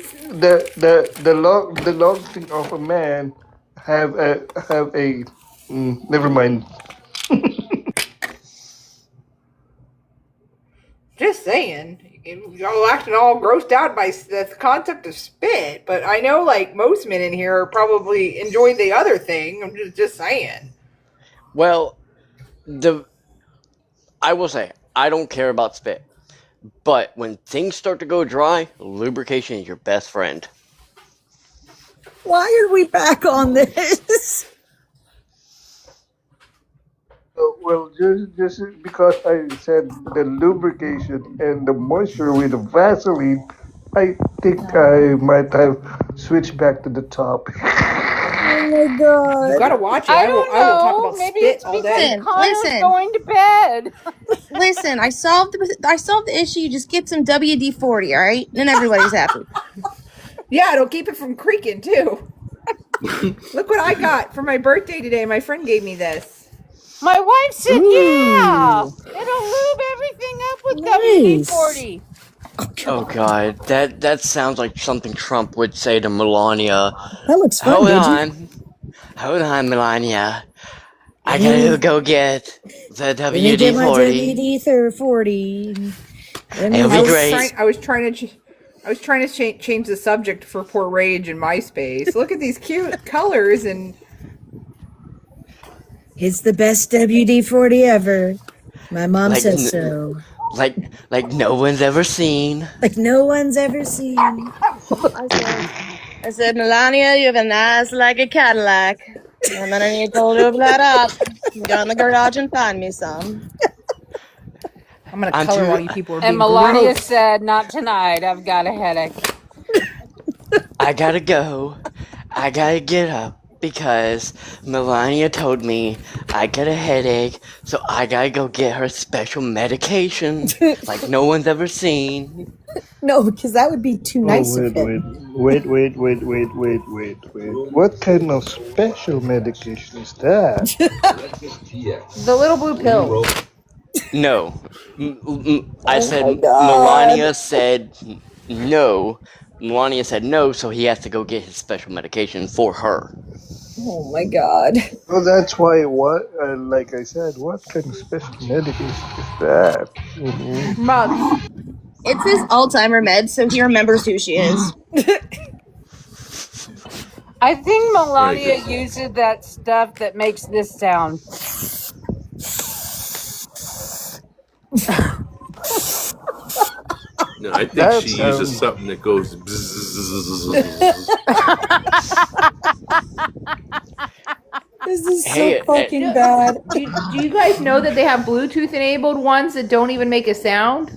long thing of a man have a never mind. Just saying. Y'all acting all grossed out by the concept of spit, but I know like most men in here probably enjoy the other thing. I'm just saying. Well, I will say I don't care about spit, but when things start to go dry, lubrication is your best friend. Why are we back on this? Well, just because I said the lubrication and the moisture with the Vaseline, I think I might have switched back to the topic. Oh my god. You gotta watch it. I will don't know. talk about Maybe spit it's all day. because Connor's going to bed. Listen, I solved the issue. Just get some WD-40, all right? Then everybody's happy. Yeah, it'll keep it from creaking too. Look what I got for my birthday today. My friend gave me this. My wife said, yeah, it'll lube everything up with WD-40. Oh god, that sounds like something Trump would say to Melania. That looks fun, Hold on, Melania. I gotta go get the Let me get my WD-40. WD-40. It'll be great. I was trying to change the subject for poor Rage in MySpace. Look at these cute colors and. It's the best WD-40 ever. My mom Like says so. Like no one's ever seen. Like no one's ever seen. I said, Melania, you have a nice like a Cadillac. And then I need to lube that up. Go in the garage and find me some. I'm gonna color while you people are being And Melania gross. said, not tonight. I've got a headache. I gotta go. I gotta get up because Melania told me I get a headache, so I gotta go get her special medication like no one's ever seen. No, because that would be too nice of him. Wait. What kind of special medication is that? The little blue pill. No. I said, my God. Melania said no. Melania said no, so he has to go get his special medication for her. Oh my god. Well, that's why. Like I said, what kind of special medication is that? Mugs. It's his Alzheimer med, so he remembers who she is. I think Melania uses that stuff that makes this sound. No, I think she uses something that goes. This is so fucking bad. Do you guys know that they have Bluetooth enabled ones that don't even make a sound?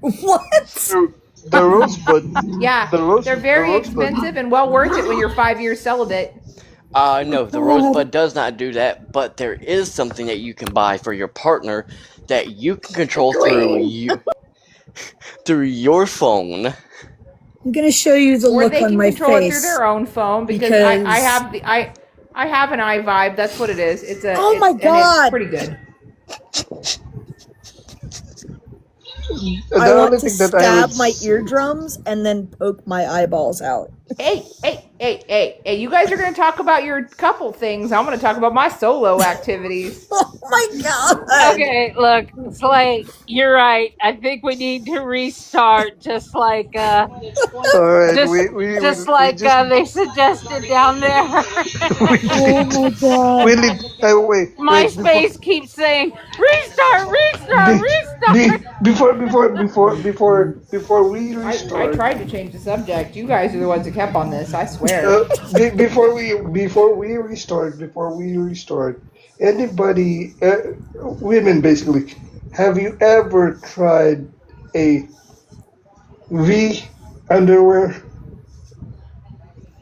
What? The Rosebud. Yeah, they're very expensive and well worth it when you're 5 years celibate. No, the Rosebud does not do that, but there is something that you can buy for your partner that you can control through your phone. I'm gonna show you the look on my face. Or they can control it through their own phone because I have an iVibe. That's what it is. Oh my god! It's pretty good. I the want only to thing that I would stab my eardrums and then poke my eyeballs out. Hey, you guys are going to talk about your couple things. I'm going to talk about my solo activities. Oh my god. Okay, look, Slay, you're right. I think we need to restart, just like all right, they suggested down there. Oh my god. we need wait before MySpace keeps saying restart, restart, be, restart. before we I restart. tried to change the subject. You guys are the ones that kept on this, I swear. Before we restart, anybody, women basically, have you ever tried a V underwear?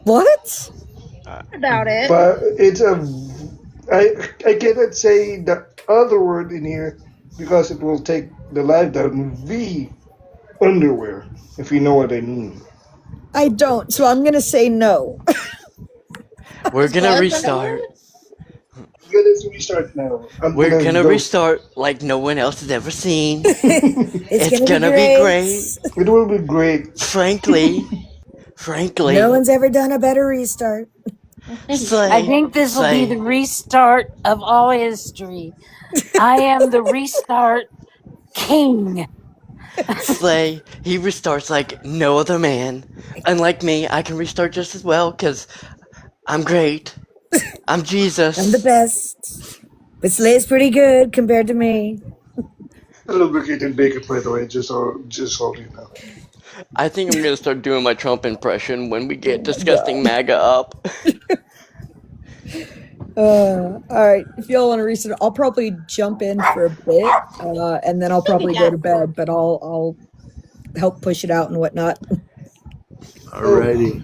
What? About it. But I cannot say the other word in here because it will take the live down. V underwear, if you know what I mean. I don't, so I'm gonna say no. We're gonna restart. Let's restart now. We're gonna restart like no one else has ever seen. It's gonna be great. It will be great. Frankly. No one's ever done a better restart. I think this will be the restart of all history. I am the restart king. Slay, he restarts like no other man. Unlike me, I can restart just as well because I'm great. I'm Jesus. I'm the best. But Slay's pretty good compared to me. Lubricated bacon, by the way, just so you know. I think I'm gonna start doing my Trump impression when we get disgusting MAGA up. Alright, if y'all want to restart, I'll probably jump in for a bit, and then I'll probably go to bed, but I'll help push it out and whatnot. Alrighty.